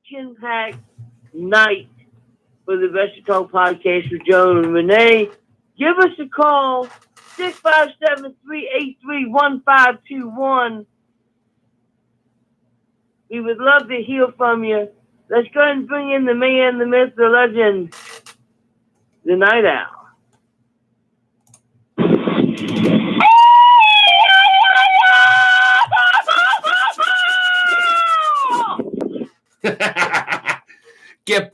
action-packed night for the Wrestle Talk podcast with Joe and Renee. Give us a call, 657-383-1521. We would love to hear from you. Let's go ahead and bring in the man, the myth, the legend, the Night Owl. ¿Qué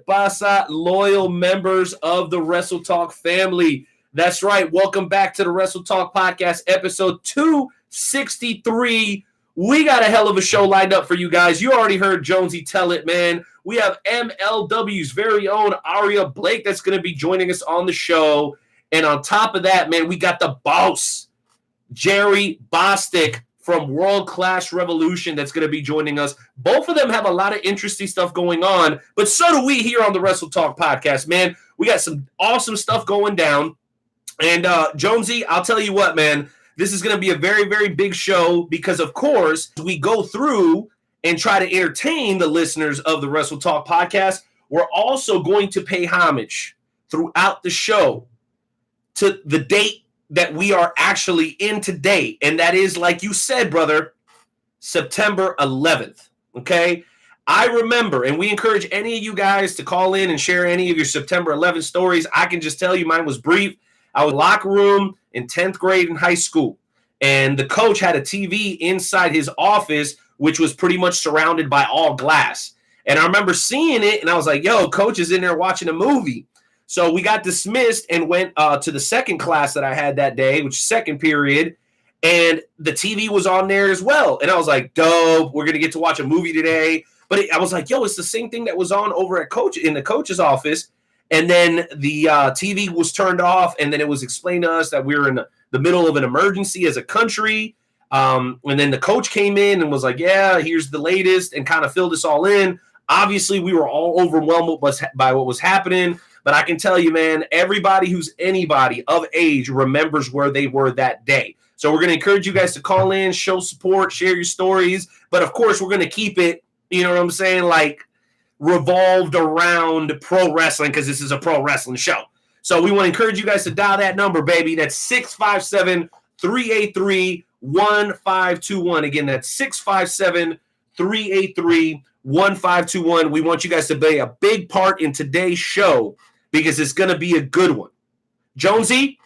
pasa, loyal members of the Wrestle Talk family? That's right. Welcome back to the Wrestle Talk podcast, episode 263. We got a hell of a show lined up for you guys. You already heard Jonesy tell it, man. We have MLW's very own Aria Blake that's going to be joining us on the show. And on top of that, man, we got the boss, Jerry Bostic, from World Class Revolution that's going to be joining us. Both of them have a lot of interesting stuff going on, but so do we here on the Wrestle Talk podcast, man. We got some awesome stuff going down. And Jonesy, I'll tell you what, man, this is going to be a very, very big show because, of course, we go through and try to entertain the listeners of the Wrestle Talk podcast. We're also going to pay homage throughout the show to the date that we are actually in today. And that is, like you said, brother, September 11th. Okay. I remember, and we encourage any of you guys to call in and share any of your September 11th stories. I can just tell you mine was brief. I was in the locker room in 10th grade in high school, and the coach had a TV inside his office, which was pretty much surrounded by all glass. And I remember seeing it, and I was like, yo, coach is in there watching a movie. So we got dismissed and went to the second class that I had that day, which is second period, and the TV was on there as well. And I was like, dope, we're going to get to watch a movie today. But I was like, yo, it's the same thing that was on over at in the coach's office. And then the TV was turned off, and then it was explained to us that we were in the middle of an emergency as a country. And then the coach came in and was like, yeah, here's the latest, and kind of filled us all in. Obviously, we were all overwhelmed by what was happening. But I can tell you, man, everybody who's anybody of age remembers where they were that day. So we're going to encourage you guys to call in, show support, share your stories. But, of course, we're going to keep it, you know what I'm saying, like revolved around pro wrestling because this is a pro wrestling show. So we want to encourage you guys to dial that number, baby. That's 657-383-1521. Again, that's 657-383-1521. We want you guys to play a big part in today's show because it's going to be a good one. Jonesy,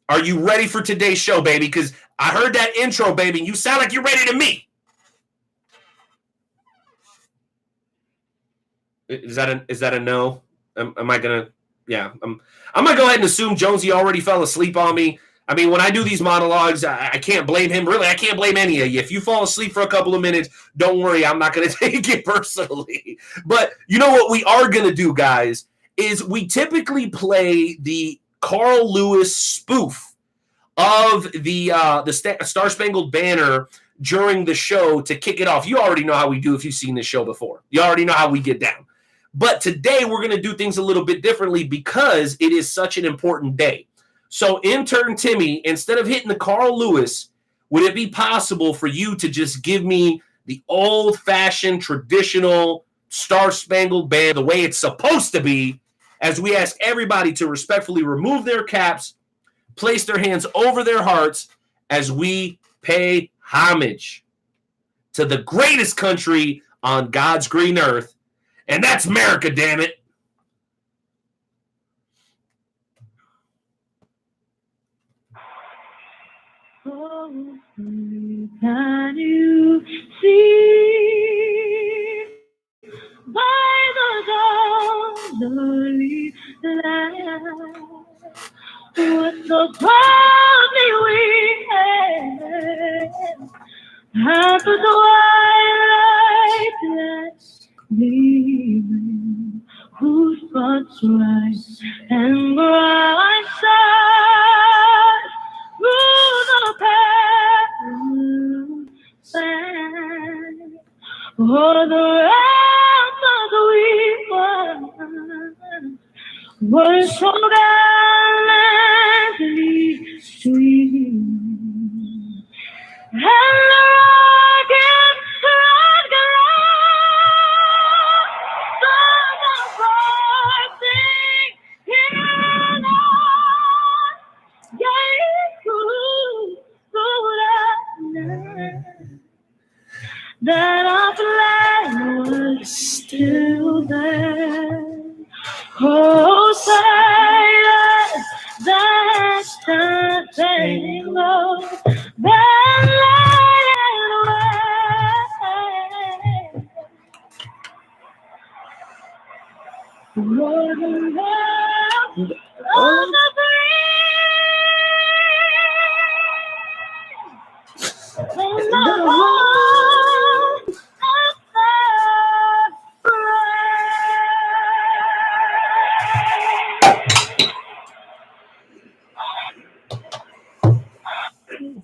are you ready for today's show, baby? Because I heard that intro, baby, and you sound like you're ready to me. Is that a no? Am I going to – yeah. I'm going to go ahead and assume Jonesy already fell asleep on me. I mean, when I do these monologues, I can't blame him. Really, I can't blame any of you. If you fall asleep for a couple of minutes, don't worry. I'm not going to take it personally. But you know what we are going to do, guys, is we typically play the Carl Lewis spoof of the Star Spangled Banner during the show to kick it off. You already know how we do if you've seen this show before. You already know how we get down. But today we're going to do things a little bit differently because it is such an important day. So, intern Timmy, instead of hitting the Carl Lewis, would it be possible for you to just give me the old-fashioned, traditional Star Spangled Banner, the way it's supposed to be, as we ask everybody to respectfully remove their caps, place their hands over their hearts, as we pay homage to the greatest country on God's green earth, and that's America, damn it. Oh, can you see by the dawn's early light what the proudly we had at the twilight that's leaving, whose thoughts rise and bright side through the sand, or the wrath of the weak were so gallantly sweet, and the rugged of land was still there. Oh, silence, that's something low. The light and way. More than love, all the breeze. In the heart of the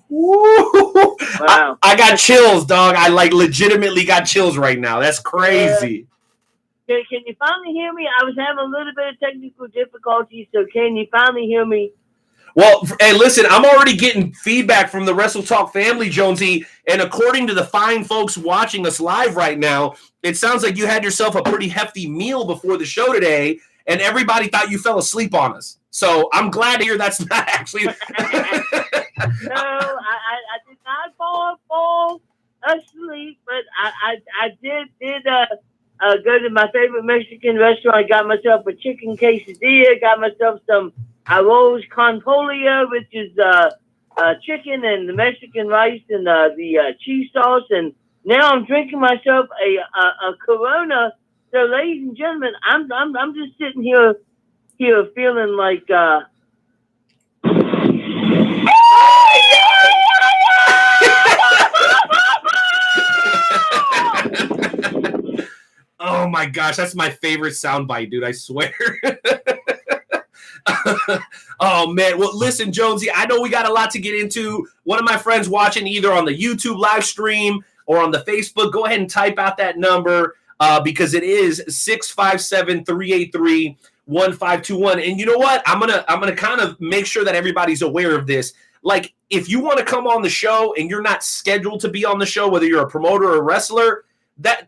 Woo! Wow. I got chills, dog. I legitimately got chills right now. That's crazy. Can you finally hear me? I was having a little bit of technical difficulties, so can you finally hear me? Well, hey, listen, I'm already getting feedback from the Wrestle Talk family, Jonesy, and according to the fine folks watching us live right now, it sounds like you had yourself a pretty hefty meal before the show today, and everybody thought you fell asleep on us. So I'm glad to hear that's not actually. No, I did not fall asleep, but I did go to my favorite Mexican restaurant. I got myself a chicken quesadilla, got myself some arroz con pollo, which is chicken and the Mexican rice and the cheese sauce, and now I'm drinking myself a Corona. So, ladies and gentlemen, I'm just sitting here feeling like. Oh my gosh, that's my favorite soundbite, dude. I swear. Oh man, well listen, Jonesy, I know we got a lot to get into. One of my friends watching either on the YouTube live stream or on the Facebook, go ahead and type out that number because it is 657-383-1521. And you know what? I'm gonna kind of make sure that everybody's aware of this. Like, if you want to come on the show and you're not scheduled to be on the show, whether you're a promoter or a wrestler,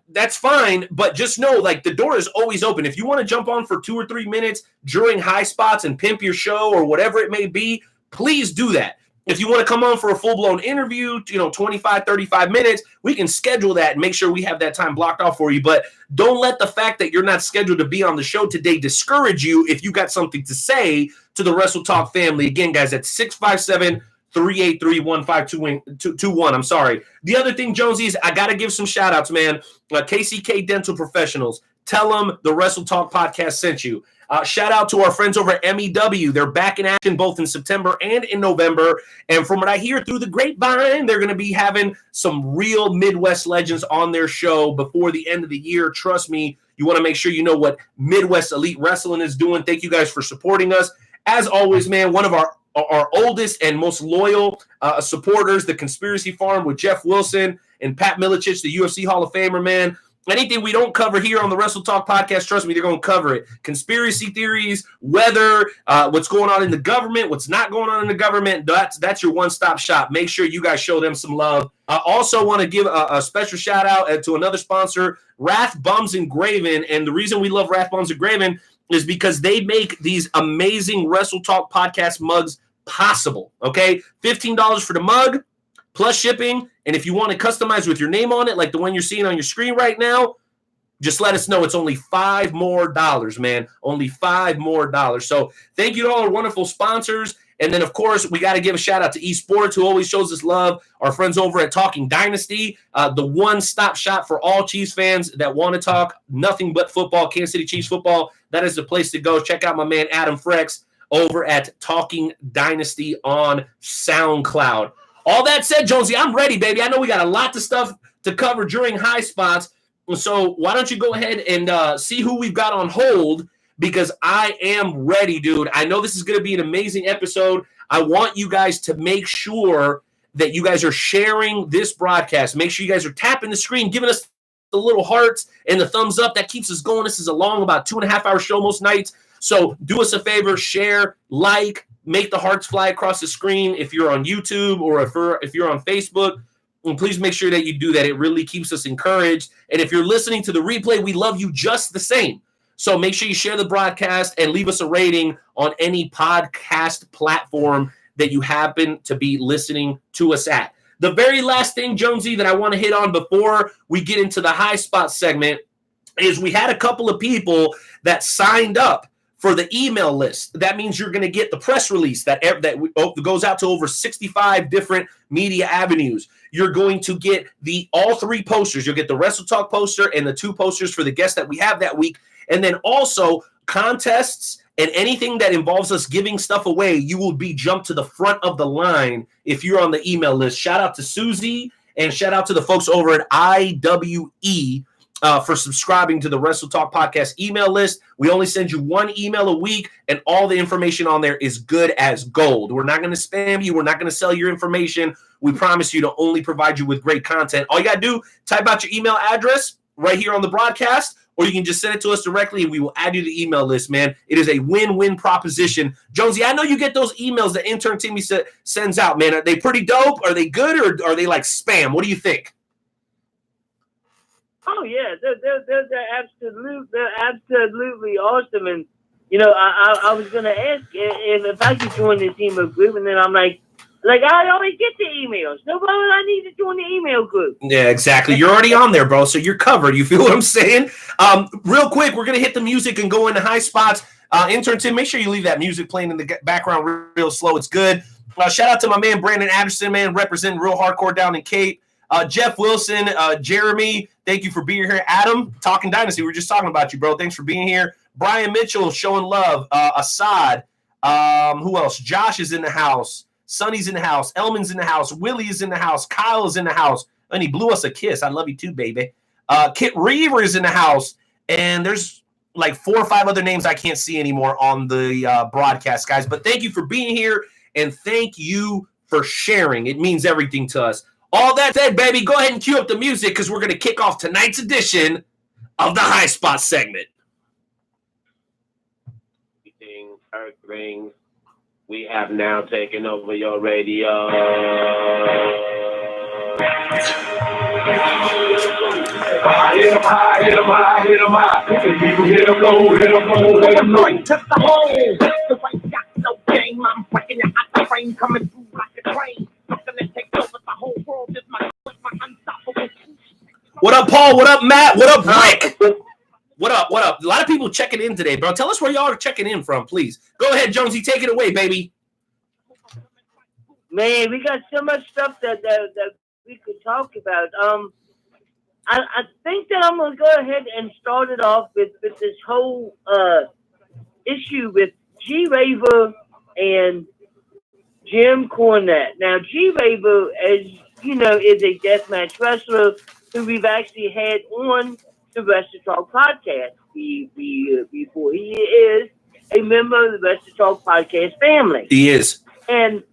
that's fine, but just know, like, the door is always open. If you want to jump on for 2 or 3 minutes during high spots and pimp your show or whatever it may be, please do that. If you want to come on for a full-blown interview, 25, 35 minutes, we can schedule that and make sure we have that time blocked off for you. But don't let the fact that you're not scheduled to be on the show today discourage you if you got something to say to the Wrestle Talk family. Again, guys, that's 657-383-1521. I'm sorry. The other thing, Jonesy, is I got to give some shout-outs, man. KCK Dental Professionals. Tell them the Wrestle Talk podcast sent you. Shout out to our friends over at MEW. They're back in action both in September and in November. And from what I hear through the grapevine, they're going to be having some real Midwest legends on their show before the end of the year. Trust me, you want to make sure you know what Midwest Elite Wrestling is doing. Thank you guys for supporting us. As always, man, one of our oldest and most loyal supporters, the Conspiracy Farm with Jeff Wilson and Pat Miletich, the UFC Hall of Famer, man. Anything we don't cover here on the Wrestle Talk podcast, trust me, they're going to cover it. Conspiracy theories, weather, what's going on in the government, what's not going on in the government, that's your one-stop shop. Make sure you guys show them some love. I also want to give a special shout-out to another sponsor, Wrath Bums Engraven. And the reason we love Wrath Bums Engraven is because they make these amazing Wrestle Talk podcast mugs possible, okay? $15 for the mug, plus shipping. And if you want to customize with your name on it, like the one you're seeing on your screen right now, just let us know. It's only $5 more, man. Only $5 more. So thank you to all our wonderful sponsors. And then, of course, we got to give a shout out to eSports, who always shows us love. Our friends over at Talking Dynasty, the one-stop shop for all Chiefs fans that want to talk nothing but football, Kansas City Chiefs football. That is the place to go. Check out my man Adam Frex over at Talking Dynasty on SoundCloud. All that said, Jonesy, I'm ready, baby. I know we got a lot of stuff to cover during high spots. So why don't you go ahead and see who we've got on hold, because I am ready, dude. I know this is going to be an amazing episode. I want you guys to make sure that you guys are sharing this broadcast. Make sure you guys are tapping the screen, giving us the little hearts and the thumbs up. That keeps us going. This is a long, about 2.5-hour show most nights. So do us a favor, share, like, make the hearts fly across the screen if you're on YouTube or if you're on Facebook. And please make sure that you do that. It really keeps us encouraged. And if you're listening to the replay, we love you just the same. So make sure you share the broadcast and leave us a rating on any podcast platform that you happen to be listening to us at. The very last thing, Jonesy, that I want to hit on before we get into the high spot segment is we had a couple of people that signed up for the email list. That means you're going to get the press release that goes out to over 65 different media avenues. You're going to get all 3 posters. You'll get the Wrestle Talk poster and the 2 posters for the guests that we have that week. And then also contests and anything that involves us giving stuff away, you will be jumped to the front of the line if you're on the email list. Shout out to Susie and shout out to the folks over at IWE for subscribing to the Wrestle Talk Podcast email list. We only send you 1 email a week, and all the information on there is good as gold. We're not going to spam you. We're not going to sell your information. We promise you to only provide you with great content. All you got to do, type out your email address right here on the broadcast, or you can just send it to us directly, and we will add you to the email list, man. It is a win-win proposition. Jonesy, I know you get those emails that intern Timmy sends out, man. Are they pretty dope? Are they good, or are they like spam? What do you think? Oh yeah, they're absolutely awesome. And you know, I was gonna ask if I could join this email group, and then I'm like I always get the emails. So why would I need to join the email group? Yeah, exactly. You're already on there, bro. So you're covered. You feel what I'm saying? Real quick, we're gonna hit the music and go into high spots. Intern Tim, make sure you leave that music playing in the background real slow. It's good. Shout out to my man Brandon Anderson, man, representing real hardcore down in Cape. Jeff Wilson, Jeremy, thank you for being here. Adam, Talking Dynasty, we were just talking about you, bro. Thanks for being here. Brian Mitchell, showing love. Assad, who else? Josh is in the house. Sonny's in the house. Elman's in the house. Willie is in the house. Kyle is in the house. And he blew us a kiss. I love you too, baby. Kit Reaver is in the house. And there's like 4 or 5 other names I can't see anymore on the broadcast, guys. But thank you for being here. And thank you for sharing. It means everything to us. All that said, baby, go ahead and cue up the music because we're going to kick off tonight's edition of the High Spot segment. Earth rings. We have now taken over your radio. Hit 'em high, hit 'em high, hit 'em high. Hit 'em low, hit 'em low, hit 'em low. To the hole. The white got no game. I'm breaking your hot frame coming through like a train. Something that takes over the whole world is my unstoppable. What up, Paul? What up, Matt? What up, Rick? What up? What up? A lot of people checking in today, bro. Tell us where y'all are checking in from, please. Go ahead, Jonesy. Take it away, baby. Man, we got so much stuff that we could talk about. I think that I'm gonna go ahead and start it off with this whole issue with G Raver and Jim Cornette. Now, G Raver, as you know, is a deathmatch wrestler who we've actually had on the Wrestle Talk podcast before. He is a member of the Wrestle Talk podcast family. He is. And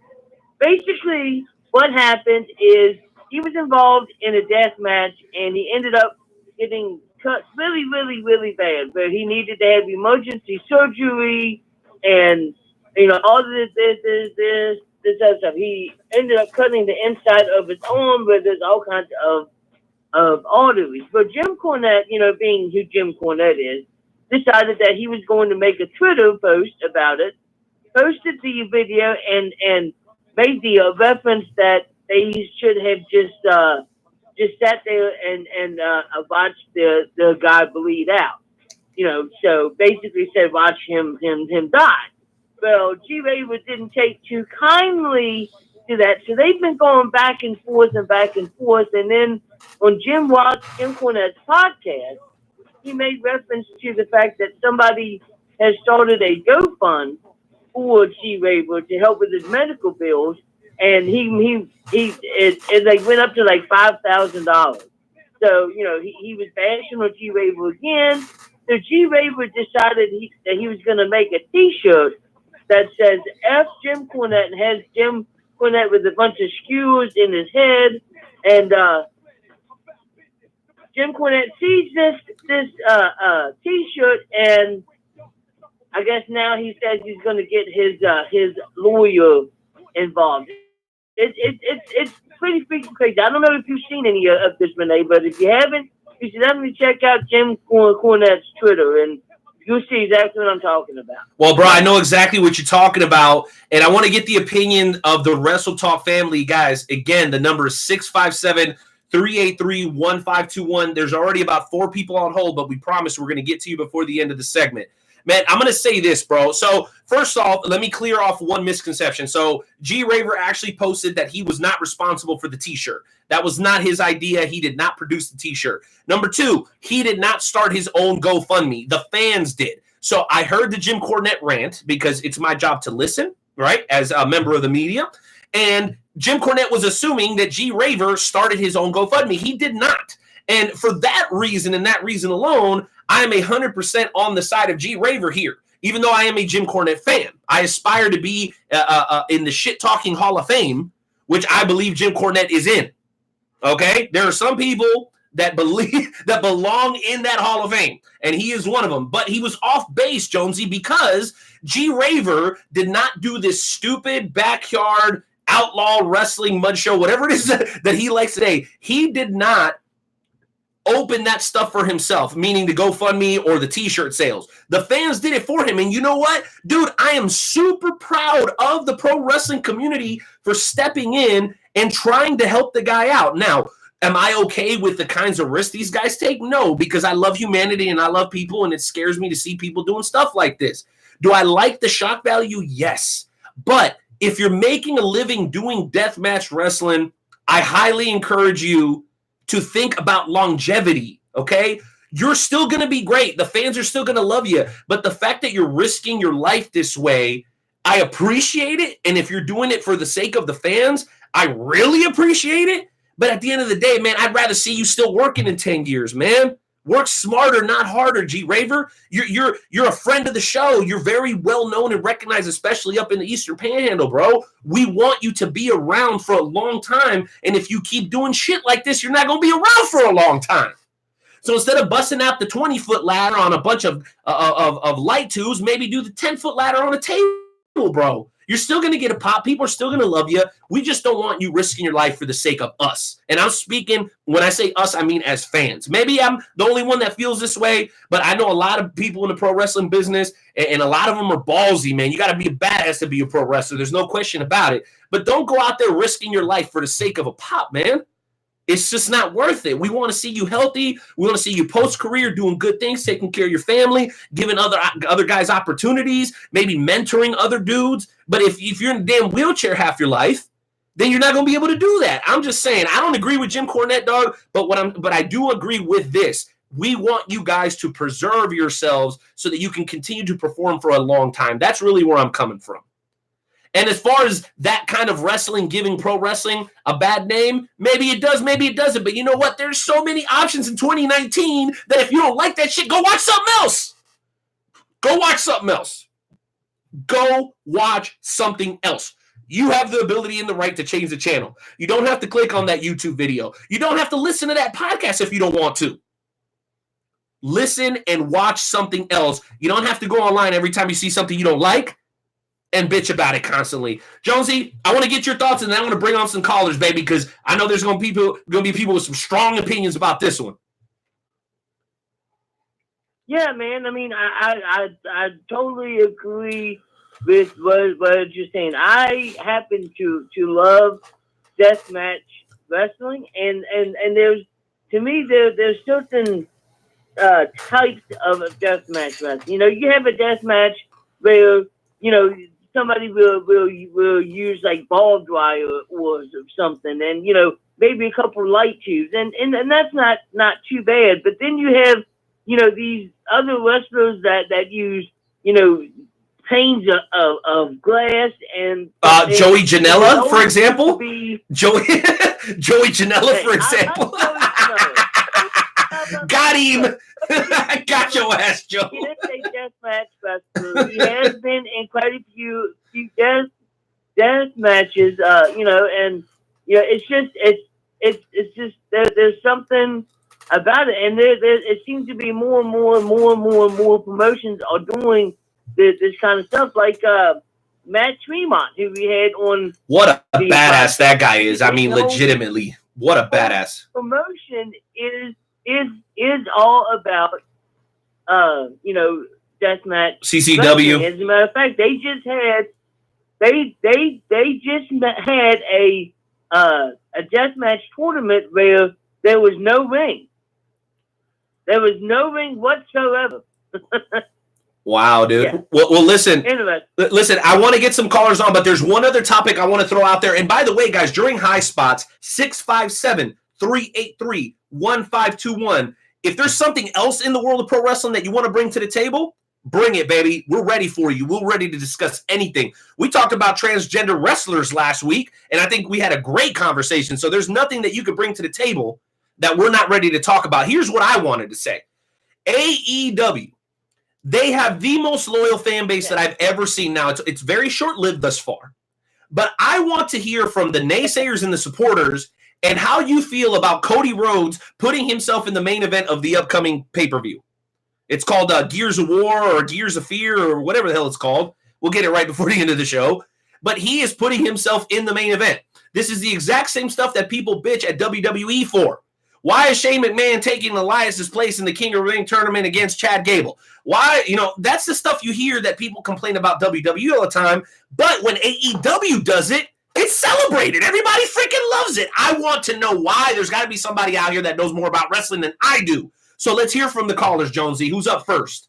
basically, what happened is he was involved in a death match, and he ended up getting cut really, really, really bad, where he needed to have emergency surgery and, you know, all this other stuff. He ended up cutting the inside of his arm where there's all kinds of arteries. But Jim Cornette, you know, being who Jim Cornette is, decided that he was going to make a Twitter post about it, posted the video, and made the reference that they should have just sat there and watched the guy bleed out. You know, so basically said, watch him die. Well, G Raver didn't take too kindly to that, so they've been going back and forth, and then on Jim Cornette's podcast, he made reference to the fact that somebody has started a GoFund for G Raver to help with his medical bills, and it like went up to like $5,000. So, you know, he was bashing on G Raver again. So G Raver decided that he was going to make a T-shirt that says F Jim Cornette, and has Jim Cornette with a bunch of skewers in his head. And Jim Cornette sees this T-shirt, and I guess now he says he's going to get his lawyer involved. It's pretty freaking crazy. I don't know if you've seen any of this, Renee, but if you haven't, you should definitely check out Jim Cornette's Twitter. And You'll see exactly what I'm talking about. Well, bro, I know exactly what you're talking about, and I want to get the opinion of the Wrestle Talk family. Guys, again, the number is 657-383-1521. There's already about 4 people on hold, but we promise we're going to get to you before the end of the segment. Man, I'm going to say this, bro. So, first off, let me clear off one misconception. So, G Raver actually posted that he was not responsible for the T-shirt. That was not his idea. He did not produce the T-shirt. Number 2, he did not start his own GoFundMe. The fans did. So, I heard the Jim Cornette rant because it's my job to listen, right, as a member of the media. And Jim Cornette was assuming that G Raver started his own GoFundMe. He did not. And for that reason and that reason alone, I am 100% on the side of G Raver here. Even though I am a Jim Cornette fan, I aspire to be in the shit-talking Hall of Fame, which I believe Jim Cornette is in. Okay? There are some people that belong in that Hall of Fame, and he is one of them. But he was off base, Jonesy, because G Raver did not do this stupid backyard outlaw wrestling mud show, whatever it is that he likes today. He did not open that stuff for himself, meaning the GoFundMe or the T-shirt sales. The fans did it for him. And you know what? Dude, I am super proud of the pro wrestling community for stepping in and trying to help the guy out. Now, am I okay with the kinds of risks these guys take? No, because I love humanity and I love people, and it scares me to see people doing stuff like this. Do I like the shock value? Yes. But if you're making a living doing deathmatch wrestling, I highly encourage you to think about longevity, okay? You're still going to be great. The fans are still going to love you. But the fact that you're risking your life this way, I appreciate it. And if you're doing it for the sake of the fans, I really appreciate it. But at the end of the day, man, I'd rather see you still working in 10 years, man. Work smarter, not harder, G Raver. You're a friend of the show. You're very well known and recognized, especially up in the Eastern Panhandle, bro. We want you to be around for a long time. And if you keep doing shit like this, you're not going to be around for a long time. So instead of busting out the 20-foot ladder on a bunch of light tubes, maybe do the 10-foot ladder on a table, bro. You're still going to get a pop. People are still going to love you. We just don't want you risking your life for the sake of us. And I'm speaking, when I say us, I mean as fans. Maybe I'm the only one that feels this way, but I know a lot of people in the pro wrestling business, and a lot of them are ballsy, man. You got to be a badass to be a pro wrestler. There's no question about it. But don't go out there risking your life for the sake of a pop, man. It's just not worth it. We want to see you healthy. We want to see you post-career doing good things, taking care of your family, giving other guys opportunities, maybe mentoring other dudes. But if you're in a damn wheelchair half your life, then you're not going to be able to do that. I'm just saying, I don't agree with Jim Cornette, dog, but I do agree with this. We want you guys to preserve yourselves so that you can continue to perform for a long time. That's really where I'm coming from. And as far as that kind of wrestling giving pro wrestling a bad name, maybe it does, maybe it doesn't. But you know what? There's so many options in 2019 that if you don't like that shit, go watch something else. Go watch something else. Go watch something else. You have the ability and the right to change the channel. You don't have to click on that YouTube video. You don't have to listen to that podcast if you don't want to. Listen and watch something else. You don't have to go online every time you see something you don't like and bitch about it constantly. Jonesy, I want to get your thoughts, and then I want to bring on some callers, baby, because I know there's going to be people with some strong opinions about this one. Yeah, man. I mean, I totally agree with what you're saying. I happen to love deathmatch wrestling, and there's, to me, there's certain types of deathmatch wrestling. You know, you have a deathmatch where, you know, somebody will use like barbed wire or something, and you know, maybe a couple light tubes, and that's not too bad. But then you have, you know, these other wrestlers that use, you know, panes of glass and Joey Janela, for example. Joey Janela, for I example. Got him. Got your ass, Joe. He is a deathmatch wrestler. He has been in quite a few death matches, you know, and you know, it's just there's something about it, and there it seems to be more and more promotions are doing this kind of stuff, like Matt Tremont, who we had on. What a badass that guy is! I mean, legitimately, what a badass. Promotion is all about, you know, deathmatch. CCW. As a matter of fact, they just had a deathmatch tournament where there was no ring. There was no ring whatsoever. Wow, dude. Yeah. Well, listen. Anyway. Listen, I want to get some callers on, but there's one other topic I want to throw out there. And by the way, guys, during high spots, 657-383-1521. If there's something else in the world of pro wrestling that you want to bring to the table, bring it, baby. We're ready for you. We're ready to discuss anything. We talked about transgender wrestlers last week, and I think we had a great conversation. So there's nothing that you could bring to the table that we're not ready to talk about. Here's what I wanted to say. AEW. They have the most loyal fan base that I've ever seen. Now, it's very short-lived thus far. But I want to hear from the naysayers and the supporters and how you feel about Cody Rhodes putting himself in the main event of the upcoming pay-per-view. It's called Gears of War or Gears of Fear or whatever the hell it's called. We'll get it right before the end of the show. But he is putting himself in the main event. This is the exact same stuff that people bitch at WWE for. Why is Shane McMahon taking Elias's place in the King of the Ring tournament against Chad Gable? Why, that's the stuff you hear that people complain about WWE all the time. But when AEW does it, it's celebrated. Everybody freaking loves it. I want to know why. There's got to be somebody out here that knows more about wrestling than I do. So let's hear from the callers, Jonesy. Who's up first?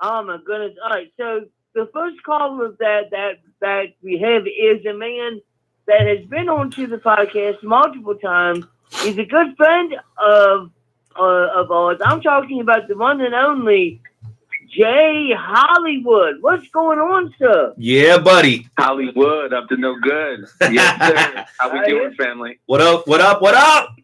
Oh, my goodness. All right, so the first caller that we have is a man that has been on to the podcast multiple times. He's a good friend of ours. I'm talking about the one and only Jay Hollywood. What's going on, sir? Yeah, buddy. Hollywood, up to no good. Yes, sir. How we doing, family? What up? What up? What up?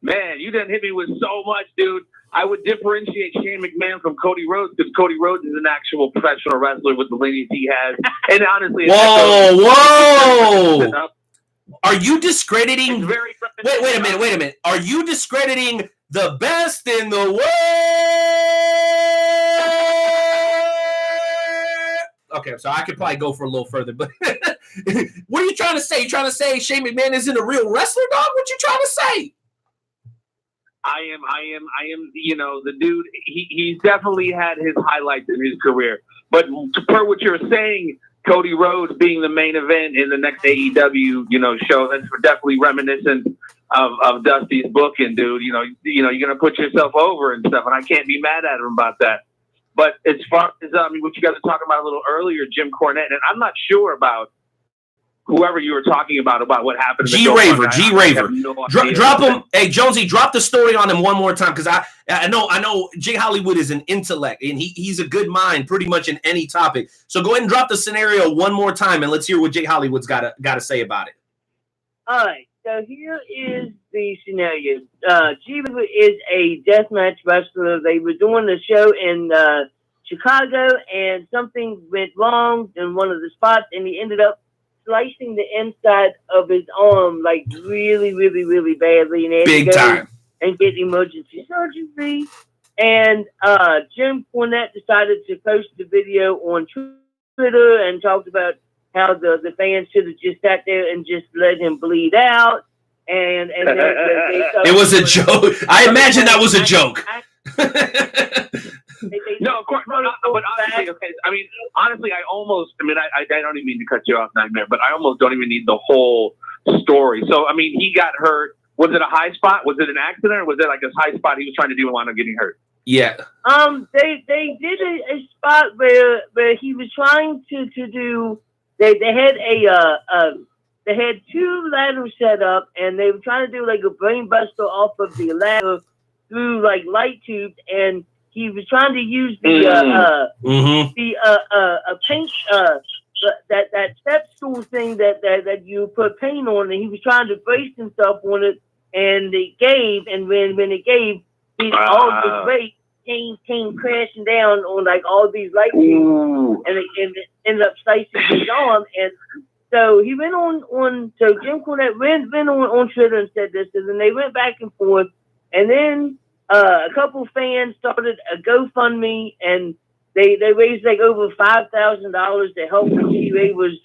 Man, you done hit me with so much, dude. I would differentiate Shane McMahon from Cody Rhodes because Cody Rhodes is an actual professional wrestler with the lineage he has. And honestly, whoa! Are you discrediting? Wait a minute. Are you discrediting the best in the world? Okay, so I could probably go for a little further, but what are you trying to say? You trying to say Shane McMahon isn't a real wrestler, dog? What you trying to say? I am, the dude, he's definitely had his highlights in his career. But per what you're saying, Cody Rhodes being the main event in the next AEW, show, that's definitely reminiscent of Dusty's booking, dude. You're going to put yourself over and stuff, and I can't be mad at him about that. But as far as, what you guys were talking about a little earlier, Jim Cornette, and I'm not sure about whoever you were talking about what happened. G Raver. Drop him. Hey, Jonesy, drop the story on him one more time because I know Jay Hollywood is an intellect and he's a good mind pretty much in any topic. So go ahead and drop the scenario one more time and let's hear what Jay Hollywood's got to say about it. All right. So here is the scenario. G Raver is a deathmatch wrestler. They were doing the show in Chicago and something went wrong in one of the spots and he ended up slicing the inside of his arm like really, really, really badly, and had big to go time and get emergency surgery. And Jim Cornette decided to post the video on Twitter and talked about how the fans should have just sat there and just let him bleed out. And it was a joke. I imagine that was a joke. No, of course, but honestly, okay. Honestly, I don't even mean to cut you off, Nightmare, but I almost don't even need the whole story. So, he got hurt. Was it a high spot? Was it an accident, or was it like a high spot he was trying to do and wound up getting hurt? Yeah. They did a spot where he was trying to do. They had two ladders set up, and they were trying to do like a brain buster off of the ladder through like light tubes, and he was trying to use the paint that step stool thing that you put paint on, and he was trying to brace himself on it, and it gave, and when it gave, all the weight came crashing down on like all these light tubes, and it ended up slicing his arm, and so he went on. So Jim Cornette went on Twitter and said this, and then they went back and forth, and then a couple fans started a GoFundMe, and they raised like over $5,000 to help when G-Ray was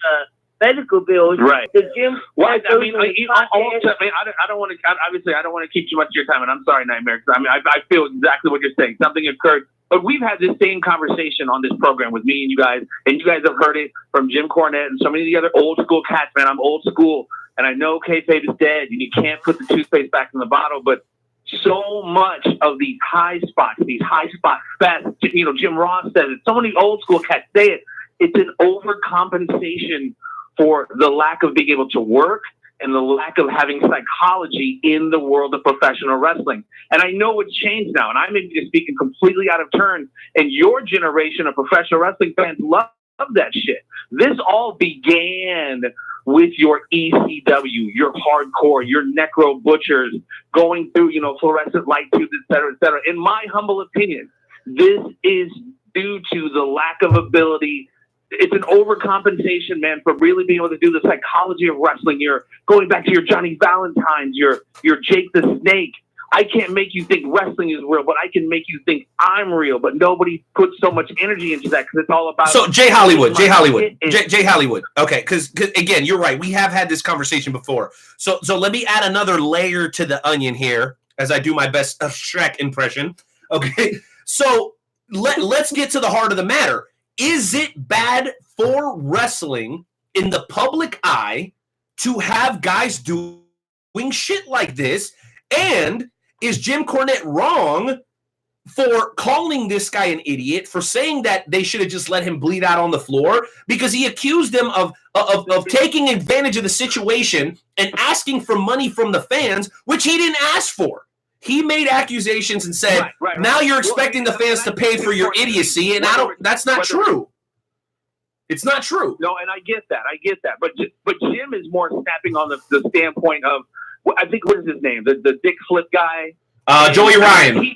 medical bills. Right. The gym. Well, I don't want to. Obviously, I don't want to keep too much of your time, and I'm sorry, Nightmare, because I feel exactly what you're saying. Something occurred, but we've had this same conversation on this program with me and you guys have heard it from Jim Cornette and so many of the other old school cats. Man, I'm old school, and I know kayfabe is dead, and you can't put the toothpaste back in the bottle, but so much of these high spot fests, Jim Ross says it. So many old school cats say it. It's an overcompensation for the lack of being able to work and the lack of having psychology in the world of professional wrestling. And I know it's changed now, and I may be speaking completely out of turn, and your generation of professional wrestling fans love that shit. This all began with your ECW, your hardcore, your necro butchers, going through, fluorescent light tubes, et cetera, et cetera. In my humble opinion, this is due to the lack of ability. It's an overcompensation, man, for really being able to do the psychology of wrestling. You're going back to your Johnny Valentines, your Jake the Snake. I can't make you think wrestling is real, but I can make you think I'm real. But nobody puts so much energy into that because it's all about. So Jay Hollywood. Okay, because again, you're right. We have had this conversation before. So let me add another layer to the onion here as I do my best Shrek impression. Okay, so let's get to the heart of the matter. Is it bad for wrestling in the public eye to have guys doing shit like this? And is Jim Cornette wrong for calling this guy an idiot, for saying that they should have just let him bleed out on the floor? Because he accused them of taking advantage of the situation and asking for money from the fans, which he didn't ask for. He made accusations and said, now you're expecting the fans to pay for your idiocy, and that's not true. It's not true. No, and I get that. But Jim is more snapping on the standpoint of, I think, what is his name? The dick flip guy? Joey Ryan.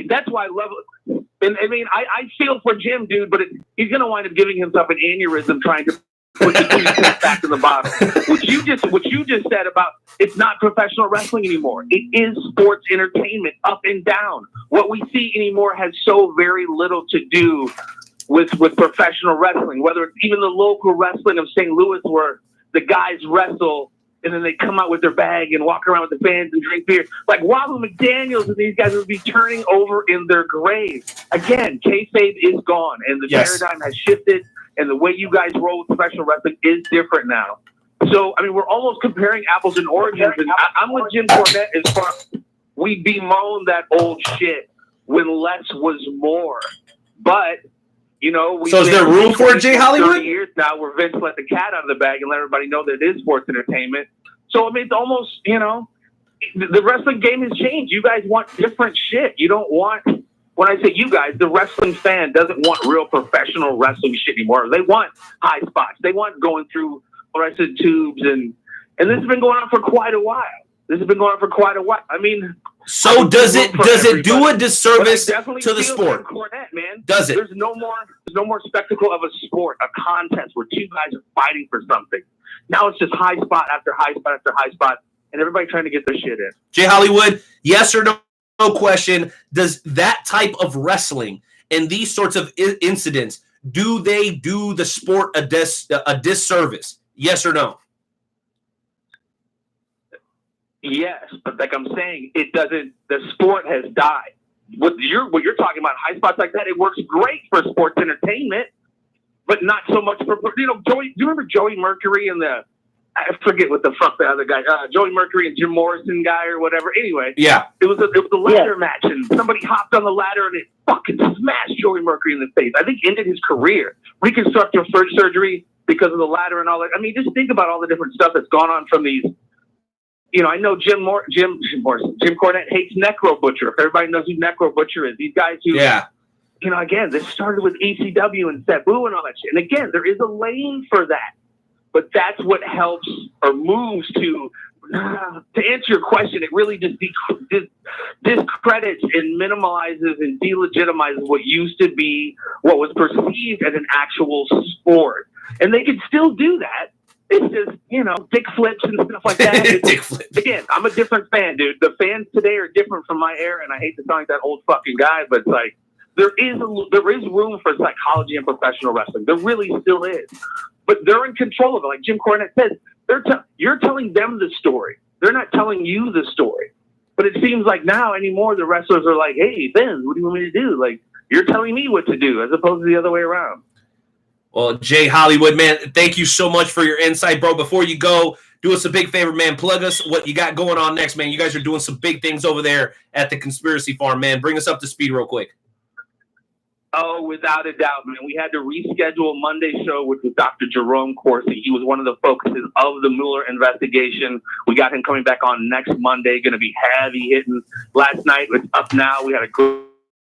That's why I love it. And I mean, I feel for Jim, dude, but he's going to wind up giving himself an aneurysm trying to put the toothpaste back in the bottle. What you just said about it's not professional wrestling anymore. It is sports entertainment, up and down. What we see anymore has so very little to do with professional wrestling, whether it's even the local wrestling of St. Louis where the guys wrestle and then they come out with their bag and walk around with the fans and drink beer. Like Wahoo McDaniels and these guys would be turning over in their grave. Again, kayfabe is gone, and the paradigm has shifted, and the way you guys roll with professional wrestling is different now. So, I mean, we're almost comparing apples and oranges. And I'm with Jim Cornette as far we bemoan that old shit when less was more. But, so is there room for it, Jay Hollywood? 30 years now where Vince let the cat out of the bag and let everybody know that it is sports entertainment. So, I mean, it's almost, the wrestling game has changed. You guys want different shit. You don't want, when I say you guys, the wrestling fan doesn't want real professional wrestling shit anymore. They want high spots. They want going through fluorescent tubes. And this has been going on for quite a while. I mean, so does it do a disservice to the sport? Cornette, man. Does it? There's no more spectacle of a sport, a contest where two guys are fighting for something. Now it's just high spot after high spot after high spot, and everybody trying to get their shit in. Jay Hollywood, yes or no question, does that type of wrestling and these sorts of incidents, do they do the sport a disservice? Yes or no? Yes, but like I'm saying, it doesn't. The sport has died. What you're talking about, high spots like that, it works great for sports entertainment, but not so much for Joey. Do you remember Joey Mercury and I forget what the fuck the other guy, Joey Mercury and Jim Morrison guy or whatever. Anyway, yeah, it was a ladder match, and somebody hopped on the ladder and it fucking smashed Joey Mercury in the face. I think ended his career. Reconstructive surgery because of the ladder and all that. I mean, just think about all the different stuff that's gone on from these. I know Jim Cornette hates Necro Butcher. If everybody knows who Necro Butcher is, these guys who, again, this started with ECW and Sabu and all that shit. And again, there is a lane for that, but that's what helps or moves to answer your question. It really just discredits and minimalizes and delegitimizes what used to be what was perceived as an actual sport. And they can still do that. It's just, dick flips and stuff like that. Dick flips. Again, I'm a different fan, dude. The fans today are different from my era, and I hate to sound like that old fucking guy, but it's like, there is room for psychology in professional wrestling. There really still is. But they're in control of it. Like Jim Cornette says, you're telling them the story. They're not telling you the story. But it seems like now anymore the wrestlers are like, hey, Ben, what do you want me to do? Like, you're telling me what to do as opposed to the other way around. Well, Jay Hollywood, man, thank you so much for your insight, bro. Before you go, do us a big favor, man. Plug us what you got going on next, man. You guys are doing some big things over there at the Conspiracy Farm, man. Bring us up to speed real quick. Oh, without a doubt, man. We had to reschedule Monday's show, which was Dr. Jerome Corsi. He was one of the focuses of the Mueller investigation. We got him coming back on next Monday, going to be heavy hitting. Last night, it's up now. We had a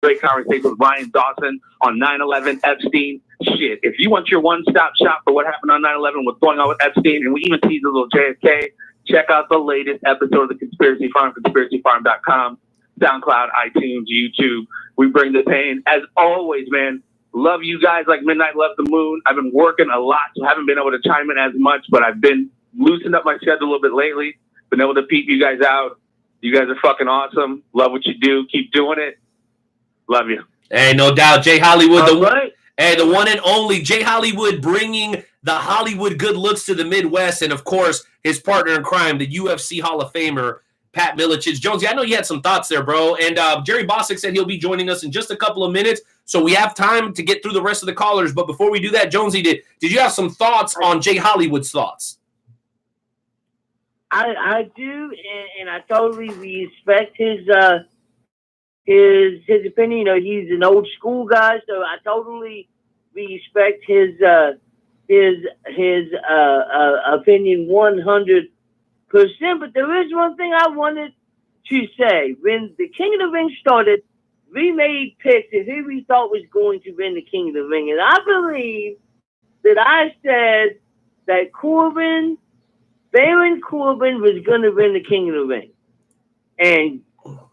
great conversation with Ryan Dawson on 9/11 Epstein. Shit, if you want your one-stop shop for what happened on 9/11, what's going on with Epstein, and we even teased a little JFK, check out the latest episode of the Conspiracy Farm, conspiracyfarm.com, SoundCloud, iTunes, YouTube. We bring the pain. As always, man, love you guys like Midnight Love the Moon. I've been working a lot, so I haven't been able to chime in as much, but I've been loosened up my schedule a little bit lately. Been able to peep you guys out. You guys are fucking awesome. Love what you do. Keep doing it. Love you. Hey, no doubt. Jay Hollywood, the one and only Jay Hollywood, bringing the Hollywood good looks to the Midwest, and of course, his partner in crime, the UFC Hall of Famer, Pat Miletich. Jonesy, I know you had some thoughts there, bro. And Jerry Bostic said he'll be joining us in just a couple of minutes, so we have time to get through the rest of the callers. But before we do that, Jonesy, did you have some thoughts on Jay Hollywood's thoughts? I do, and I totally respect his opinion. You know, he's an old school guy, so I totally respect his opinion 100%. But there is one thing I wanted to say. When the King of the Ring started, we made picks of who we thought was going to win the King of the Ring, and I believe that I said that Baron Corbin was going to win the King of the Ring. And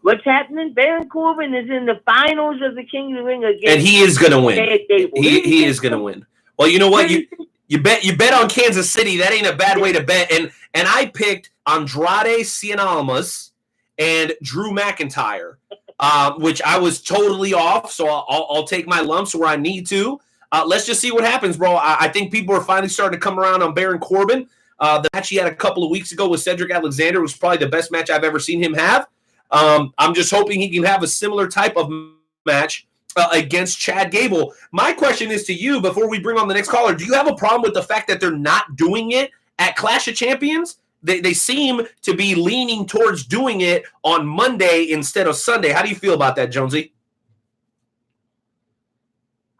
what's happening? Baron Corbin is in the finals of the King of the Ring against. And he is going to win. He is going to win. Well, you know what? You bet on Kansas City. That ain't a bad way to bet. And I picked Andrade Cien Almas and Drew McIntyre, which I was totally off. So I'll take my lumps where I need to. Let's just see what happens, bro. I think people are finally starting to come around on Baron Corbin. The match he had a couple of weeks ago with Cedric Alexander was probably the best match I've ever seen him have. I'm just hoping he can have a similar type of match against Chad Gable. My question is to you, before we bring on the next caller, do you have a problem with the fact that they're not doing it at Clash of Champions? They seem to be leaning towards doing it on Monday instead of Sunday. How do you feel about that, Jonesy?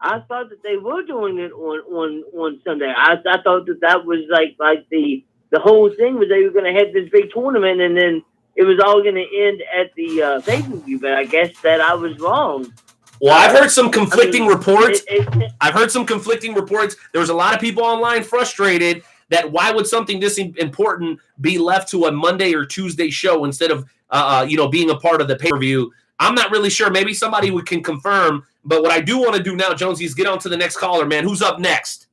I thought that they were doing it on Sunday. I thought that was like the whole thing was they were going to have this big tournament and then it was all going to end at the pay-per-view. But I guess that I was wrong. Well, I've heard some conflicting reports. I've heard some conflicting reports. There was a lot of people online frustrated that why would something this important be left to a Monday or Tuesday show instead of being a part of the pay-per-view. I'm not really sure. Maybe somebody can confirm. But what I do want to do now, Jonesy, is get on to the next caller, man. Who's up next?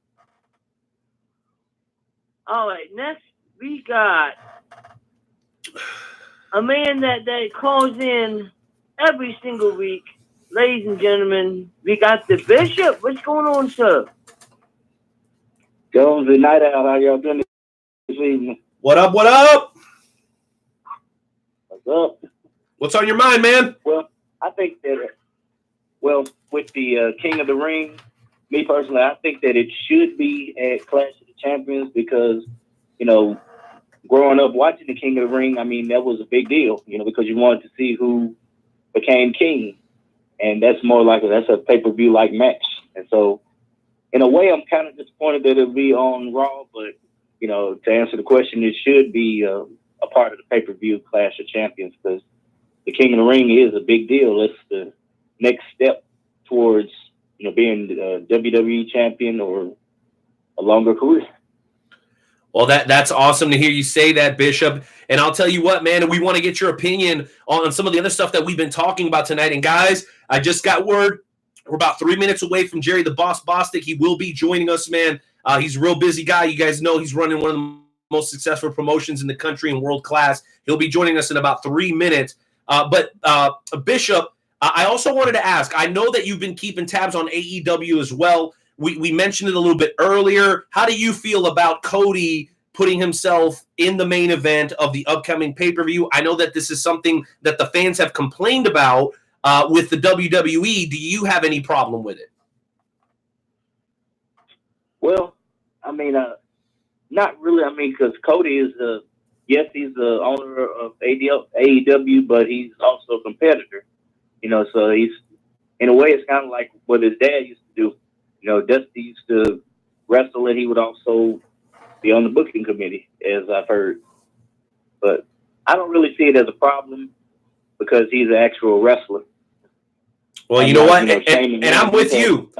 All right, next we got a man that calls in every single week. Ladies and gentlemen, we got the Bishop. What's going on, sir? Jonesy, Night Owl, how y'all doing this evening? What up, what up? What's up? What's on your mind, man? Well, I think that, with the King of the Ring, me personally, I think that it should be at Clash of the Champions because, growing up watching the King of the Ring, I mean, that was a big deal, because you wanted to see who became king. And that's more like that's a pay-per-view like match. And so, in a way, I'm kind of disappointed that it'll be on Raw, but, to answer the question, it should be a part of the pay-per-view Clash of Champions because the King of the Ring is a big deal. It's the next step towards, being a WWE champion or a longer career. Well, that's awesome to hear you say that, Bishop. And I'll tell you what, man, and we want to get your opinion on some of the other stuff that we've been talking about tonight. And guys, I just got word. We're about 3 minutes away from Jerry the Boss Bostic. He will be joining us, man. He's a real busy guy. You guys know he's running one of the most successful promotions in the country and world class. He'll be joining us in about 3 minutes. But Bishop, I also wanted to ask, I know that you've been keeping tabs on AEW as well. We mentioned it a little bit earlier. How do you feel about Cody putting himself in the main event of the upcoming pay-per-view? I know that this is something that the fans have complained about with the WWE. Do you have any problem with it? Well, I mean, not really. I mean, because Cody is yes, he's the owner of AEW, but he's also a competitor. You know, so he's, in a way, it's kind of like what his dad used to do. You know, Dusty used to wrestle, and he would also be on the booking committee, as I've heard. But I don't really see it as a problem because he's an actual wrestler. Well, you know what? And I'm with you.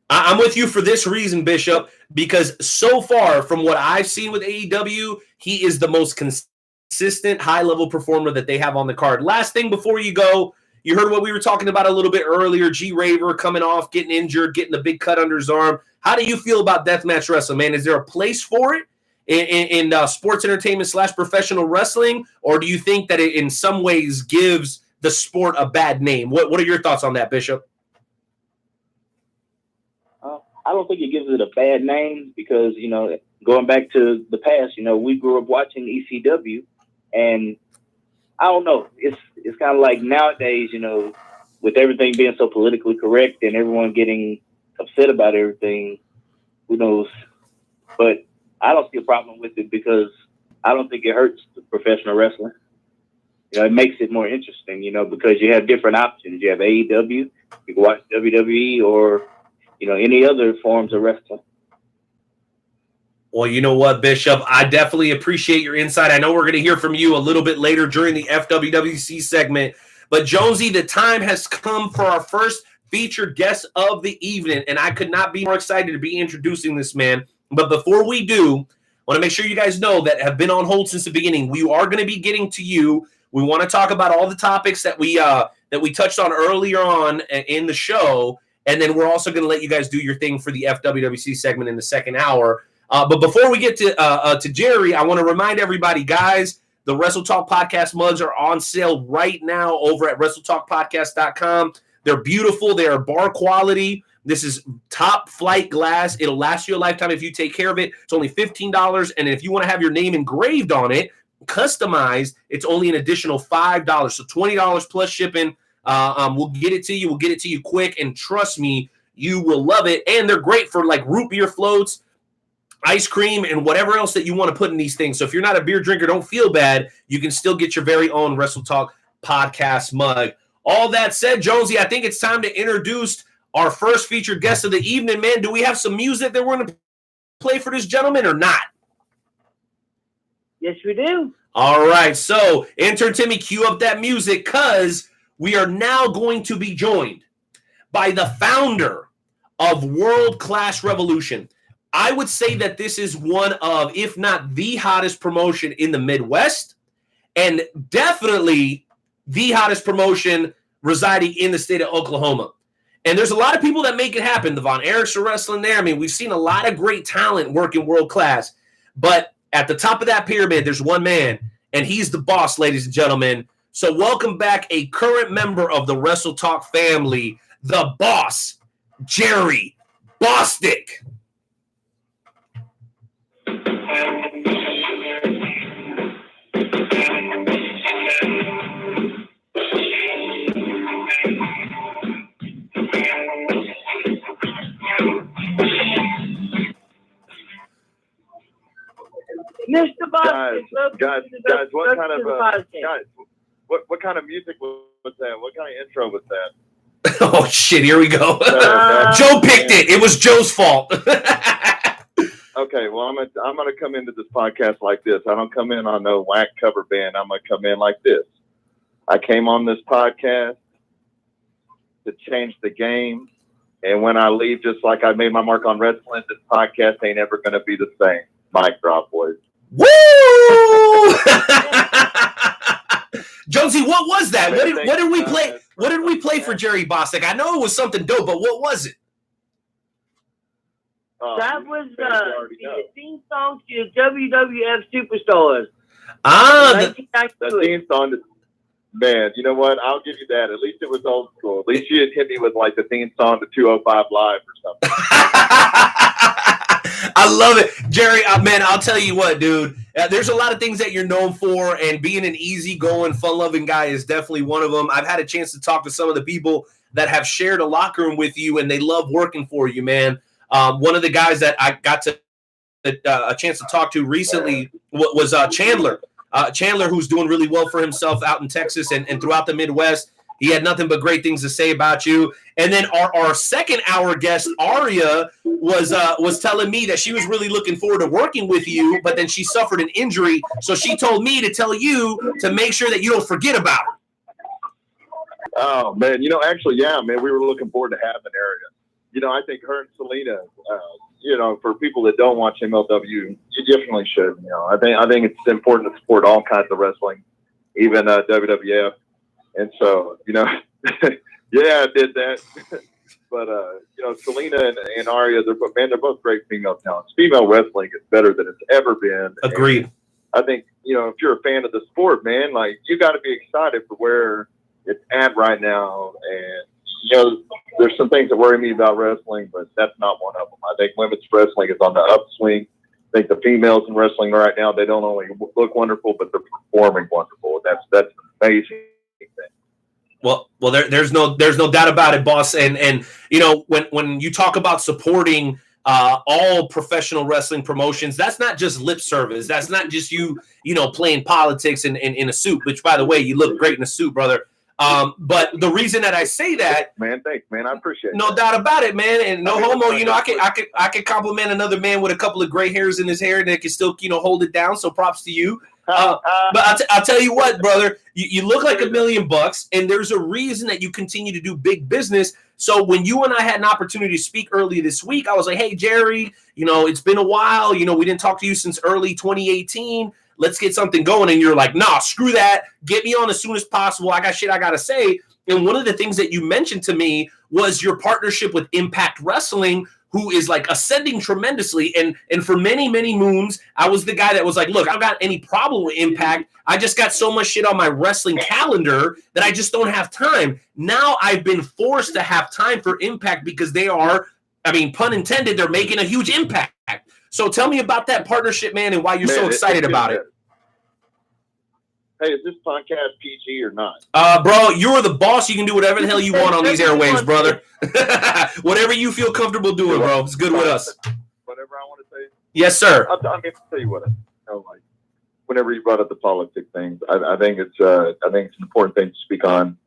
I'm with you for this reason, Bishop, because so far from what I've seen with AEW, he is the most consistent high-level performer that they have on the card. Last thing before you go, you heard what we were talking about a little bit earlier, G Raver coming off, getting injured, getting the big cut under his arm. How do you feel about deathmatch wrestling, man? Is there a place for it in sports entertainment / professional wrestling, or do you think that it in some ways gives the sport a bad name? What are your thoughts on that, Bishop? I don't think it gives it a bad name because, you know, going back to the past, you know, we grew up watching ECW, and I don't know. It's kind of like nowadays, you know, with everything being so politically correct and everyone getting upset about everything, who knows? But I don't see a problem with it because I don't think it hurts the professional wrestling. You know, it makes it more interesting, you know, because you have different options. You have AEW, you can watch WWE, or, you know, any other forms of wrestling. Well, you know what, Bishop? I definitely appreciate your insight. I know we're going to hear from you a little bit later during the FWWC segment. But, Jonesy, the time has come for our first featured guest of the evening, and I could not be more excited to be introducing this man. But before we do, I want to make sure you guys know that have been on hold since the beginning. We are going to be getting to you. We want to talk about all the topics that we touched on earlier on in the show, and then we're also going to let you guys do your thing for the FWWC segment in the second hour. But before we get to Jerry, I want to remind everybody, guys, the Wrestle Talk Podcast mugs are on sale right now over at WrestleTalkPodcast.com. They're beautiful. They are bar quality. This is top flight glass. It'll last you a lifetime if you take care of it. It's only $15. And if you want to have your name engraved on it, customized, it's only an additional $5. So $20 plus shipping. We'll get it to you. We'll get it to you quick. And trust me, you will love it. And they're great for like root beer floats, ice cream, and whatever else that you want to put in these things. So if you're not a beer drinker, don't feel bad. You can still get your very own Wrestle Talk Podcast mug. All that said, Jonesy, I think it's time to introduce our first featured guest of the evening, man. Do we have some music that we're going to play for this gentleman or not? Yes, we do. All right. So, intern Timmy, cue up that music because we are now going to be joined by the founder of World Class Revolution. I would say that this is one of, if not the hottest promotion in the Midwest, and definitely the hottest promotion residing in the state of Oklahoma. And there's a lot of people that make it happen. The Von Erichs are wrestling there. I mean, we've seen a lot of great talent working World Class. But at the top of that pyramid, there's one man, and he's the boss, ladies and gentlemen. So welcome back a current member of the Wrestle Talk family, the boss, Jerry Bostic. Mr. Bostic, guys, what kind of music was that? What kind of intro was that? Oh shit! Here we go. Joe picked it. It was Joe's fault. Okay, well, I'm gonna come into this podcast like this. I don't come in on no whack cover band. I'm gonna come in like this. I came on this podcast to change the game, and when I leave, just like I made my mark on wrestling, this podcast ain't ever gonna be the same. Mic drop, boys. Woo! Jonesy, what was that? What did we play? What did we play for Jerry Bostic? I know it was something dope, but what was it? That was the theme song to WWF Superstars. The theme song. Man, you know what? I'll give you that. At least it was old school. At least you didn't hit me with like the theme song to 205 Live or something. I love it, Jerry. Man, I'll tell you what, dude. There's a lot of things that you're known for, and being an easygoing, fun-loving guy is definitely one of them. I've had a chance to talk to some of the people that have shared a locker room with you, and they love working for you, man. One of the guys that I got to a chance to talk to recently was Chandler. Chandler, who's doing really well for himself out in Texas and throughout the Midwest. He had nothing but great things to say about you. And then our second hour guest, Aria, was telling me that she was really looking forward to working with you, but then she suffered an injury. So she told me to tell you to make sure that you don't forget about her. Oh, man. Actually, yeah, man, we were looking forward to having Aria. I think her and Selena, for people that don't watch MLW, you definitely should. I think it's important to support all kinds of wrestling, even WWF. And so, yeah, I did that. But, Selena and Aria, they're both great female talents. Female wrestling is better than it's ever been. Agreed. And I think, if you're a fan of the sport, man, like, you got to be excited for where it's at right now. And, there's some things that worry me about wrestling, but that's not one of them. I think women's wrestling is on the upswing. I think the females in wrestling right now, they don't only look wonderful, but they're performing wonderful. That's amazing. Well, there's no doubt about it, boss. And when you talk about supporting all professional wrestling promotions, that's not just lip service. That's not just you playing politics in a suit. Which, by the way, you look great in a suit, brother. But the reason that I say that, man, thanks, man, I appreciate it. No doubt about it, man. And no homo, I could compliment another man with a couple of gray hairs in his hair that can still hold it down. So props to you. But I'll tell you what, brother, you look like $1 million, and there's a reason that you continue to do big business. So when you and I had an opportunity to speak earlier this week, I was like, hey, Jerry, it's been a while. We didn't talk to you since early 2018. Let's get something going. And you're like, nah, screw that. Get me on as soon as possible. I got shit I got to say. And one of the things that you mentioned to me was your partnership with Impact Wrestling, who is like ascending tremendously. And for many, many moons, I was the guy that was like, look, I don't got any problem with Impact. I just got so much shit on my wrestling calendar that I just don't have time. Now I've been forced to have time for Impact because they are, pun intended, they're making a huge impact. So tell me about that partnership, man, and why you're so excited about it. Hey, is this podcast PG or not? Bro, you're the boss. You can do whatever the hell you want on these airwaves, brother. Whatever you feel comfortable doing, bro. It's good with us. Whatever I want to say. Yes, sir. I'll tell you what. Whenever you brought up the politics things, I think it's an important thing to speak on.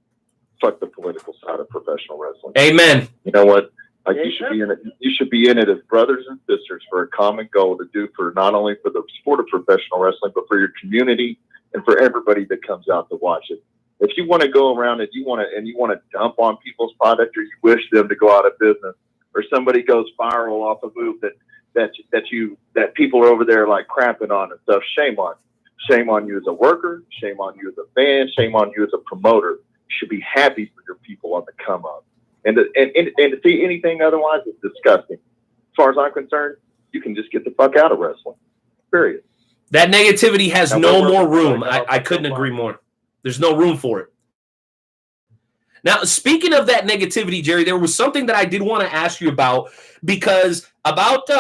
Fuck the political side of professional wrestling. Amen. You know what? Like you should be in it. You should be in it as brothers and sisters for a common goal to do for not only for the sport of professional wrestling, but for your community and for everybody that comes out to watch it. If you want to go around and you want to dump on people's product, or you wish them to go out of business, or somebody goes viral off a move that people are over there like crapping on and stuff, shame on you as a worker, shame on you as a fan, shame on you as a promoter. You should be happy for your people on the come up. And to see anything otherwise is disgusting. As far as I'm concerned, you can just get the fuck out of wrestling. Period. That negativity has no more room. I couldn't agree more. There's no room for it. Now, speaking of that negativity, Jerry, there was something that I did want to ask you about, because about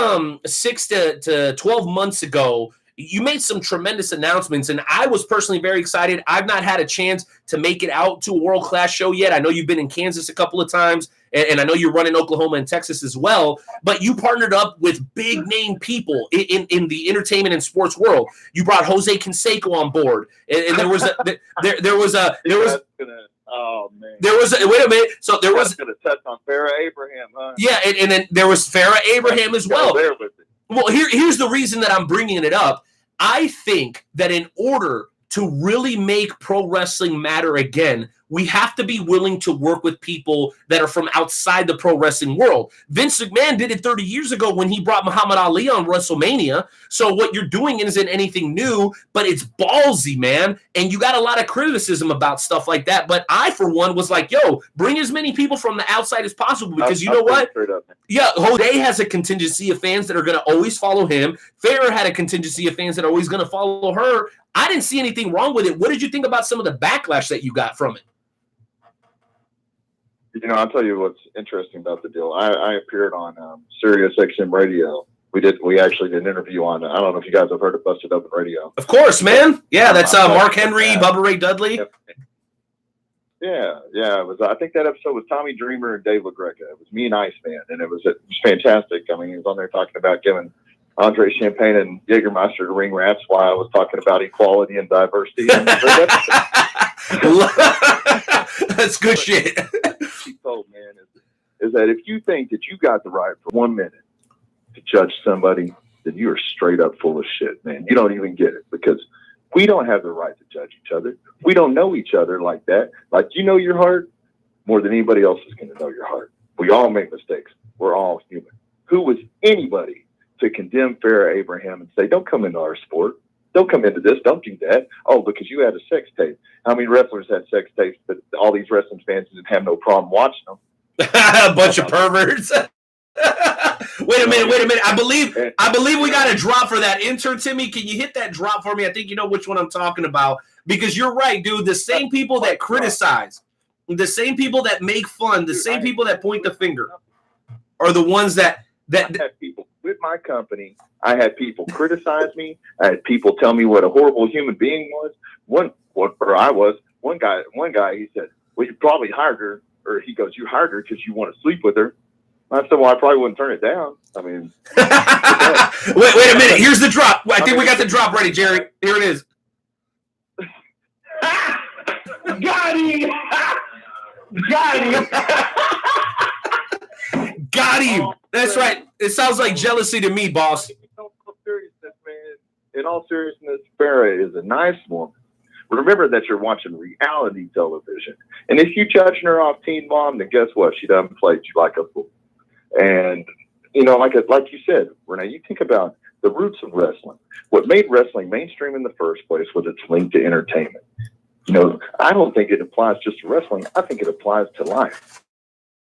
6 to 12 months ago, you made some tremendous announcements, and I was personally very excited. I've not had a chance to make it out to a world-class show yet. I know you've been in Kansas a couple of times, and I know you're running Oklahoma and Texas as well, but you partnered up with big-name people in the entertainment and sports world. You brought Jose Canseco on board, and there was oh man! Wait a minute. So there was going to touch on Farrah Abraham, huh? Yeah, and then there was Farrah Abraham as well. Well, here's the reason that I'm bringing it up. I think that in order to really make pro wrestling matter again, we have to be willing to work with people that are from outside the pro wrestling world. Vince McMahon did it 30 years ago when he brought Muhammad Ali on WrestleMania. So what you're doing isn't anything new, but it's ballsy, man. And you got a lot of criticism about stuff like that. But I, for one, was like, yo, bring as many people from the outside as possible, because you know what? Yeah, Jose has a contingency of fans that are going to always follow him. Farrah had a contingency of fans that are always going to follow her. I didn't see anything wrong with it. What did you think about some of the backlash that you got from it? I'll tell you what's interesting about the deal. I appeared on Sirius XM Radio. We actually did an interview on. I don't know if you guys have heard of Busted Open Radio. Of course, man. Yeah, that's Mark Henry, Bubba Ray Dudley. Yeah. It was. I think that episode was Tommy Dreamer and Dave LaGreca. It was me and Iceman, and it was fantastic. I mean, he was on there talking about giving Andre Champagne and Jägermeister to ring rats while I was talking about equality and diversity. That's good shit. He told, man, is that if you think that you got the right for 1 minute to judge somebody, then you are straight up full of shit, man. You don't even get it, because we don't have the right to judge each other. We don't know each other like that. Like, you know your heart more than anybody else is going to know your heart. We all make mistakes. We're all human. Who was anybody to condemn Farrah Abraham and say, don't come into our sport? Don't come into this. Don't do that. Oh, because you had a sex tape. How many wrestlers had sex tapes, but all these wrestling fans didn't have no problem watching them? A bunch of perverts. Wait a minute. I believe we got a drop for that. Intern Timmy, can you hit that drop for me? I think you know which one I'm talking about. Because you're right, dude. The same people that criticize, the same people that make fun, the same people that point the finger are the ones that I had people with my company. I had people criticize me. I had people tell me what a horrible human being was. One guy, he said, well, you probably hired her, or he goes, you hired her because you want to sleep with her. I said, well, I probably wouldn't turn it down. I mean, wait a minute. Here's the drop. I think we got the drop ready, Jerry. Here it is. Got him! Got him. That's right. It sounds like jealousy to me, boss. In all seriousness, Farrah is a nice woman. Remember that you're watching reality television. And if you're judging her off Teen Mom, then guess what? She doesn't play you like a fool. And, like you said, Renee, you think about the roots of wrestling. What made wrestling mainstream in the first place was its link to entertainment. I don't think it applies just to wrestling. I think it applies to life.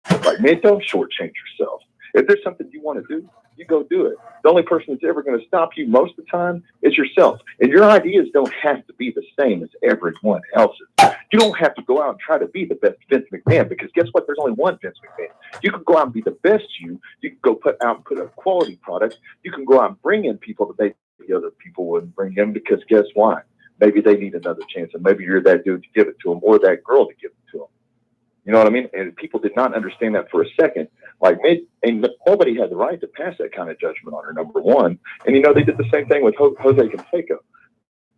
Like, man, don't shortchange yourself. If there's something you want to do, you go do it. The only person that's ever going to stop you most of the time is yourself. And your ideas don't have to be the same as everyone else's. You don't have to go out and try to be the best Vince McMahon, because guess what? There's only one Vince McMahon. You can go out and be the best you. You can go put out a quality product. You can go out and bring in people that maybe other people wouldn't bring in, because guess what? Maybe they need another chance, and maybe you're that dude to give it to them, or that girl to give it to them. You know what I mean? And people did not understand that for a second. And nobody had the right to pass that kind of judgment on her, number one. And, they did the same thing with Jose Canseco.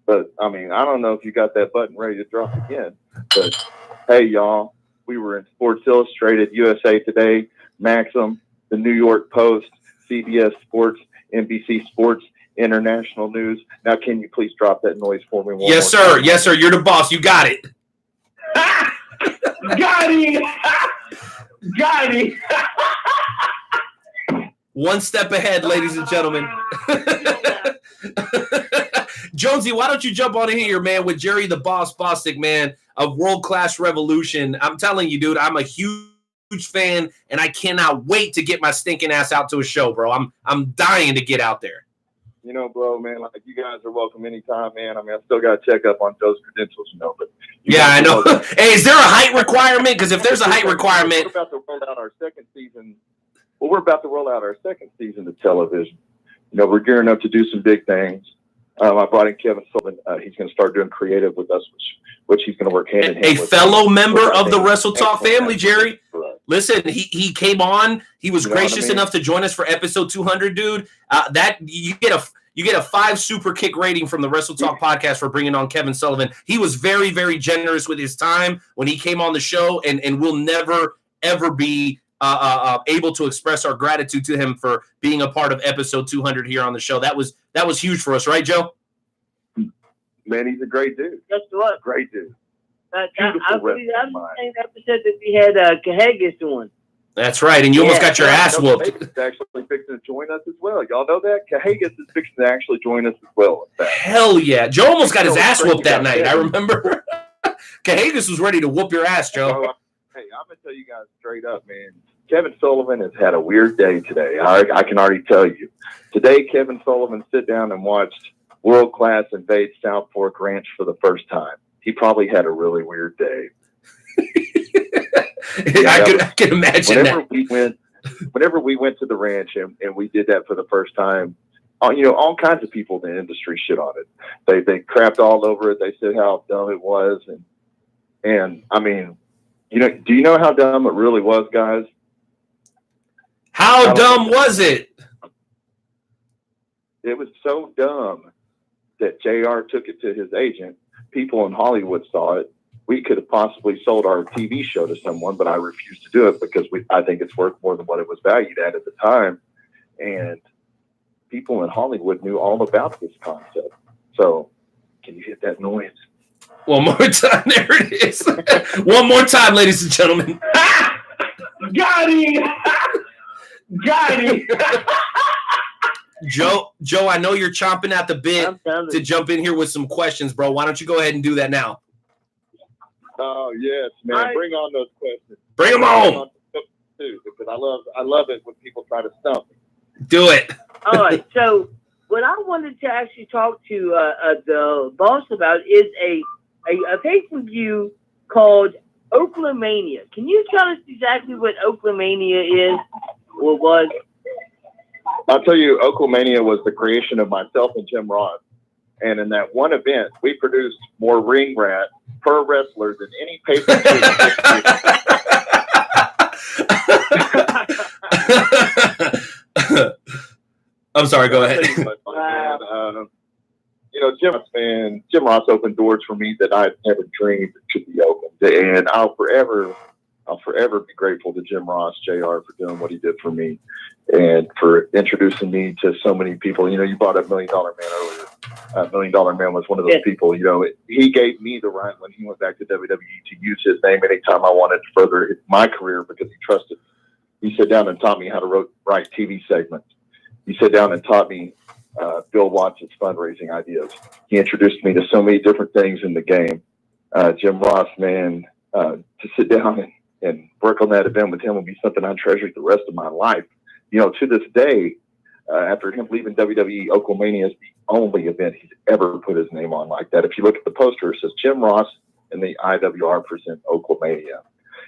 But, I mean, I don't know if you got that button ready to drop again. But, hey, y'all, we were in Sports Illustrated, USA Today, Maxim, the New York Post, CBS Sports, NBC Sports, International News. Now, can you please drop that noise for me? Yes, sir. Time? Yes, sir. You're the boss. You got it. Got him! Got him! One step ahead, ladies and gentlemen. Jonesy, why don't you jump on in here, man, with Jerry the Boss Bostic, man, of World Class Revolution. I'm telling you, dude, I'm a huge fan, and I cannot wait to get my stinking ass out to a show, bro. I'm dying to get out there. Bro, man, like, you guys are welcome anytime, man. I mean, I still got to check up on those credentials, but. Yeah, I know. Hey, is there a height requirement? Because if there's a height requirement. We're about to roll out our second season. Well, we're about to roll out our second season of television. We're gearing up to do some big things. I brought in Kevin Sullivan. He's going to start doing creative with us, which he's going to work hand in hand with. A fellow member of the Wrestle Talk family, Jerry. Listen, he came on. He was gracious enough to join us for episode 200, dude. That you get a 5 super kick rating from the Wrestle Talk podcast for bringing on Kevin Sullivan. He was very, very generous with his time when he came on the show, and we'll never, ever be able to express our gratitude to him for being a part of episode 200 here on the show. That was huge for us, right, Joe? Man, he's a great dude. Guess what? Great dude. I believe that was the same episode that we had Cahagas on. That's right, and you almost got your ass whooped. Cahagas is actually fixing to join us as well. Y'all know that? Cahagas is fixing to actually join us as well. Hell yeah. Joe almost got his ass whooped that night. I remember. Cahagas was ready to whoop your ass, Joe. Hey, I'm going to tell you guys straight up, man. Kevin Sullivan has had a weird day today. I can already tell you. Today, Kevin Sullivan sit down and watched World Class invades South Fork Ranch for the first time. He probably had a really weird day. I can imagine that. Whenever we went to the ranch and we did that for the first time, all kinds of people in the industry shit on it. They crapped all over it. They said how dumb it was, and I mean, do you know how dumb it really was, guys? How dumb was it? It was so dumb that JR took it to his agent. People in Hollywood saw it. We could have possibly sold our TV show to someone, but I refused to do it because I think it's worth more than what it was valued at the time. And people in Hollywood knew all about this concept. So, can you hit that noise? One more time. There it is. One more time, ladies and gentlemen. Got him! Got him! Joe, I know you're chomping at the bit to jump in here with some questions, bro. Why don't you go ahead and do that now? Oh yes, man! Bring on those questions. Bring them on. Too, because I love it when people try to stump me. Do it. All right. So what I wanted to actually talk to the boss about is a pay-per-view called Oaklamania. Can you tell us exactly what Oaklamania is or was? I'll tell you, Oaklamania was the creation of myself and Jim Ross. And in that one event, we produced more ring rat per wrestler than any pay-per-view. I'm sorry, go ahead. Jim Ross opened doors for me that I'd never dreamed could be opened. And I'll forever be grateful to Jim Ross, JR, for doing what he did for me and for introducing me to so many people. You brought up $1 Million Man earlier. $1 Million Man was one of those people. He gave me the right when he went back to WWE to use his name anytime I wanted to further my career because he trusted me. He sat down and taught me how to write TV segments. He sat down and taught me Bill Watson's fundraising ideas. He introduced me to so many different things in the game. Jim Ross, man, to sit down and work on that event with him will be something I treasure the rest of my life. To this day, after him leaving WWE, Oaklamania is the only event he's ever put his name on like that. If you look at the poster, it says Jim Ross and the IWR present Oaklamania.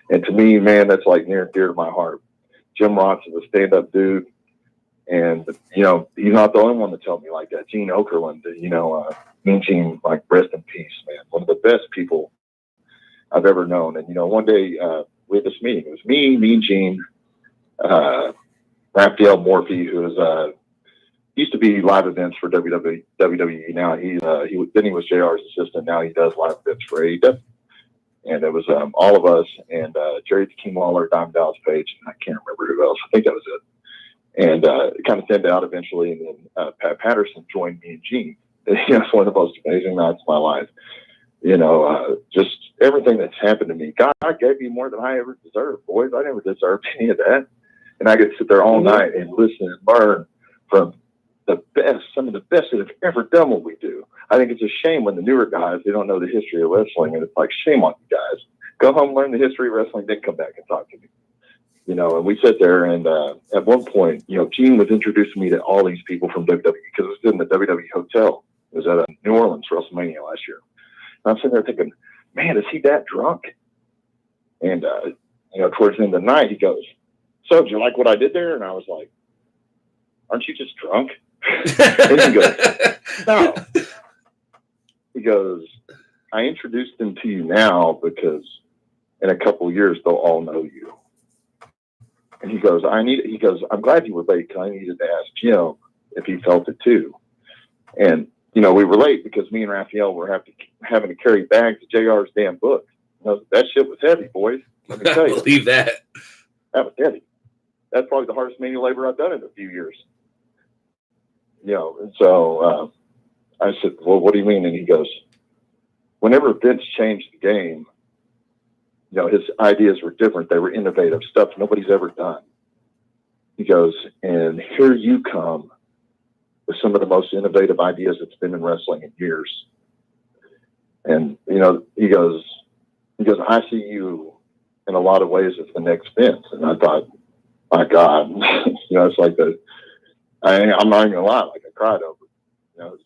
And to me, man, that's like near and dear to my heart. Jim Ross is a stand-up dude. And, he's not the only one to tell me like that. Gene Okerlund, Mean Gene, like, rest in peace, man. One of the best people I've ever known. And, one day we had this meeting. It was me, Mean Gene, Raphael Morphy, who was used to be live events for WWE. Now he was JR's assistant. Now he does live events for AEW. And it was all of us and Jerry the King Lawler, Diamond Dallas Page, and I can't remember who else. I think that was it. And it kind of thinned out eventually. And then Pat Patterson joined me and Gene. It's one of the most amazing nights of my life. Just everything that's happened to me. God gave me more than I ever deserved, boys. I never deserved any of that. And I could sit there all night and listen and learn from some of the best that have ever done what we do. I think it's a shame when the newer guys, they don't know the history of wrestling. And it's like, shame on you guys. Go home, learn the history of wrestling, then come back and talk to me. And we sat there and at one point, Gene was introducing me to all these people from WWE because it was in the WWE hotel. It was at New Orleans WrestleMania last year. And I'm sitting there thinking, man, is he that drunk? And, towards the end of the night, he goes, so do you like what I did there? And I was like, aren't you just drunk? And he goes, no. He goes, I introduced them to you now because in a couple of years, they'll all know you. And he goes, I'm glad you were late because I needed to ask Jim if he felt it too. And, we were late because me and Raphael were having to carry bags of JR's damn book. That shit was heavy, boys. Let me tell you. Believe that. That was heavy. That's probably the hardest manual labor I've done in a few years. And so I said, well, what do you mean? And he goes, whenever Vince changed the game, his ideas were different. They were innovative stuff nobody's ever done. He goes, and here you come with some of the most innovative ideas that's been in wrestling in years. And, he goes, I see you in a lot of ways as the next Vince. And I thought, my God, it's like I'm not even gonna lie, like I cried over it.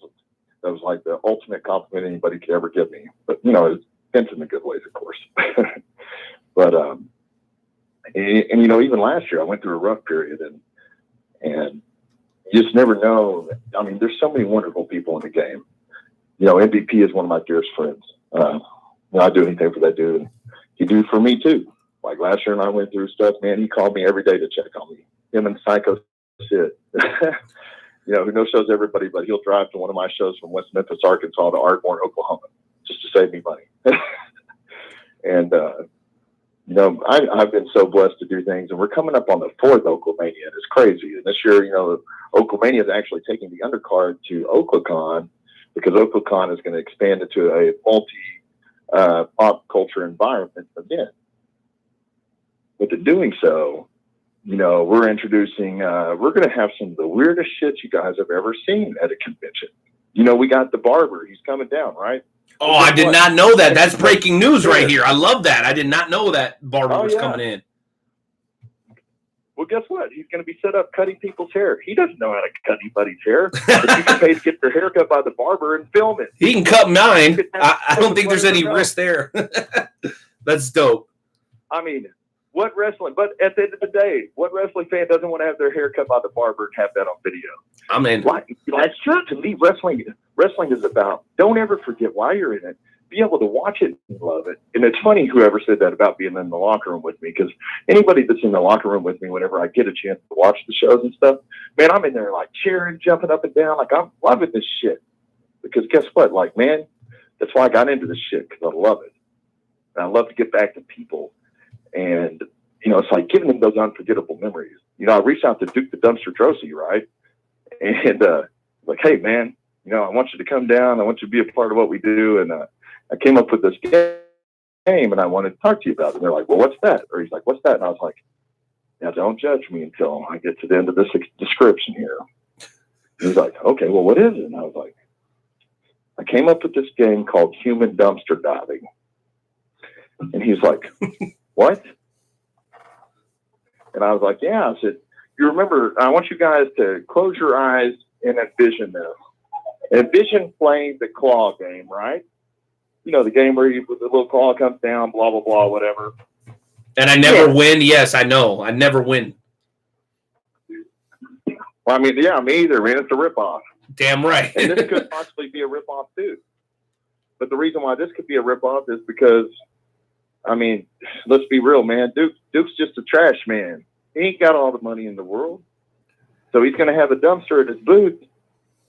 That was like the ultimate compliment anybody could ever give me. But, you know, it's meant in the good ways, of course. But, and, you know, even last year I went through a rough period, and you just never know. I mean, there's so many wonderful people in the game. You know, MVP is one of my dearest friends. You know, I do anything for that dude. And he do for me too. Like last year, and I went through stuff. Man, he called me every day to check on me. Him and Psycho shit. You know, who no shows everybody, but he'll drive to one of my shows from West Memphis, Arkansas, to Ardmore, Oklahoma, just to save me money. And you know, I've been so blessed to do things, and we're coming up on the 4th Oklahomania, and it's crazy. And this year, you know, Oklahomania is actually taking the undercard to OklaCon, because OklaCon is going to expand into a multi pop culture environment event. But in doing so, you know, we're introducing, we're going to have some of the weirdest shit you guys have ever seen at a convention. You know, we got the barber. He's coming down, right? Oh, I did not know that. That's breaking news right here. I love that. I did not know that barber was coming in. Well, guess what? He's going to be set up cutting people's hair. He doesn't know how to cut anybody's hair, but you can pay to get their hair cut by the barber and film it. He can cut mine. I don't think there's any risk there. That's dope. I mean, what wrestling? But at the end of the day, what wrestling fan doesn't want to have their hair cut by the barber and have that on video? I mean, that's true. To me, wrestling is about, don't ever forget why you're in it. Be able to watch it and love it. And it's funny whoever said that about being in the locker room with me, because anybody that's in the locker room with me, whenever I get a chance to watch the shows and stuff, man, I'm in there like cheering, jumping up and down, like I'm loving this shit. Because guess what? Like, man, that's why I got into this shit, because I love it. And I love to get back to people. And, you know, it's like giving them those unforgettable memories. You know, I reached out to Duke the Dumpster Drosy, right? And like, hey, man, you know, I want you to come down. I want you to be a part of what we do. And I came up with this game, and I wanted to talk to you about it. And they're like, well, what's that? Or he's like, what's that? And I was like, now don't judge me until I get to the end of this description here. And he's like, okay, well, what is it? And I was like, I came up with this game called Human Dumpster Diving. And he's like, what? And I was like, yeah. I said, you remember, I want you guys to close your eyes and envision this. Envision playing the claw game, right? You know, the game where the little claw comes down, blah, blah, blah, whatever. And I never win. Yes, I know. I never win. Well, I mean, yeah, me either, man. It's a ripoff. Damn right. And this could possibly be a ripoff, too. But the reason why this could be a ripoff is because, I mean, let's be real, man. Duke's just a trash man. He ain't got all the money in the world. So he's going to have a dumpster at his booth.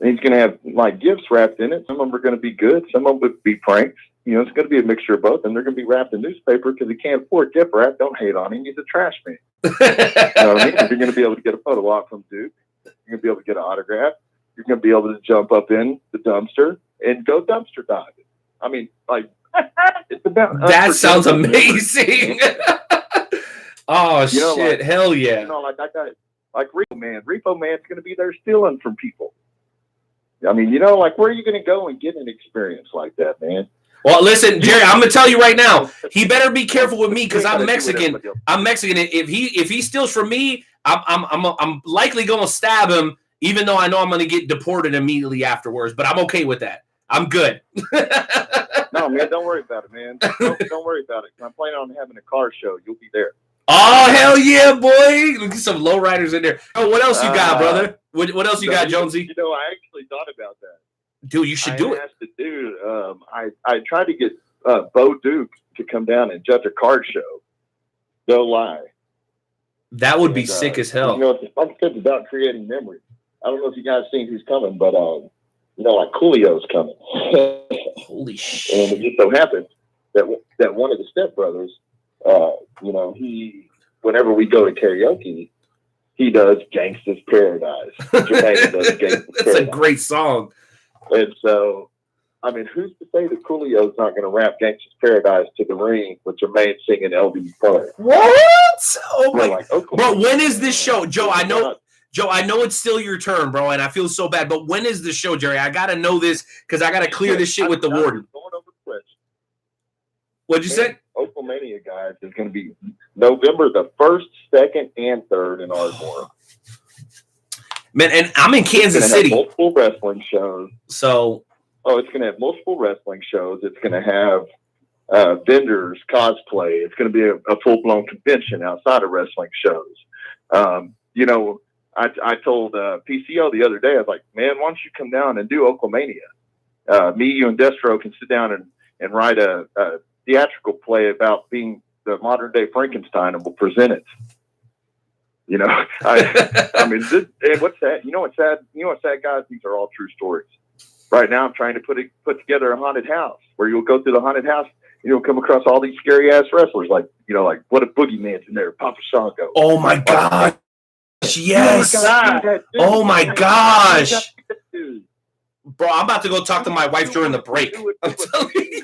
And he's going to have, like, gifts wrapped in it. Some of them are going to be good. Some of them would be pranks. You know, it's going to be a mixture of both. And they're going to be wrapped in newspaper because he can't afford gift wrap. Don't hate on him. He's a trash man. You know what I mean? You're going to be able to get a photo op from Duke. You're going to be able to get an autograph. You're going to be able to jump up in the dumpster and go dumpster diving. I mean, like, it's about that sounds amazing. Oh, you know, shit. Like, hell yeah. You know, like that guy, like Repo Man. Repo Man's going to be there stealing from people. I mean, you know, like, where are you going to go and get an experience like that, man? Well, listen, Jerry, I'm gonna tell you right now. He better be careful with me because I'm Mexican. I'm Mexican. If he steals from me, I'm likely gonna stab him, even though I know I'm gonna get deported immediately afterwards. But I'm okay with that. I'm good. No, man, don't worry about it, man. Don't worry about it. I'm planning on having a car show. You'll be there. Oh, hell yeah, boy! Look at some lowriders in there. Oh, what else you got, brother? What else you got, Jonesy? You know, I actually thought about that. Dude, you should do it. I tried to get Bo Duke to come down and judge a card show. No lie. That would be sick as hell. You know, like I said, it's about creating memories. I don't know if you guys seen who's coming, but you know, like Coolio's coming. Holy shit! And it just so happened that one of the stepbrothers, you know, whenever we go to karaoke, he does Gangsta's Paradise. Jermaine does Gangsta's That's Paradise. A great song. And so, I mean, who's to say that Coolio's not going to rap Gangsta's Paradise to the ring with Jermaine singing LB Fun? What? Oh my! Like, oh, bro, when is this show, Joe? I know it's still your turn, bro, and I feel so bad. But when is the show, Jerry? I gotta know this because I gotta clear this shit with the warden. Going over the What'd you say? Oklahomania, guys, is going to be November the 1st, 2nd, and 3rd in Ardmore. Man, and I'm in Kansas City. Multiple wrestling shows. So Oh, it's going to have multiple wrestling shows. It's going to have vendors, cosplay. It's going to be a full-blown convention outside of wrestling shows. You know, I told PCO the other day, I was like, man, why don't you come down and do Oklahomania? Me, you, and Destro can sit down and write a theatrical play about being the modern-day Frankenstein, and we'll present it. You know, I mean, and what's that? You know what's sad? You know what's sad, guys? These are all true stories. Right now, I'm trying to put together a haunted house where you'll go through the haunted house and you'll come across all these scary ass wrestlers, like, you know, like what if Boogeyman's in there, Papa Shango. Oh my God! Yes! Oh my gosh! Bro, I'm about to go talk to my wife during the break. I'm telling you.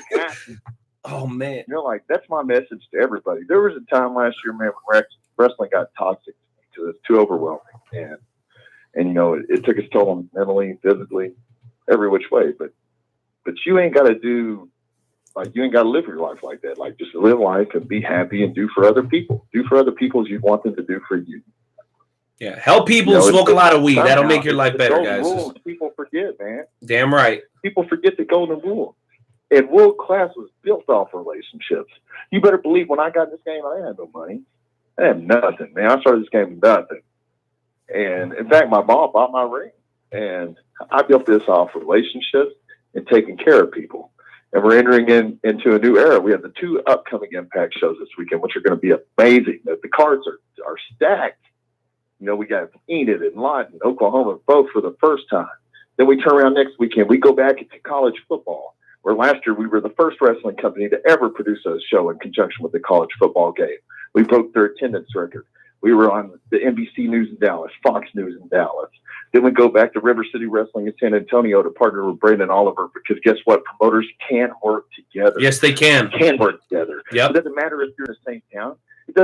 Oh man! You know, like that's my message to everybody. There was a time last year, man, when wrestling got toxic because it's too overwhelming, and you know, it took its toll on mentally, physically, every which way. But you ain't got to do. Like, you ain't got to live your life like that. Like, just live life and be happy and do for other people. Do for other people as you want them to do for you. Yeah, help people, you know, smoke a lot of weed. That'll make your life better, guys. Rules, people forget, man. Damn right. People forget the golden rule. And world class was built off relationships. You better believe when I got in this game, I didn't have no money. I had nothing, man. I started this game with nothing. And, in fact, my mom bought my ring. And I built this off relationships and taking care of people. And we're entering into a new era. We have the 2 upcoming Impact shows this weekend, which are going to be amazing. The cards are stacked. You know, we got Enid and Lawton, Oklahoma, both for the first time. Then we turn around next weekend. We go back into college football, where last year we were the first wrestling company to ever produce a show in conjunction with the college football game. We broke their attendance record. We were on the NBC News in Dallas, Fox News in Dallas. Then we go back to River City Wrestling in San Antonio to partner with Brandon Oliver, because guess what? Promoters can work together. Yes, they can. Can work together. Yep. It doesn't matter if you're in the same town. It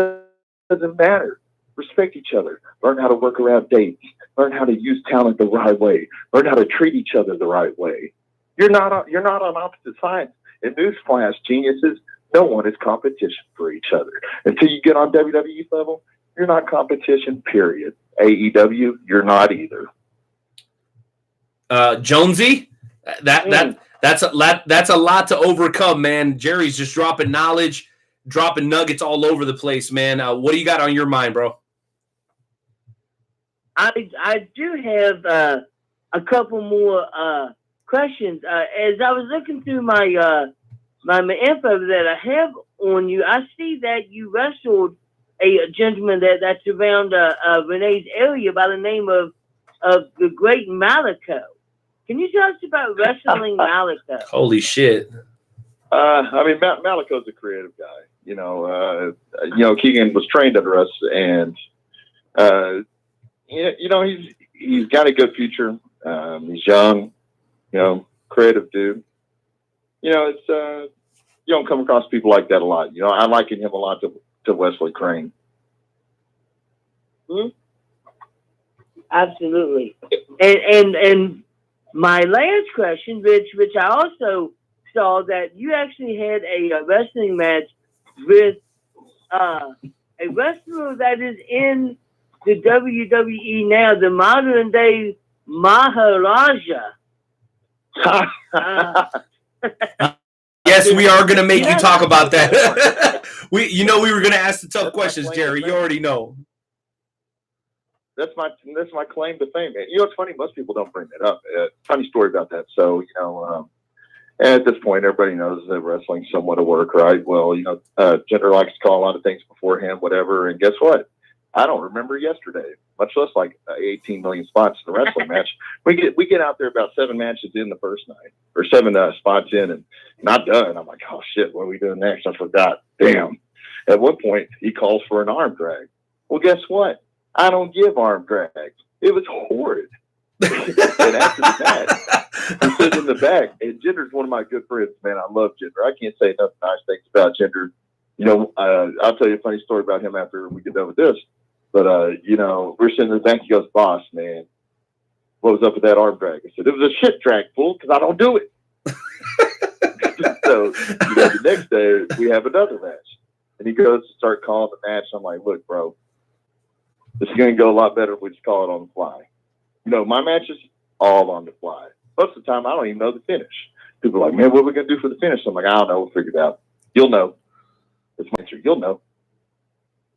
doesn't matter. Respect each other. Learn how to work around dates. Learn how to use talent the right way. Learn how to treat each other the right way. You're not on opposite sides. In newsflash, geniuses, no one is competition for each other. Until you get on WWE level, you're not competition, period. AEW, you're not either. Jonesy, that's a lot to overcome, man. Jerry's just dropping knowledge, dropping nuggets all over the place, man. What do you got on your mind, bro? I do have a couple more questions. As I was looking through my info that I have on you, I see that you wrestled a gentleman that's around Renee's area by the name of the Great Malico. Can you tell us about wrestling Malico? Holy shit! I mean, Malico's a creative guy. You know, Keegan was trained under us, and you know, he's got a good future. He's young, you know, creative dude. You know, it's you don't come across people like that a lot. You know, I liken him a lot to Wesley Crane. Mm-hmm. Absolutely. And my last question, which I also saw that you actually had a wrestling match with a wrestler that is in the WWE now, the modern day Maharaja. Yes, we are going to make you talk about that. we were going to ask the tough questions, Jerry. You already know. That's my claim to fame, man. You know, it's funny. Most people don't bring that up. Funny story about that. So, you know, at this point, everybody knows that wrestling's somewhat a work, right? Well, you know, Jinder likes to call a lot of things beforehand, whatever. And guess what? I don't remember yesterday, much less like 18 million spots in a wrestling match. We get out there about 7 matches in the first night, or 7 spots in, and not done. I'm like, oh shit, what are we doing next? I forgot. Damn. At one point, he calls for an arm drag. Well, guess what? I don't give arm drags. It was horrid. And after the match, I'm sitting in the back, and Jinder's one of my good friends, man. I love Jinder. I can't say enough nice things about Jinder. You know, I'll tell you a funny story about him after we get done with this. But, you know, we're sitting in the back. He goes, boss, man, what was up with that arm drag? I said, it was a shit drag, fool, because I don't do it. So, you know, the next day, we have another match. And he goes to start calling the match. I'm like, look, bro, this is going to go a lot better if we just call it on the fly. You know, my matches, all on the fly. most of the time I don't even know the finish. People are like, man, what are we going to do for the finish? I'm like, I don't know. We'll figure it out. You'll know. It's my answer. You'll know.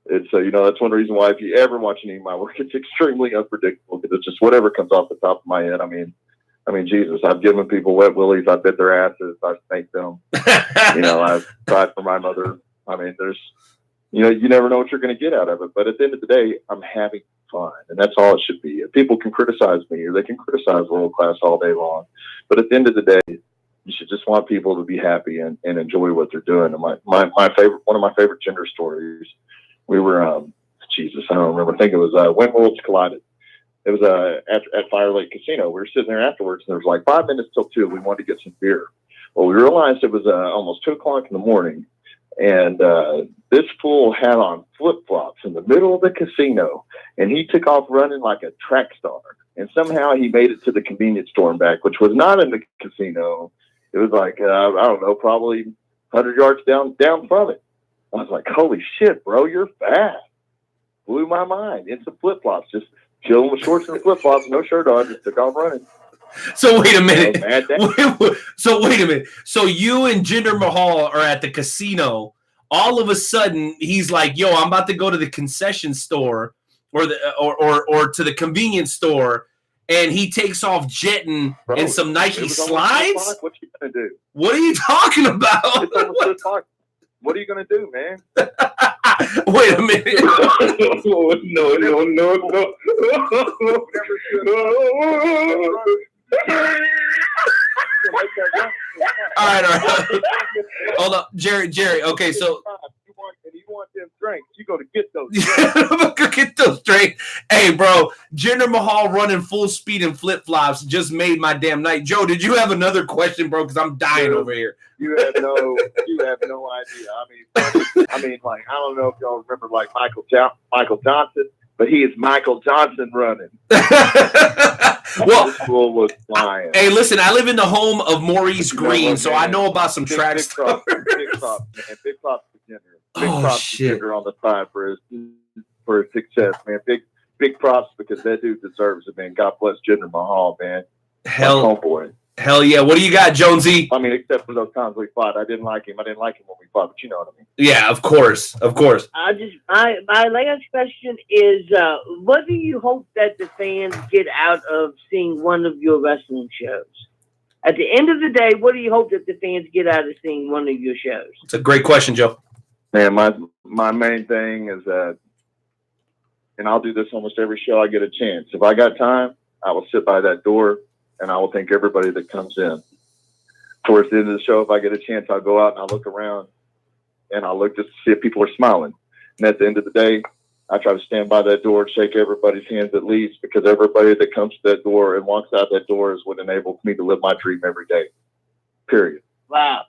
It's, that's one reason why if you ever watch any of my work, it's extremely unpredictable because it's just whatever comes off the top of my head. I mean, Jesus, I've given people wet willies. I've bit their asses. I've spanked them. I've cried for my mother. I mean, there's, you never know what you're going to get out of it. But at the end of the day, I'm having fun. And that's all it should be. People can criticize me or they can criticize World Class all day long. But at the end of the day, you should just want people to be happy and enjoy what they're doing. And one of my favorite gender stories, we were, I don't remember. I think it was When Worlds Collided. It was at Fire Lake Casino. We were sitting there afterwards, and there was like 5 minutes till 2. We wanted to get some beer. Well, we realized it was almost 2 o'clock in the morning, and this fool had on flip-flops in the middle of the casino, and he took off running like a track star. And somehow he made it to the convenience store and back, which was not in the casino. It was like, I don't know, probably 100 yards down from it. I was like, holy shit, bro, you're fast. Blew my mind. It's the flip-flops, just chilling with shorts and flip-flops, no shirt on, just took off running. So wait a minute. So wait a minute. So you and Jinder Mahal are at the casino. All of a sudden, he's like, yo, I'm about to go to the concession store or to the convenience store, and he takes off jetting in some Nike slides? What you gonna do? What are you talking about? It's almost 2 o'clock. What are you going to do, man? Wait a minute. All right. Hold up. Jerry. Okay, so. You want them drinks, you go to get those drinks. Go get those drinks. Hey, bro, Jinder Mahal running full speed in flip-flops just made my damn night. Joe, did you have another question, bro? Because I'm dying over here. You have no idea. I mean, like, I don't know if y'all remember, like, Michael Johnson, but he is Michael Johnson running. Well, this fool was flying. Hey, listen, I live in the home of Maurice Green, so I know about some track stuff. Big props, man. Big props to Jinder. Big props to Jinder on the side for his success, man. Big props because that dude deserves it, man. God bless Jinder Mahal, man. Hell yeah. What do you got, Jonesy? I mean, except for those times we fought. I didn't like him when we fought, but you know what I mean. Yeah, of course. My last question is, what do you hope that the fans get out of seeing one of your wrestling shows? At the end of the day, what do you hope that the fans get out of seeing one of your shows? It's a great question, Joe. Man, my main thing is that, and I'll do this almost every show I get a chance. If I got time, I will sit by that door and I will thank everybody that comes in. Towards the end of the show, if I get a chance, I'll go out and I'll look around and I'll look just to see if people are smiling. And at the end of the day, I try to stand by that door and shake everybody's hands at least, because everybody that comes to that door and walks out that door is what enables me to live my dream every day. Period. Wow.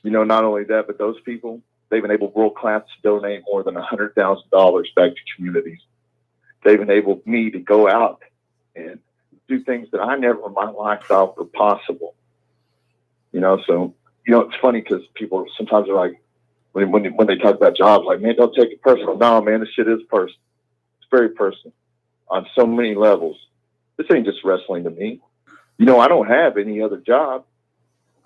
Not only that, but those people, they've enabled World Class to donate more than $100,000 back to communities. They've enabled me to go out and do things that I never in my life thought were possible. So, it's funny because people sometimes are like, when they talk about jobs, like, man, don't take it personal. No, man, this shit is personal. It's very personal on so many levels. This ain't just wrestling to me. I don't have any other job.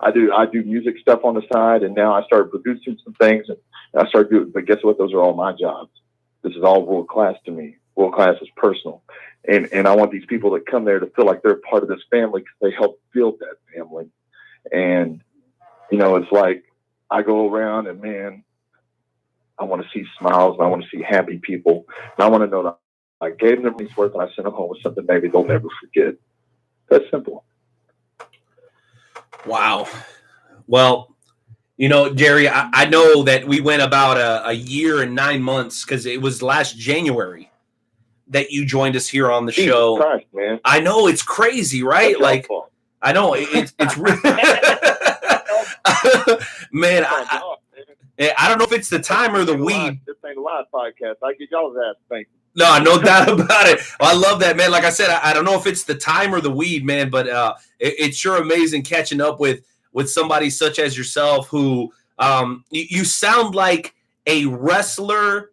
I do music stuff on the side, and now I started producing some things, and I started doing. But guess what? Those are all my jobs. This is all World Class to me. World Class is personal, and I want these people that come there to feel like they're part of this family because they help build that family. And it's like I go around, and man, I want to see smiles, and I want to see happy people, and I want to know that I gave them these worth, and I sent them home with something maybe they'll never forget. That's simple. Wow. Well, Jerry, I know that we went about a year and 9 months because it was last January that you joined us here on the show. Christ, man. I know, it's crazy, right? That's like, awful. I know it's man. I don't know if it's the time or the weed. This ain't a live podcast. I get y'all's ass spanked. No doubt about it. Well, I love that, man. Like I said, I don't know if it's the time or the weed, man, but it's sure amazing catching up with somebody such as yourself who you sound like a wrestler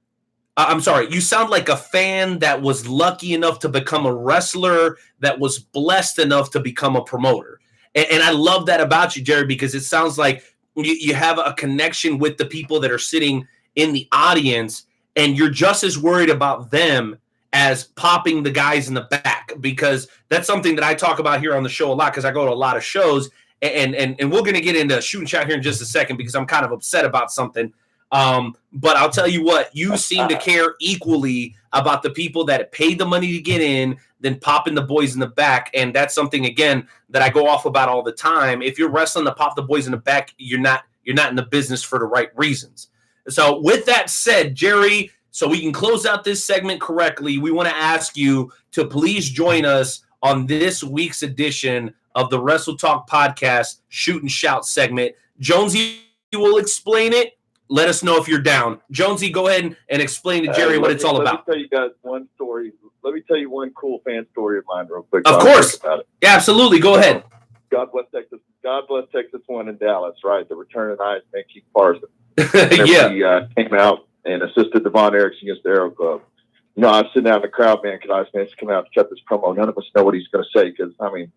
I'm sorry, you sound like a fan that was lucky enough to become a wrestler, that was blessed enough to become a promoter. And I love that about you, Jerry, because it sounds like you have a connection with the people that are sitting in the audience, and you're just as worried about them as popping the guys in the back, because that's something that I talk about here on the show a lot, because I go to a lot of shows, and we're going to get into shoot and shout here in just a second, because I'm kind of upset about something. But I'll tell you what, you seem to care equally about the people that paid the money to get in than popping the boys in the back. And that's something, again, that I go off about all the time. If you're wrestling to pop the boys in the back, you're not in the business for the right reasons. So with that said, Jerry, so we can close out this segment correctly, we want to ask you to please join us on this week's edition of the Wrestle Talk Podcast Shoot and Shout segment. Jonesy will explain it. Let us know if you're down. Jonesy, go ahead and explain to Jerry what it's all about. Let me tell you guys one story. Let me tell you one cool fan story of mine real quick. Of course. About it. Yeah, absolutely. Go ahead. God bless Texas. God bless Texas 1 in Dallas, right? The return of Iceman Keith Parson. Yeah. He came out and assisted Devon Erickson against the Aero Club. You know, I was sitting out in the crowd, man, because Iceman's come out to cut this promo. None of us know what he's going to say because, I mean,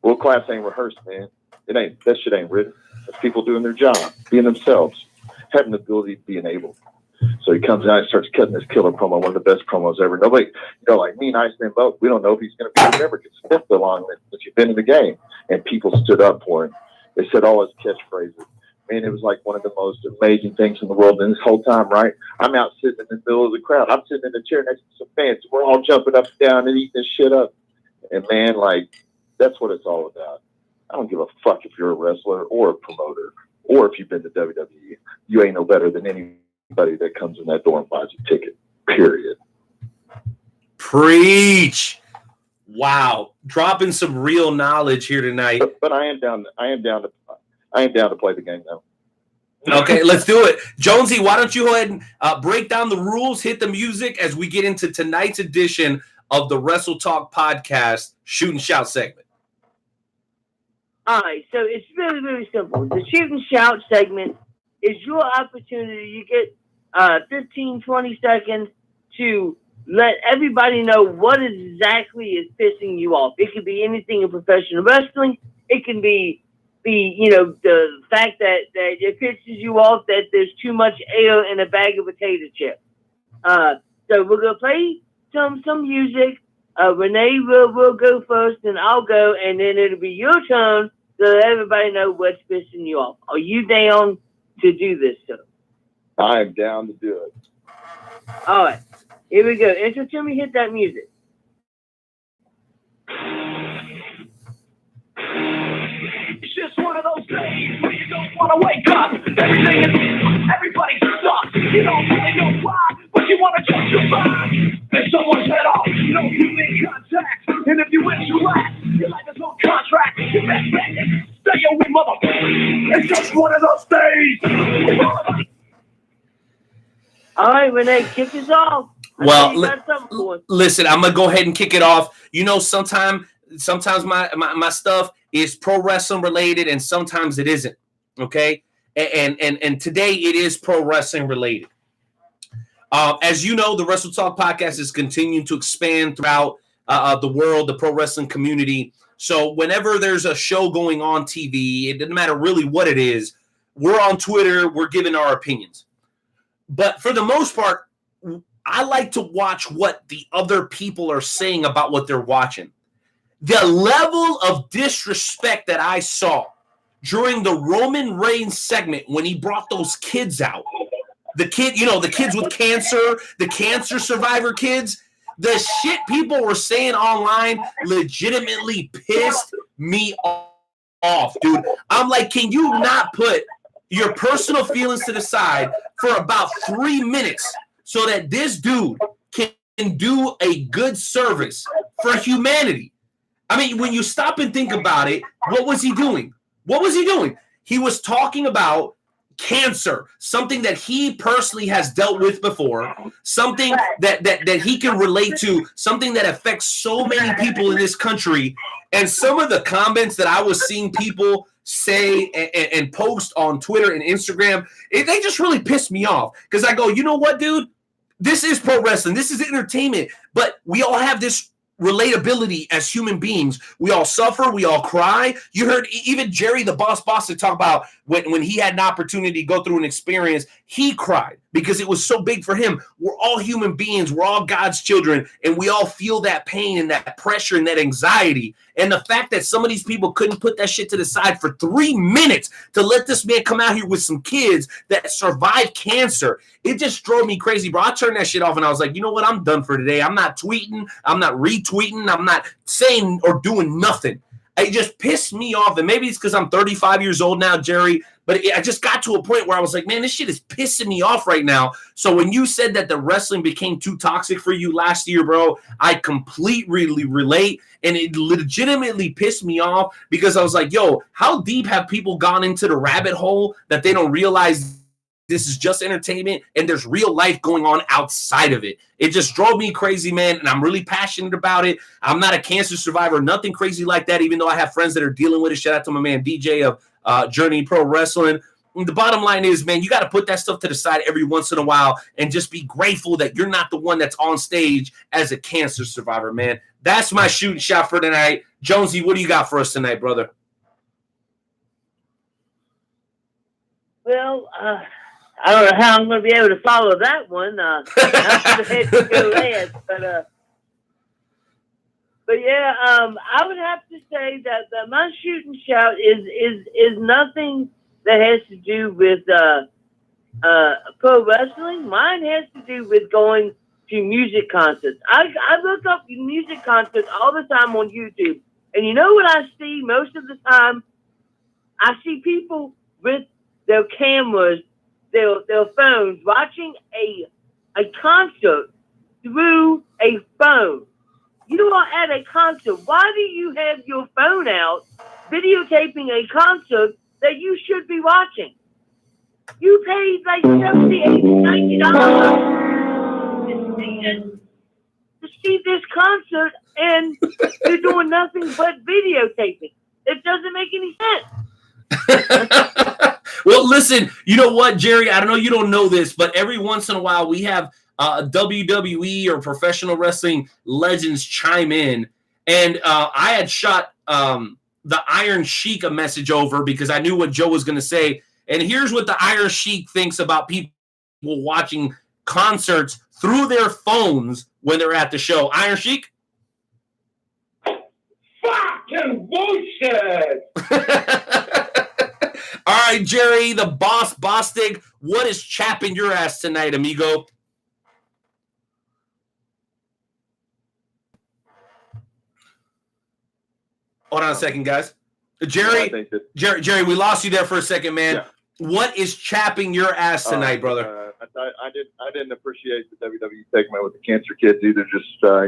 world class ain't rehearsed, man. That shit ain't written. It's people doing their job, being themselves, having the ability to be enabled. So he comes out and starts cutting this killer promo, one of the best promos ever. Nobody, like me and Iceman both, we don't know if he's going to be remembered because it's been so long that you've been in the game. And people stood up for him. They said all his catchphrases. Man, it was like one of the most amazing things in the world. And this whole time, right, I'm out sitting in the middle of the crowd. I'm sitting in a chair next to some fans. We're all jumping up and down and eating this shit up. And, man, that's what it's all about. I don't give a fuck if you're a wrestler or a promoter or if you've been to WWE. You ain't no better than anybody that comes in that door and buys a ticket, period. Preach. Wow. Dropping some real knowledge here tonight. But I am down to play the game now. Okay, let's do it. Jonesy, why don't you go ahead and break down the rules, hit the music as we get into tonight's edition of the Wrestle Talk Podcast Shoot and Shout segment. All right, so it's really, really simple. The Shoot and Shout segment is your opportunity. You get 15, 20 seconds to let everybody know what exactly is pissing you off. It could be anything in professional wrestling. It can be the fact that it pisses you off that there's too much air in a bag of potato chips. So we're going to play some music. Renee will go first, and I'll go, and then it'll be your turn to let everybody know what's pissing you off. Are you down to do this, sir? I am down to do it. All right. Here we go. Intro to me. Hit that music. It's just one of those days where you don't want to wake up. Everybody's stuck. You don't really know why, but you want to justify. And someone's head off. You don't make contact. And if you interact, your life is on contract. You best bet it. Stay away, motherfucker. It's just one of those days. All right, Renee, kick us off. Well, listen, I'm going to go ahead and kick it off. You know, sometimes my stuff is pro wrestling related and sometimes it isn't. Okay. And today it is pro wrestling related. As you know, the Wrestle Talk Podcast is continuing to expand throughout the world, the pro wrestling community. So whenever there's a show going on TV, it doesn't matter really what it is. We're on Twitter. We're giving our opinions. But for the most part, I like to watch what the other people are saying about what they're watching. The level of disrespect that I saw during the Roman Reigns segment when he brought those kids out, the kids with cancer, the cancer survivor kids, the shit people were saying online legitimately pissed me off, dude. I'm like, can you not put your personal feelings to the side for about 3 minutes so that this dude can do a good service for humanity? I mean, when you stop and think about it, what was he doing? He was talking about cancer, something that he personally has dealt with before, something that he can relate to, something that affects so many people in this country. And some of the comments that I was seeing people say and post on Twitter and Instagram, they just really pissed me off. Because I go, you know what, dude? this is pro wrestling. This is entertainment. But we all have this relatability as human beings. We all suffer. We all cry. You heard even Jerry the Boss Bostic talk about when he had an opportunity to go through an experience, he cried because it was so big for him. We're all human beings. We're all God's children, and we all feel that pain and that pressure and that anxiety. And the fact that some of these people couldn't put that shit to the side for 3 minutes to let this man come out here with some kids that survived cancer, it just drove me crazy, bro. I turned that shit off, and I was like, you know what? I'm done for today. I'm not tweeting. I'm not retweeting. I'm not saying or doing nothing. It just pissed me off. And maybe it's because I'm 35 years old now, Jerry, but I just got to a point where I was like, man, this shit is pissing me off right now. So when you said that the wrestling became too toxic for you last year, bro, I completely relate. And it legitimately pissed me off because I was like, yo, how deep have people gone into the rabbit hole that they don't realize this is just entertainment and there's real life going on outside of it? It just drove me crazy, man, and I'm really passionate about it. I'm not a cancer survivor, nothing crazy like that, even though I have friends that are dealing with it. Shout out to my man DJ of Journey Pro Wrestling. And the bottom line is, man, you got to put that stuff to the side every once in a while and just be grateful that you're not the one that's on stage as a cancer survivor, man. That's my shooting shot for tonight. Jonesy, what do you got for us tonight, brother? Well, I don't know how I'm going to be able to follow that one. I should have had to go last, but yeah, I would have to say that my shooting shout is nothing that has to do with pro wrestling. Mine has to do with going to music concerts. I look up music concerts all the time on YouTube, and you know what I see most of the time? I see people with their cameras, their phones, watching a concert through a phone. You are at a concert. Why do you have your phone out videotaping a concert that you should be watching? You paid like $70, $80, $90 to see this concert, and you're doing nothing but videotaping. It doesn't make any sense. Well, listen, you know what, Jerry? I don't know you don't know this, but every once in a while we have WWE or professional wrestling legends chime in. And I had shot the Iron Sheik a message over because I knew what Joe was going to say. And here's what the Iron Sheik thinks about people watching concerts through their phones when they're at the show. Iron Sheik? Fucking bullshit! All right, Jerry, the boss, Bostic, what is chapping your ass tonight, amigo? Hold on a second, guys. Jerry, we lost you there for a second, man. Yeah. What is chapping your ass tonight, brother? I didn't appreciate the WWE segment with the cancer kids either. Just I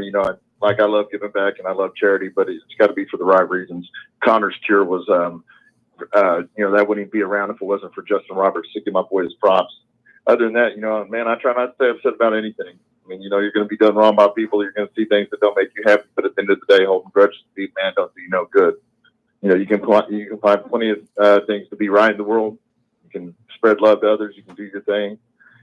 love giving back and I love charity, but it's got to be for the right reasons. Connor's cure was, that wouldn't even be around if it wasn't for Justin Roberts to give my boy his props. Other than that, man, I try not to stay upset about anything. I mean, you're going to be done wrong by people. You're going to see things that don't make you happy, but at the end of the day, holding grudges to be man don't do you no good. You can find plenty of things to be right in the world. You can spread love to others. You can do your thing.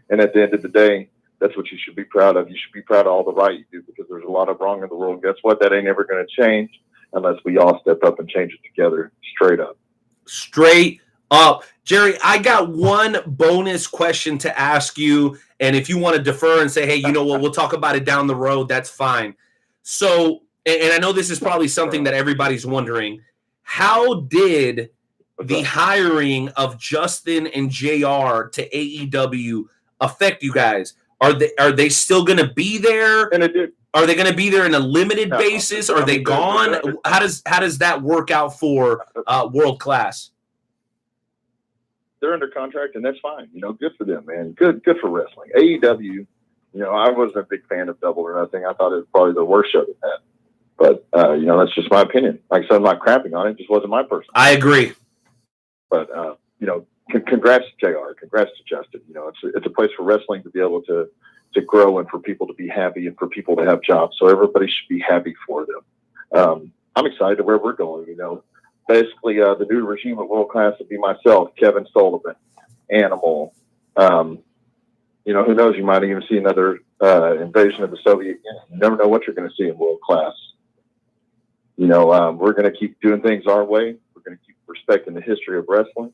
And at the end of the day, that's what you should be proud of. You should be proud of all the right you do because there's a lot of wrong in the world. And guess what? That ain't ever going to change unless we all step up and change it together. Straight up. Straight up. Jerry, I got one bonus question to ask you. And if you want to defer and say, hey, you know what, we'll talk about it down the road, that's fine. So, and I know this is probably something that everybody's wondering. How did the hiring of Justin and JR to AEW affect you guys? Are they still going to be there? And it did. Are they going to be there in a limited basis? Are they gone? How does that work out for World Class? They're under contract, and that's fine. Good for them, man. Good for wrestling. AEW, I wasn't a big fan of Double or Nothing. I thought it was probably the worst show they've had. But, that's just my opinion. Like I said, I'm not crapping on it. It just wasn't my person. I agree. But, congrats to JR. Congrats to Justin. It's a place for wrestling to be able to grow and for people to be happy and for people to have jobs. So everybody should be happy for them. I'm excited to where we're going, Basically, the new regime at World Class would be myself, Kevin Sullivan, Animal, who knows? You might even see another invasion of the Soviet Union. You never know what you're going to see in world class. We're going to keep doing things our way. We're going to keep respecting the history of wrestling.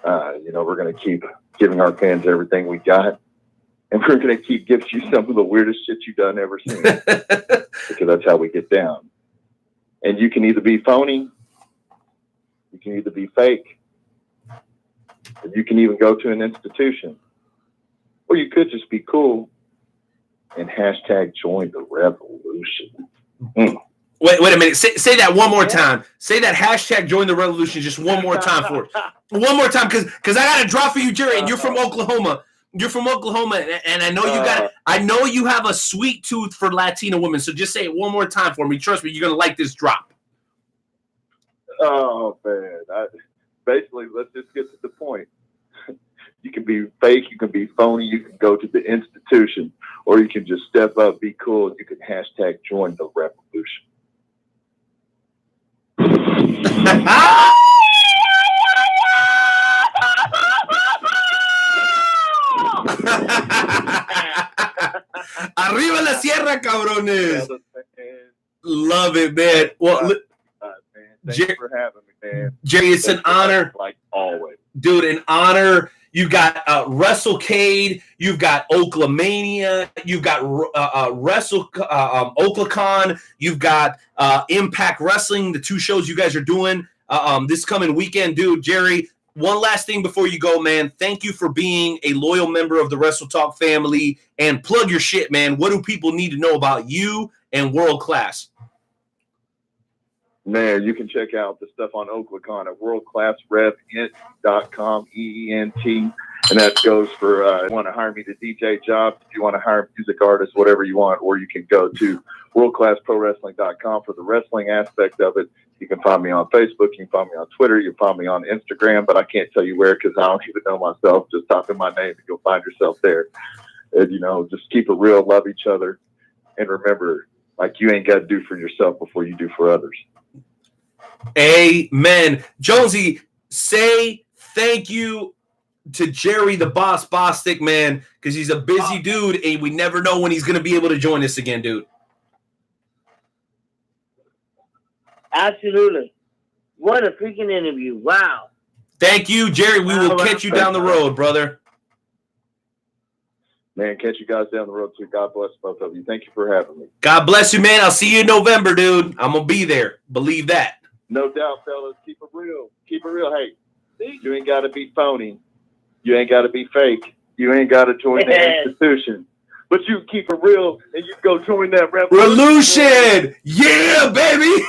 We're going to keep giving our fans everything we got. And we're going to keep giving you some of the weirdest shit you've done ever seen. Because that's how we get down. And you can either be phony, you can either be fake, or you can even go to an institution. Or you could just be cool and hashtag join the revolution. Wait a minute. Say that one more time. Say that hashtag join the revolution just one more time for it. One more time, because I got a drop for you, Jerry, and you're from Oklahoma. You're from Oklahoma, and I know you got. I know you have a sweet tooth for Latina women. So just say it one more time for me. Trust me, you're gonna like this drop. Oh man! Basically, let's just get to the point. You can be fake, you can be phony, you can go to the institution, or you can just step up, be cool, and you can hashtag join the revolution. Arriba la sierra, cabrones. Love it, man. Well, man, thanks for having me, man. Jerry, it's an honor. Like always. Dude, an honor. You've got WrestleCade. You've got Oaklamania. You've got Oklacon. You've got Impact Wrestling, the two shows you guys are doing this coming weekend. Dude, Jerry, one last thing before you go, man. Thank you for being a loyal member of the Wrestle Talk family. And plug your shit, man. What do people need to know about you and World Class? Man, you can check out the stuff on Oklacon at worldclassrevent.com, EENT. And that goes for if you want to hire me to DJ jobs, if you want to hire music artists, whatever you want, or you can go to worldclassprowrestling.com for the wrestling aspect of it. You can find me on Facebook, you can find me on Twitter, you can find me on Instagram, but I can't tell you where because I don't even know myself. Just type in my name and you'll find yourself there. And, just keep it real, love each other, and remember, like, you ain't got to do for yourself before you do for others. Amen. Jonesy, say thank you to Jerry the Boss Bostic, man, because he's a busy dude, and we never know when he's going to be able to join us again, dude. Absolutely. What a freaking interview. Wow. Thank you, Jerry. We will catch you down the road, brother. Man, catch you guys down the road, too. God bless both of you. Thank you for having me. God bless you, man. I'll see you in November, dude. I'm going to be there. Believe that. No doubt, fellas. Keep it real. Keep it real. Hey, you ain't got to be phony. You ain't got to be fake. You ain't got to join the institution. But you keep it real and you go join that revolution. Yeah, baby.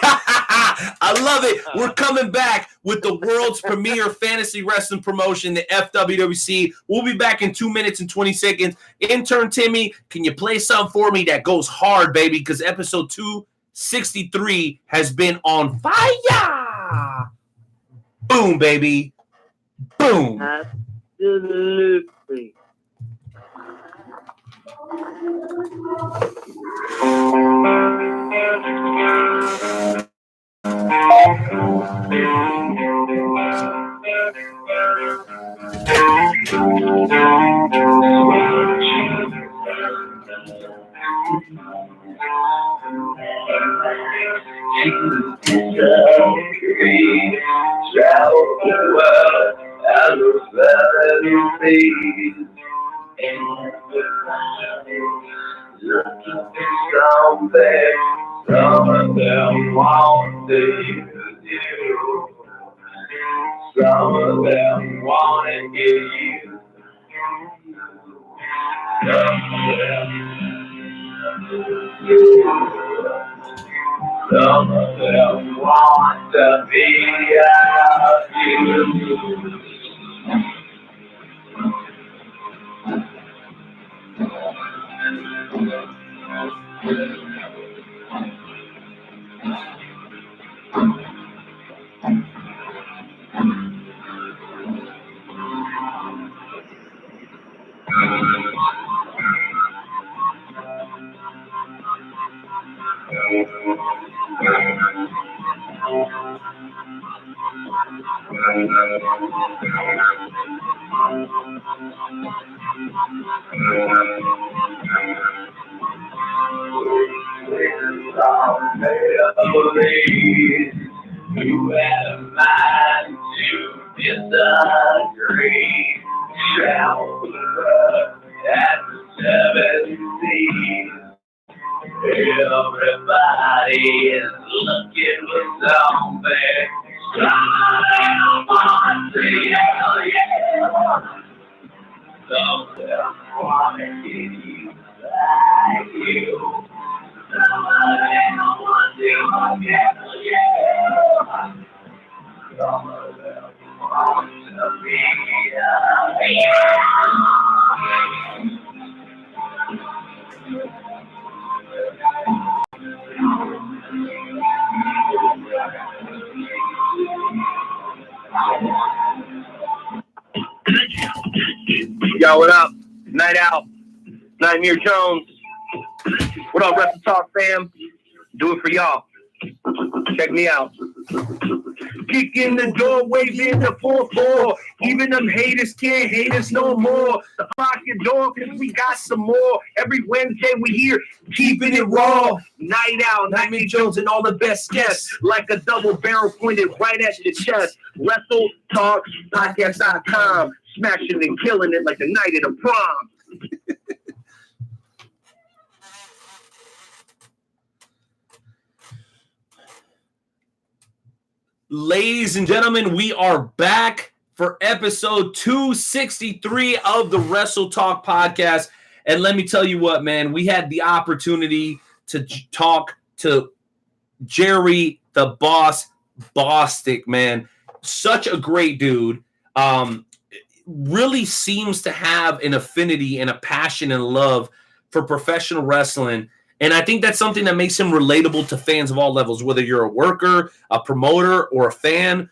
I love it. We're coming back with the world's premier fantasy wrestling promotion, the FWWC. We'll be back in 2 minutes and 20 seconds. Intern Timmy, can you play something for me that goes hard, baby? Because episode 263 has been on fire. Boom, baby. Boom. Absolutely. Some of them won't see you. Some of them want to get you. Some of them want to be out you. race. Who had a mind to disagree? Shall look at the 7 seas. Everybody is looking for something. Something wants to yell, yeah. Something wants to get you like you. Somebody wants to yell, yeah. Somebody wants to be Yo, what up? Night out. Nightmare Jones. What up, Wrestle Talk fam? Do it for y'all. Check me out. Kick in the door, waving the 4-4. Even them haters can't hate us no more. Lock your door, cause we got some more. Every Wednesday we here, keeping it raw. Night out, Nightmare Jones and all the best guests. Like a double barrel pointed right at your chest. Wrestle Talk Podcast.com. Smashing and killing it like the night of the prom. Ladies and gentlemen, we are back for episode 263 of the Wrestle Talk podcast. And let me tell you what, man, we had the opportunity to talk to Jerry the Boss Bostic, man. Such a great dude. Really seems to have an affinity and a passion and love for professional wrestling. And I think that's something that makes him relatable to fans of all levels, whether you're a worker, a promoter, or a fan.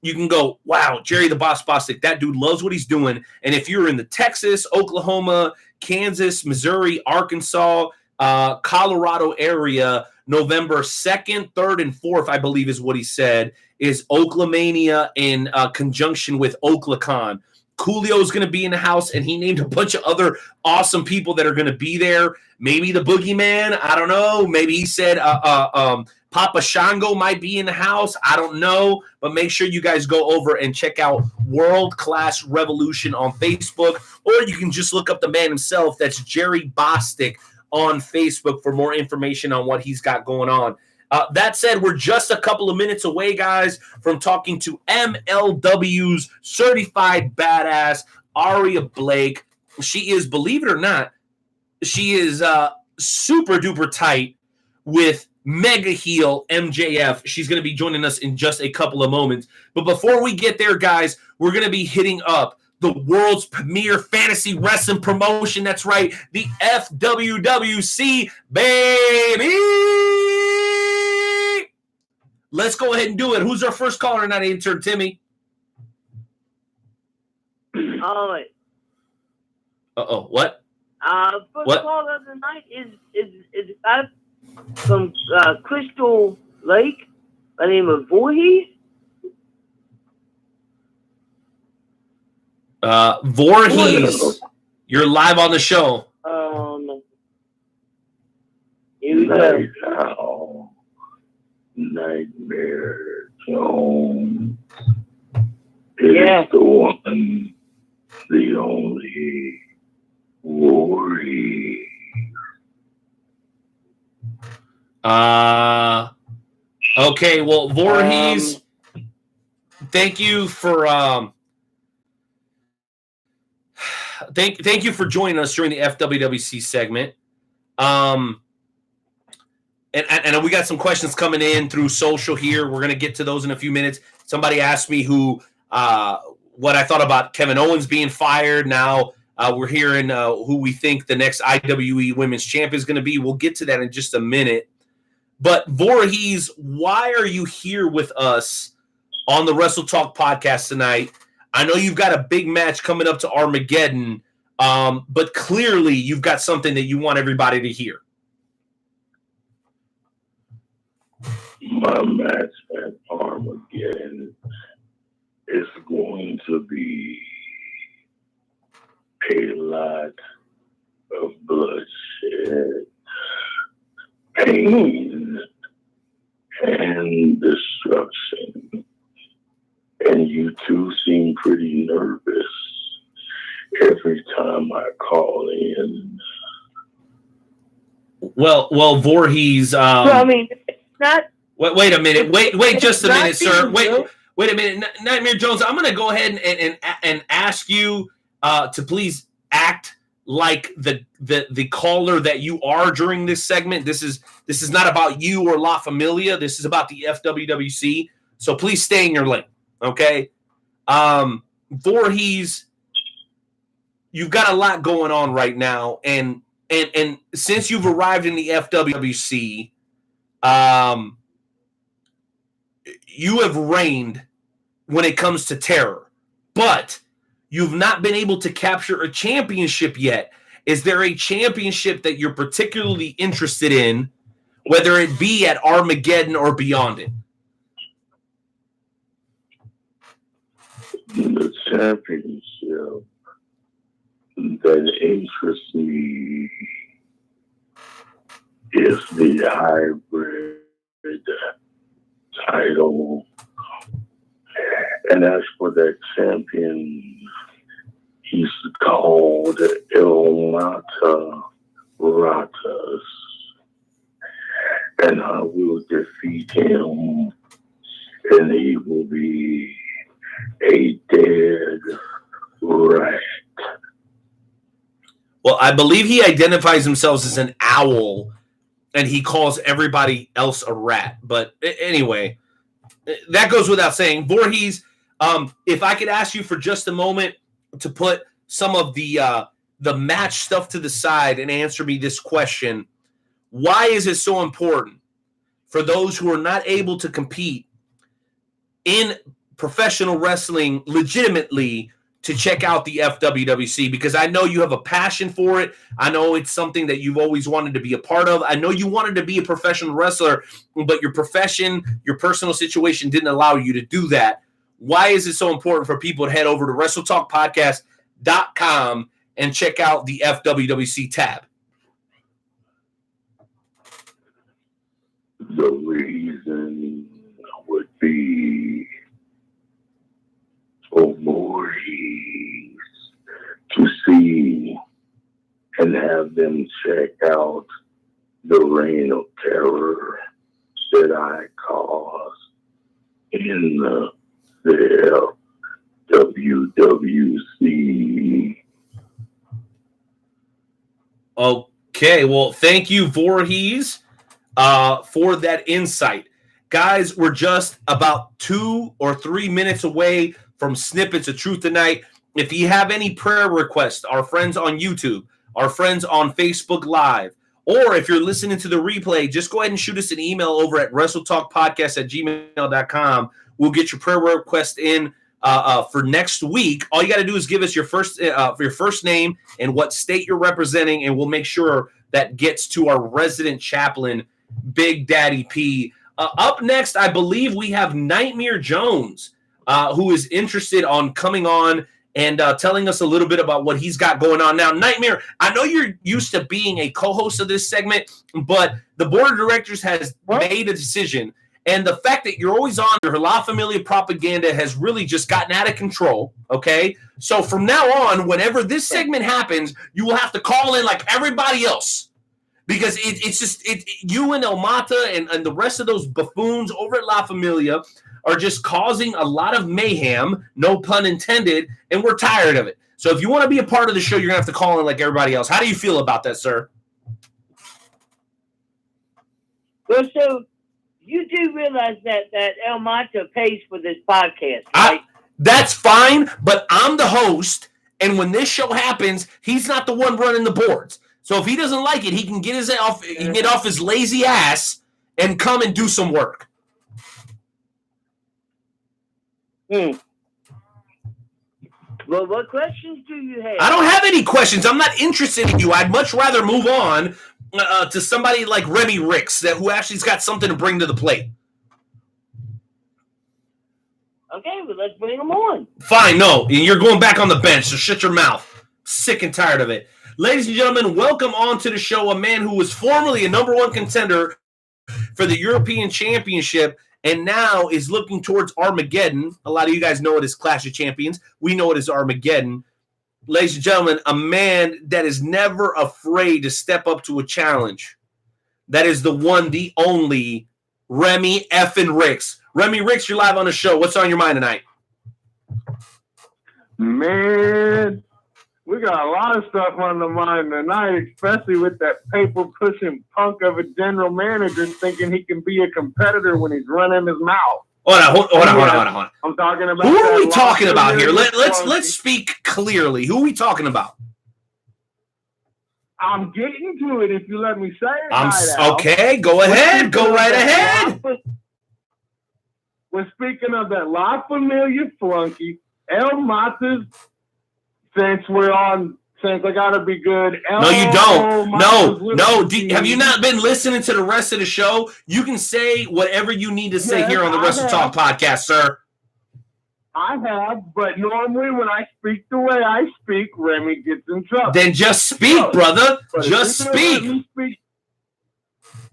You can go, wow, Jerry the Boss Bostic, that dude loves what he's doing. And if you're in the Texas, Oklahoma, Kansas, Missouri, Arkansas, Colorado area, November 2nd, 3rd, and 4th, I believe is what he said, is Oaklamania in conjunction with OklaCon. Coolio is going to be in the house, and he named a bunch of other awesome people that are going to be there. Maybe the Boogeyman. I don't know. Maybe he said Papa Shango might be in the house. I don't know. But make sure you guys go over and check out World Class Revolution on Facebook, or you can just look up the man himself. That's Jerry Bostic on Facebook for more information on what he's got going on. That said, we're just a couple of minutes away, guys, from talking to MLW's certified badass, Aria Blake. She is, believe it or not, she is super duper tight with mega heel MJF. She's going to be joining us in just a couple of moments. But before we get there, guys, we're going to be hitting up the world's premier fantasy wrestling promotion. That's right, the FWWC, baby. Let's go ahead and do it. Who's our first caller in that intern, Timmy? All right. Uh-oh, what? First caller of the night is from Crystal Lake by the name of Voorhees. Voorhees, you're live on the show. Here we go. Now, Nightmare Jones is the one, the only Voorhees. Okay, well, Voorhees, thank you for thank you for joining us during the FWWC segment. And we got some questions coming in through social here. We're going to get to those in a few minutes. Somebody asked me what I thought about Kevin Owens being fired. Now we're hearing who we think the next IWE Women's Champ is going to be. We'll get to that in just a minute. But Voorhees, why are you here with us on the Wrestle Talk podcast tonight? I know you've got a big match coming up to Armageddon, but clearly you've got something that you want everybody to hear. My match at Armageddon is going to be a lot of bloodshed, pain, Well, Voorhees. I mean, it's not. Wait a minute. Wait just a not minute, sir. being Wait a minute. Nightmare Jones, I'm going to go ahead and ask you to please act like the caller that you are during this segment. This is not about you or La Familia. This is about the FWWC. So please stay in your lane, okay? Voorhees, you've got a lot going on right now, and since you've arrived in the FWWC, you have reigned when it comes to terror, but you've not been able to capture a championship yet. Is there a championship that you're particularly interested in, whether it be at Armageddon or beyond it? The championship that interests me is the hybrid title. And as for that champion, he's called outta. And I will defeat him, and he will be a dead rat. Well, I believe he identifies himself as an owl, and he calls everybody else a rat. But anyway, that goes without saying. Voorhees, if I could ask you for just a moment to put some of the match stuff to the side and answer me this question. Why is it so important for those who are not able to compete in professional wrestling legitimately to check out the FWWC? Because I know you have a passion for it. I know it's something that you've always wanted to be a part of. I know you wanted to be a professional wrestler, but your profession, your personal situation didn't allow you to do that. Why is it so important for people to head over to WrestleTalkPodcast.com and check out the FWWC tab? The reason would be for Voorhees to see and have them check out the reign of terror that I caused in the FWWC. Okay, well, thank you, Voorhees, for that insight. Guys, we're just about 2 or 3 minutes away from Snippets of Truth tonight. If you have any prayer requests, our friends on YouTube, our friends on Facebook Live, or if you're listening to the replay, just go ahead and shoot us an email over at WrestleTalkPodcast@gmail.com. We'll get your prayer request in for next week. All you got to do is give us your first name and what state you're representing, and we'll make sure that gets to our resident chaplain, Big Daddy P. Up next, I believe we have Nightmare Jones, who is interested on coming on and telling us a little bit about what he's got going on now. Nightmare, I know you're used to being a co-host of this segment, but the board of directors has made a decision. And the fact that you're always on your La Familia propaganda has really just gotten out of control, okay? So from now on, whenever this segment happens, you will have to call in like everybody else. Because it's just you and Outta and the rest of those buffoons over at La Familia are just causing a lot of mayhem, no pun intended, and we're tired of it. So if you want to be a part of the show, you're going to have to call in like everybody else. How do you feel about that, sir? Well, so you do realize that Outta pays for this podcast, right? That's fine, but I'm the host, and when this show happens, he's not the one running the boards. So if he doesn't like it, he can get off his lazy ass and come and do some work. Well, what questions do you have? I don't have any questions. I'm not interested in you. I'd much rather move on to somebody like Remy Ricks, who actually's got something to bring to the plate. Okay, well, let's bring him on. Fine, no. You're going back on the bench, so shut your mouth. Sick and tired of it. Ladies and gentlemen, welcome on to the show a man who was formerly a #1 contender for the European Championship and now is looking towards Armageddon. A lot of you guys know it as Clash of Champions. We know it as Armageddon. Ladies and gentlemen, a man that is never afraid to step up to a challenge. That is the one, the only Remy effing Ricks. Remy Ricks, you're live on the show. What's on your mind tonight? Man, we got a lot of stuff on the mind tonight, especially with that paper-pushing punk of a general manager thinking he can be a competitor when he's running his mouth. Hold on. I'm talking about. Who are we talking about here? Let's speak clearly. Who are we talking about? I'm getting to it if you let me say it. Okay, go ahead. Go right ahead. We're speaking of that La Familia flunky, El Mata's, since I gotta be good. No, you don't. No. Have you not been listening to the rest of the show? You can say whatever you need to say here on the Wrestle Talk podcast, sir. I have, but normally when I speak the way I speak, Remy gets in trouble. Then just speak, brother. Just speak.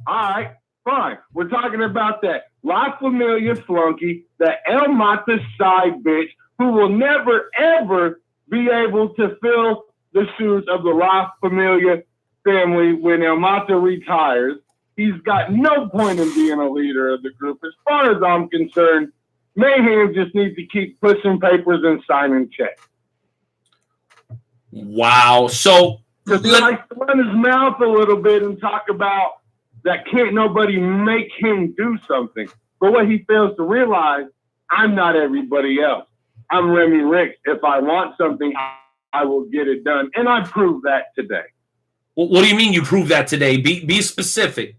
All right, fine. We're talking about that La Familia flunky, that El Mata side bitch, who will never, ever be able to fill the shoes of the La Familia family when El Mata retires. He's got no point in being a leader of the group. As far as I'm concerned, Mayhem just needs to keep pushing papers and signing checks. Wow. So because he likes to run his mouth a little bit and talk about that can't nobody make him do something. But what he fails to realize, I'm not everybody else. I'm Remy Ricks. If I want something, I will get it done. And I proved that today. Well, what do you mean you proved that today? Be specific.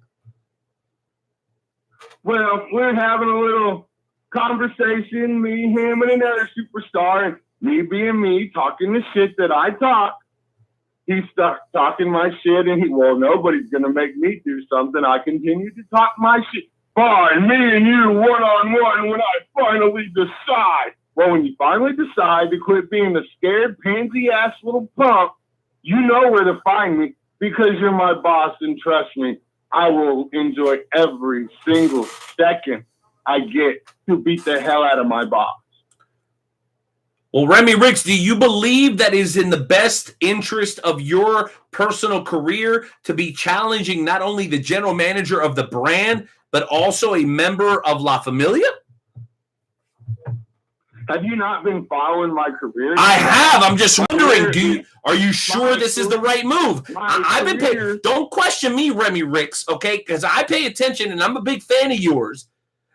Well, we're having a little conversation, me, him, and another superstar, and me being me, talking the shit that I talk. He stuck talking my shit, and nobody's going to make me do something. I continue to talk my shit. Fine, me and you one-on-one when I finally decide. Well, when you finally decide to quit being the scared, pansy-ass little punk, you know where to find me because you're my boss, and trust me, I will enjoy every single second I get to beat the hell out of my boss. Well, Remy Ricks, do you believe that is in the best interest of your personal career to be challenging not only the general manager of the brand, but also a member of La Familia? Have you not been following my career? I have. I'm just wondering, are you sure this is the right move? I've been paying. Don't question me, Remy Ricks, okay? Because I pay attention, and I'm a big fan of yours.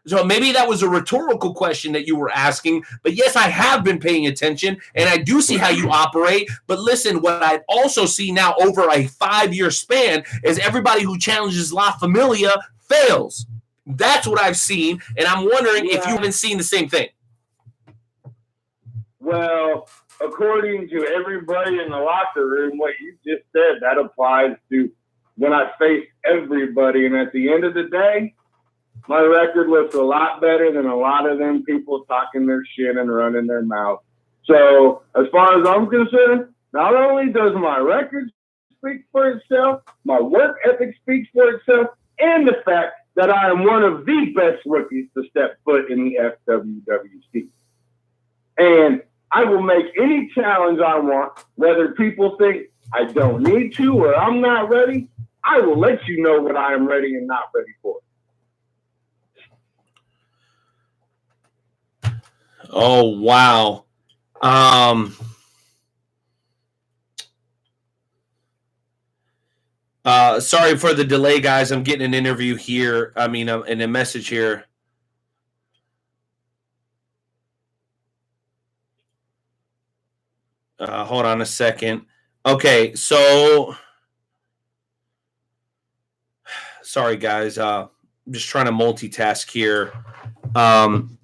So maybe that was a rhetorical question that you were asking. But yes, I have been paying attention, and I do see how you operate. But listen, what I also see now over a 5-year span is everybody who challenges La Familia fails. That's what I've seen, and I'm wondering if you haven't seen the same thing. Well, according to everybody in the locker room, what you just said, that applies to when I face everybody. And at the end of the day, my record looks a lot better than a lot of them people talking their shit and running their mouth. So as far as I'm concerned, not only does my record speak for itself, my work ethic speaks for itself, and the fact that I am one of the best rookies to step foot in the FWWC. And I will make any challenge I want, whether people think I don't need to or I'm not ready. I will let you know what I am ready and not ready for. Oh, wow. Sorry for the delay, guys. I'm getting an interview here. In a message here. Hold on a second. Okay, so sorry, guys. I'm just trying to multitask here.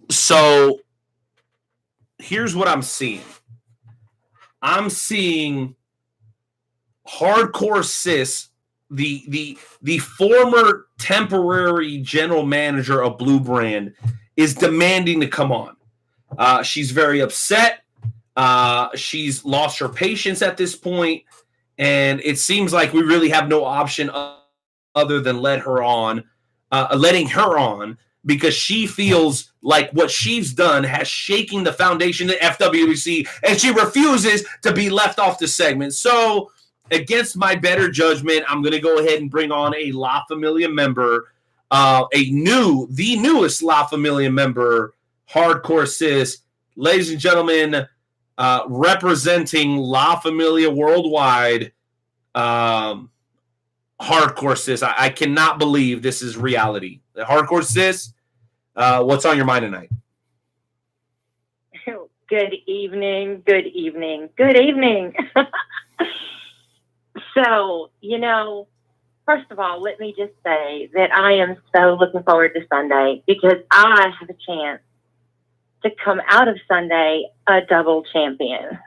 So here's what I'm seeing. I'm seeing Hardcore Sis, the former temporary general manager of Blue Brand, is demanding to come on. She's very upset. She's lost her patience at this point, and it seems like we really have no option other than letting her on, because she feels like what she's done has shaken the foundation of FWC, and she refuses to be left off the segment. So against my better judgment, I'm going to go ahead and bring on a La Familia member, the newest La Familia member, Hardcore Sis. Ladies and gentlemen, representing La Familia worldwide, Hardcore Sis. I cannot believe this is reality. Hardcore Sis, what's on your mind tonight? Good evening. Good evening. Good evening. So, first of all, let me just say that I am so looking forward to Sunday because I have a chance to come out of Sunday a double champion.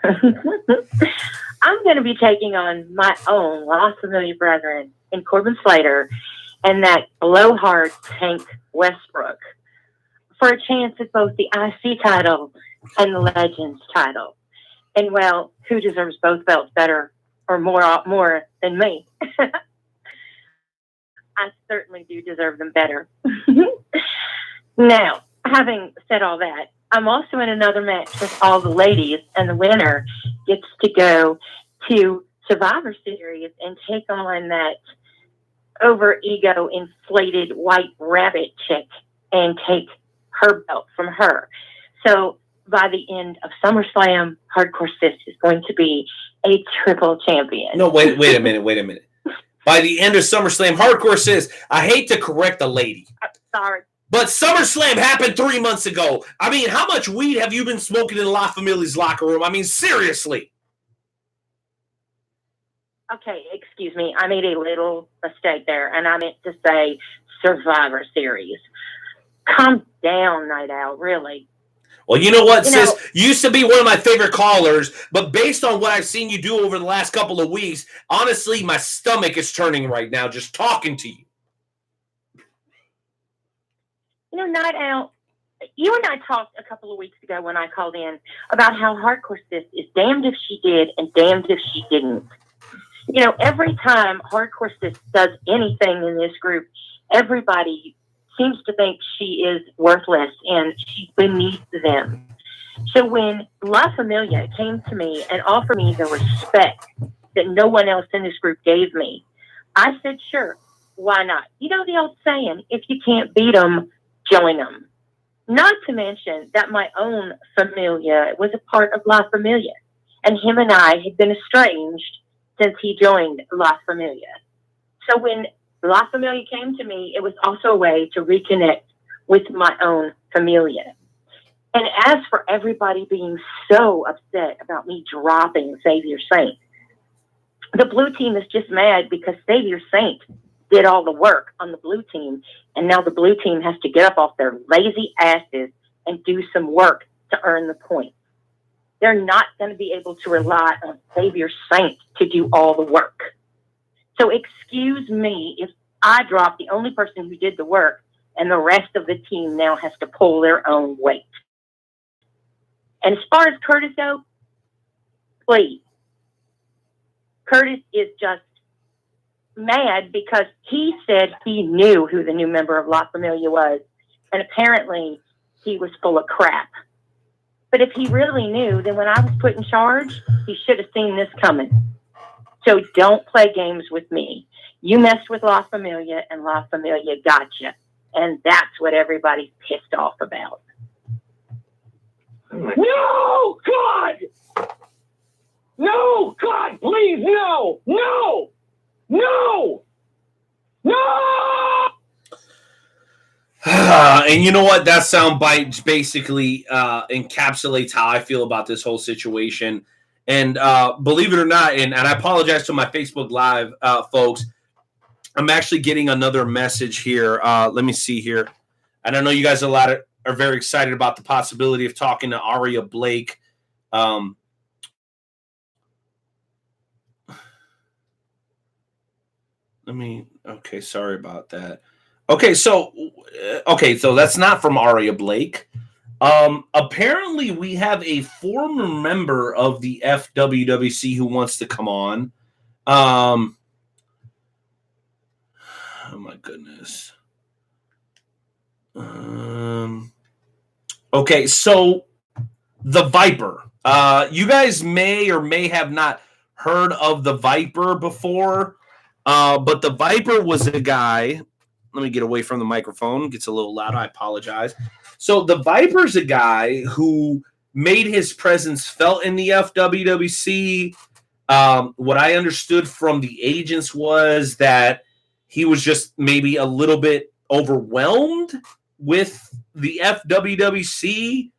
I'm going to be taking on my own La Familia brethren in Corbin Slater and that blowhard Tank Westbrook for a chance at both the IC title and the Legends title. And, well, who deserves both belts better or more than me? I certainly do deserve them better. Now, having said all that, I'm also in another match with all the ladies, and the winner gets to go to Survivor Series and take on that over-ego inflated white rabbit chick and take her belt from her. So by the end of SummerSlam, Hardcore Sis is going to be a triple champion. No, wait a minute. By the end of SummerSlam, Hardcore Sis, I hate to correct the lady. Sorry. But SummerSlam happened 3 months ago. I mean, how much weed have you been smoking in La Familia's locker room? I mean, seriously. Okay, excuse me. I made a little mistake there, and I meant to say Survivor Series. Calm down, Night Owl, really. Well, you know what, sis? You used to be one of my favorite callers, but based on what I've seen you do over the last couple of weeks, honestly, my stomach is turning right now just talking to you. Night Owl, you and I talked a couple of weeks ago when I called in about how Hardcore Sis is damned if she did and damned if she didn't. Every time Hardcore Sis does anything in this group, everybody seems to think she is worthless and she's beneath them. So when La Familia came to me and offered me the respect that no one else in this group gave me, I said, sure, why not? You know the old saying, if you can't beat them, join them. Not to mention that my own Familia was a part of La Familia, and him and I had been estranged since he joined La Familia. So when La Familia came to me, it was also a way to reconnect with my own Familia. And as for everybody being so upset about me dropping Xavier Saint, the blue team is just mad because Xavier Saint did all the work on the blue team, and now the blue team has to get up off their lazy asses and do some work to earn the points. They're not going to be able to rely on Xavier Saint to do all the work. So excuse me if I drop the only person who did the work and the rest of the team now has to pull their own weight. And as far as Curtis goes, please. Curtis is just mad because he said he knew who the new member of La Familia was, and apparently he was full of crap. But if he really knew, then when I was put in charge, he should have seen this coming. So don't play games with me. You messed with La Familia, and La Familia got you. And that's what everybody's pissed off about. No, God! No, God, please, no! No! No! No! And you know what? That soundbite basically encapsulates how I feel about this whole situation. And believe it or not, and I apologize to my Facebook Live folks, I'm actually getting another message here. Let me see here. And I know you guys are very excited about the possibility of talking to Aria Blake. Okay, sorry about that. Okay, so that's not from Aria Blake. Apparently we have a former member of the FWWC who wants to come on. Oh my goodness. Okay, so the Viper. You guys may or may have not heard of the Viper before, but the Viper was a guy. Let me get away from the microphone. It gets a little loud. I apologize. So the Viper's a guy who made his presence felt in the FWWC. What I understood from the agents was that he was just maybe a little bit overwhelmed with the FWWC.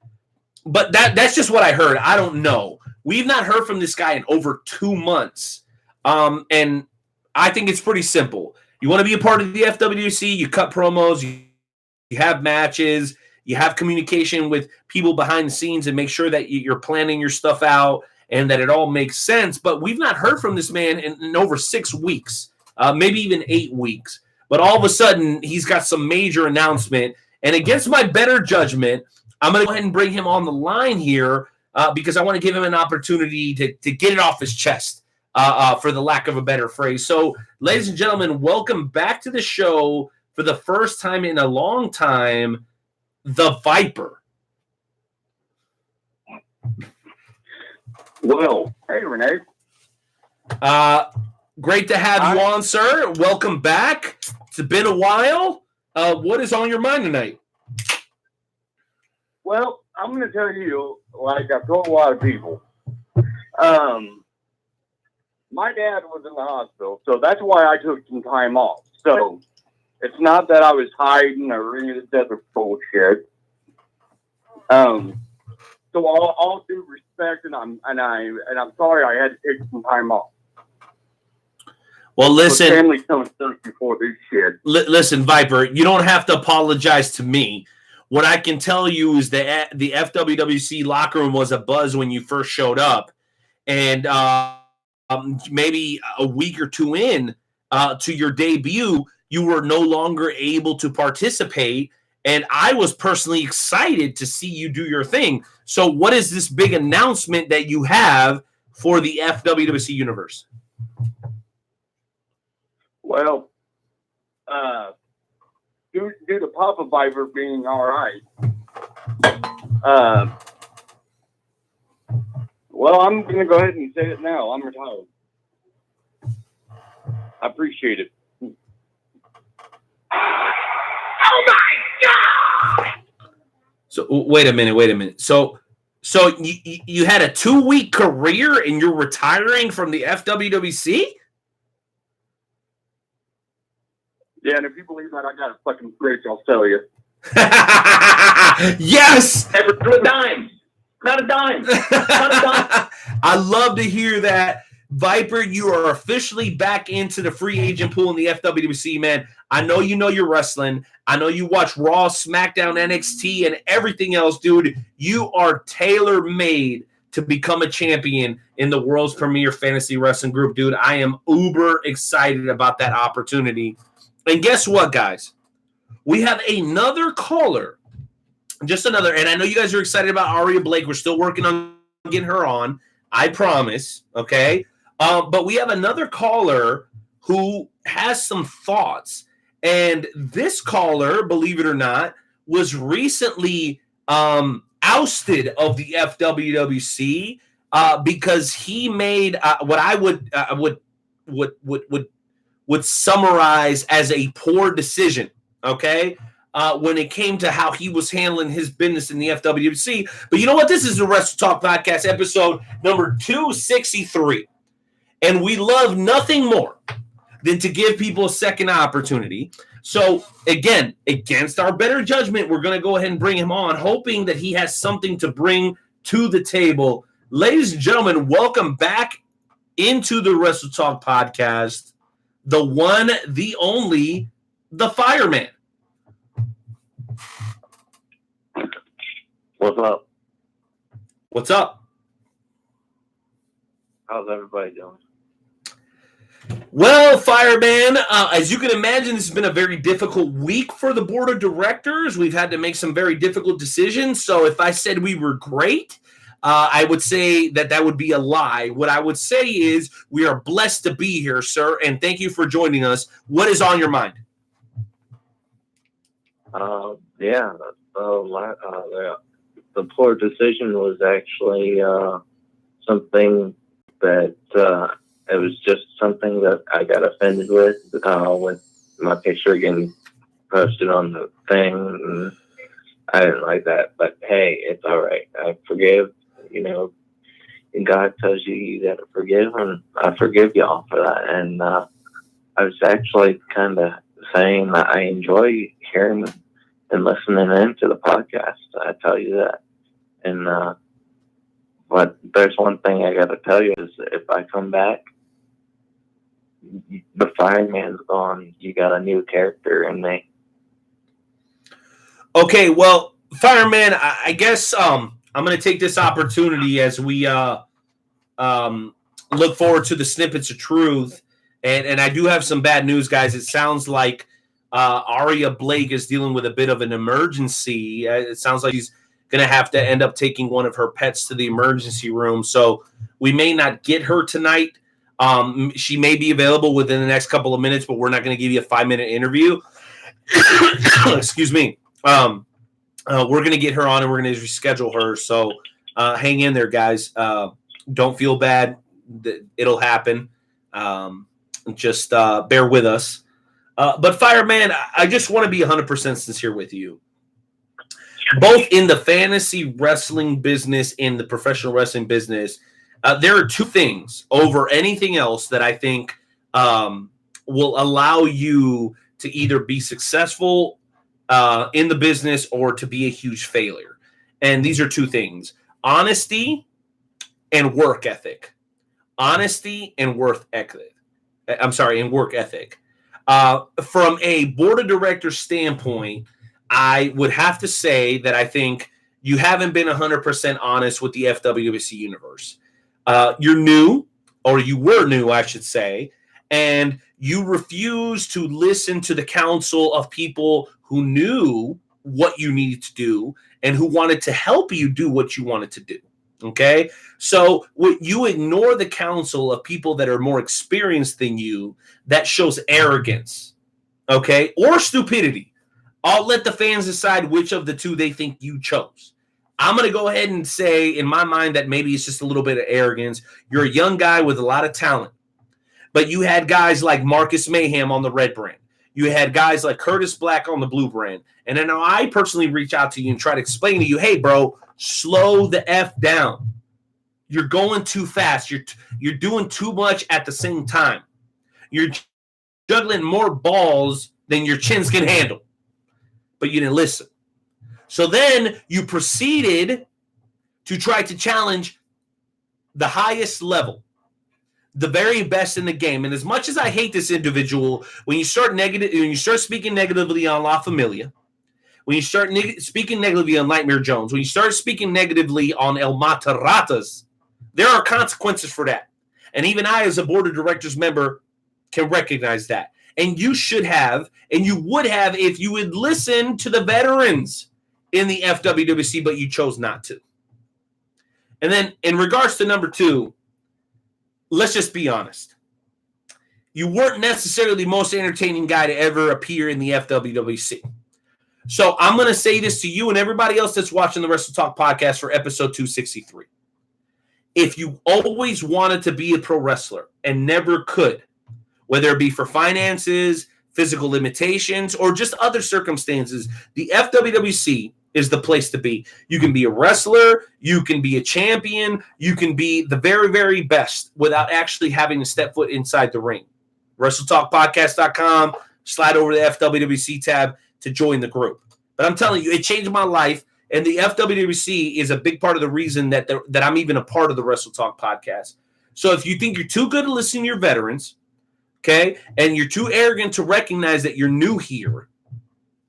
But that's just what I heard. I don't know. We've not heard from this guy in over 2 months. And I think it's pretty simple. You want to be a part of the FWC, you cut promos, you have matches, you have communication with people behind the scenes and make sure that you're planning your stuff out and that it all makes sense. But we've not heard from this man in over 6 weeks, maybe even 8 weeks. But all of a sudden, he's got some major announcement. And against my better judgment, I'm going to go ahead and bring him on the line here because I want to give him an opportunity to get it off his chest. For the lack of a better phrase. So, ladies and gentlemen, welcome back to the show for the first time in a long time, the Viper. Well, hey, Renee. Great to have you on, sir. Welcome back. It's been a while. What is on your mind tonight? Well, I'm going to tell you, like I've told a lot of people, my dad was in the hospital, so that's why I took some time off. So it's not that I was hiding or any of this other bullshit. So all due respect, and I'm sorry I had to take some time off. Well, listen, family's coming first before this shit. Listen, Viper, you don't have to apologize to me. What I can tell you is that the FWWC locker room was a buzz when you first showed up, and maybe a week or two in to your debut, you were no longer able to participate. And I was personally excited to see you do your thing. So what is this big announcement that you have for the FWWC universe? Well, due to Papa Viper being all right, well, I'm going to go ahead and say it now. I'm retired. I appreciate it. Oh my God! So wait a minute. So you had a 2-week career and you're retiring from the FWWC? Yeah, and if you believe that, I got a fucking fridge, I'll tell you. Yes! Never threw a dime. Not a dime. Not a dime. I love to hear that. Viper, you are officially back into the free agent pool in the FWC, man. I know you know your wrestling. I know you watch Raw, SmackDown, NXT, and everything else, dude. You are tailor-made to become a champion in the world's premier fantasy wrestling group, dude. I am uber excited about that opportunity. And guess what, guys? We have another caller. Just another, and I know you guys are excited about Aria Blake. We're still working on getting her on. I promise, okay? But we have another caller who has some thoughts. And this caller, believe it or not, was recently ousted of the FWWC because he made what I would summarize as a poor decision, okay? When it came to how he was handling his business in the FWC. But you know what? This is the Wrestle Talk Podcast, episode number 263. And we love nothing more than to give people a second opportunity. So, again, against our better judgment, we're going to go ahead and bring him on, hoping that he has something to bring to the table. Ladies and gentlemen, welcome back into the Wrestle Talk Podcast. The one, the only, the Fireman. What's up? What's up? How's everybody doing? Well, Fireman, as you can imagine, this has been a very difficult week for the board of directors. We've had to make some very difficult decisions. So if I said we were great, I would say that would be a lie. What I would say is we are blessed to be here, sir, and thank you for joining us. What is on your mind? The poor decision was actually something that it was just something that I got offended with my picture getting posted on the thing. And I didn't like that, but hey, it's all right. I forgive. And God tells you got to forgive, and I forgive y'all for that. And I was actually kind of saying that I enjoy hearing and listening into the podcast. I tell you that. And but there's one thing I got to tell you is if I come back, the fireman's gone. You got a new character in me. Okay, well, fireman, I guess I'm going to take this opportunity as we look forward to the Snippets of Truth. And I do have some bad news, guys. It sounds like Aria Blake is dealing with a bit of an emergency. It sounds like she's going to have to end up taking one of her pets to the emergency room. So we may not get her tonight. She may be available within the next couple of minutes, but we're not going to give you a 5-minute interview. Excuse me. We're going to get her on and we're going to reschedule her. So hang in there, guys. Don't feel bad. It'll happen. Just bear with us. But Fireman, I just want to be 100% sincere with you. Both in the fantasy wrestling business and the professional wrestling business, there are two things over anything else that I think will allow you to either be successful in the business or to be a huge failure. And these are two things: honesty and work ethic. Honesty and work ethic. And work ethic. From a board of directors standpoint, I would have to say that I think you haven't been 100% honest with the FWC universe. You're new, or you were new, I should say, and you refuse to listen to the counsel of people who knew what you needed to do and who wanted to help you do what you wanted to do. Okay? So when you ignore the counsel of people that are more experienced than you, that shows arrogance, okay, or stupidity. I'll let the fans decide which of the two they think you chose. I'm going to go ahead and say, in my mind, that maybe it's just a little bit of arrogance. You're a young guy with a lot of talent, but you had guys like Marcus Mayhem on the red brand. You had guys like Curtis Black on the blue brand. And then I personally reach out to you and try to explain to you, hey, bro, slow the F down. You're going too fast. You're doing too much at the same time. You're juggling more balls than your chins can handle. But you didn't listen. So then you proceeded to try to challenge the highest level, the very best in the game. And as much as I hate this individual, when you start speaking negatively on La Familia, when you start speaking negatively on Nightmare Jones, when you start speaking negatively on El Mataratas, there are consequences for that. And even I, as a board of directors member, can recognize that. And you should have, and you would have if you would listen to the veterans in the FWWC, but you chose not to. And then in regards to number two, let's just be honest. You weren't necessarily the most entertaining guy to ever appear in the FWWC. So I'm going to say this to you and everybody else that's watching the Wrestle Talk podcast for episode 263. If you always wanted to be a pro wrestler and never could, whether it be for finances, physical limitations, or just other circumstances, the FWWC is the place to be. You can be a wrestler, you can be a champion, you can be the very, very best without actually having to step foot inside the ring. WrestleTalkPodcast.com, slide over to the FWWC tab to join the group. But I'm telling you, it changed my life, and the FWWC is a big part of the reason that I'm even a part of the Wrestle Talk podcast. So if you think you're too good to listen to your veterans, okay, and you're too arrogant to recognize that you're new here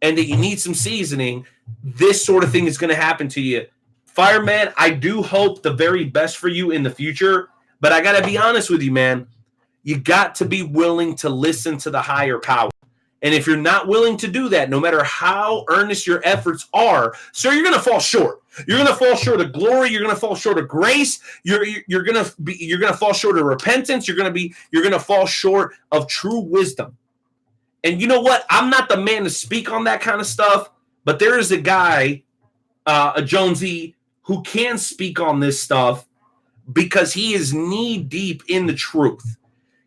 and that you need some seasoning, this sort of thing is going to happen to you. Fireman, I do hope the very best for you in the future, but I got to be honest with you, man. You got to be willing to listen to the higher power. And if you're not willing to do that, no matter how earnest your efforts are, sir, you're going to fall short. You're going to fall short of glory. You're going to fall short of grace. You're going to fall short of repentance. You're going to fall short of true wisdom. And you know what? I'm not the man to speak on that kind of stuff, but there is a guy, a Jonesy, who can speak on this stuff because he is knee deep in the truth.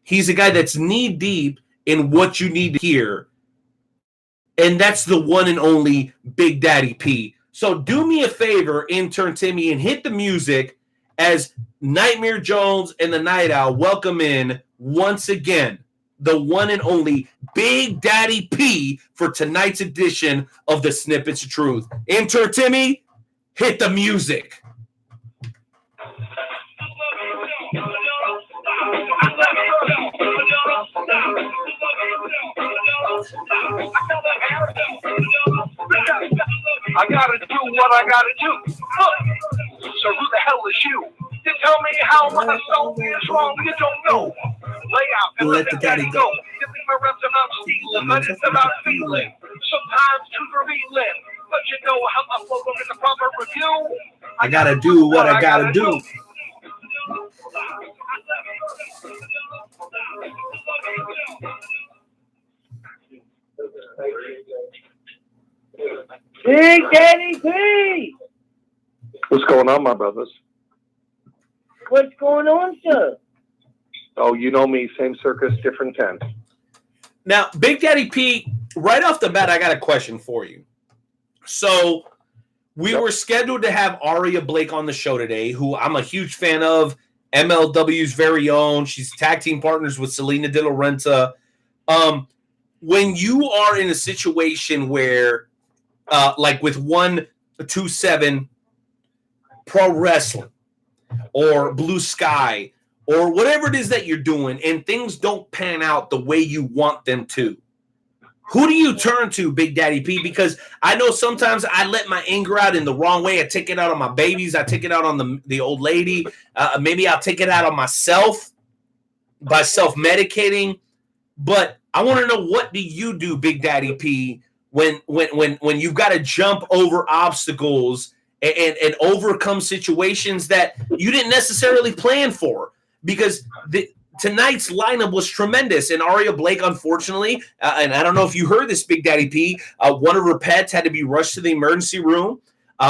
He's a guy that's knee deep in what you need to hear. And that's the one and only Big Daddy P. So do me a favor, intern Timmy, and hit the music as Nightmare Jones and the Night Owl welcome in once again the one and only Big Daddy P for tonight's edition of the Snippets of Truth. Intern Timmy, hit the music. I gotta do what I gotta do. Look, so who the hell is you? You tell me how my soul is wrong, you don't know. Lay out and let the daddy go. Give me my reps about stealing, but it's about feeling. Sometimes truth revealing, but you know how I flow in the proper review. I gotta do what I gotta do. Big Daddy P! What's going on, my brothers? What's going on, sir? Oh, you know me, same circus, different tent. Now, Big Daddy P, right off the bat, I got a question for you. So, we were scheduled to have Aria Blake on the show today, who I'm a huge fan of, MLW's very own. She's tag team partners with Selena De La Renta. When you are in a situation where, like with 127 Pro Wrestling or Blue Sky or whatever it is that you're doing and things don't pan out the way you want them to, who do you turn to, Big Daddy P? Because I know sometimes I let my anger out in the wrong way. I take it out on my babies. I take it out on the old lady. Maybe I'll take it out on myself by self-medicating. But I want to know, what do you do, Big Daddy P, when you've got to jump over obstacles and overcome situations that you didn't necessarily plan for? Because tonight's lineup was tremendous, and Aria Blake, unfortunately, and I don't know if you heard this, Big Daddy P, one of her pets had to be rushed to the emergency room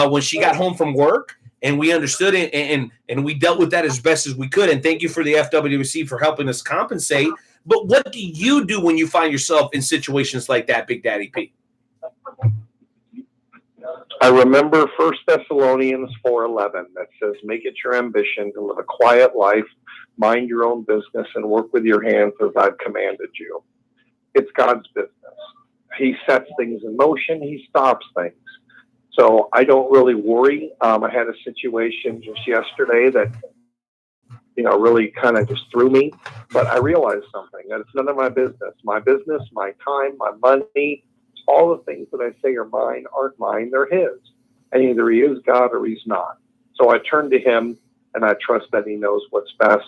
when she got home from work, and we understood it, and we dealt with that as best as we could, and thank you for the FWC for helping us compensate. But what do you do when you find yourself in situations like that, Big Daddy P? I remember 1 Thessalonians 4:11 that says, make it your ambition to live a quiet life, mind your own business, and work with your hands as I've commanded you. It's God's business. He sets things in motion. He stops things. So I don't really worry. I had a situation just yesterday that, really kind of just threw me. But I realized something, that it's none of my business. My business, my time, my money, all the things that I say are mine aren't mine, they're his. And either he is God or he's not. So I turn to him, and I trust that he knows what's best.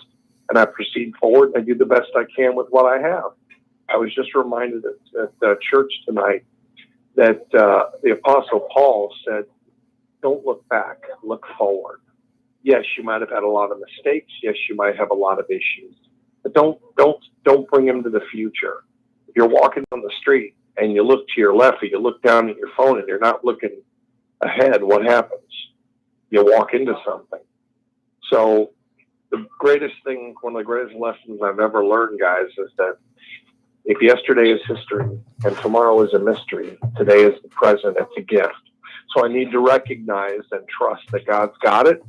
And I proceed forward, and I do the best I can with what I have. I was just reminded at the church tonight that the Apostle Paul said, don't look back, look forward. Yes, you might have had a lot of mistakes. Yes, you might have a lot of issues. But don't bring them to the future. If you're walking on the street and you look to your left or you look down at your phone and you're not looking ahead, what happens? You walk into something. So the greatest thing, one of the greatest lessons I've ever learned, guys, is that if yesterday is history and tomorrow is a mystery, today is the present, it's a gift. So I need to recognize and trust that God's got it.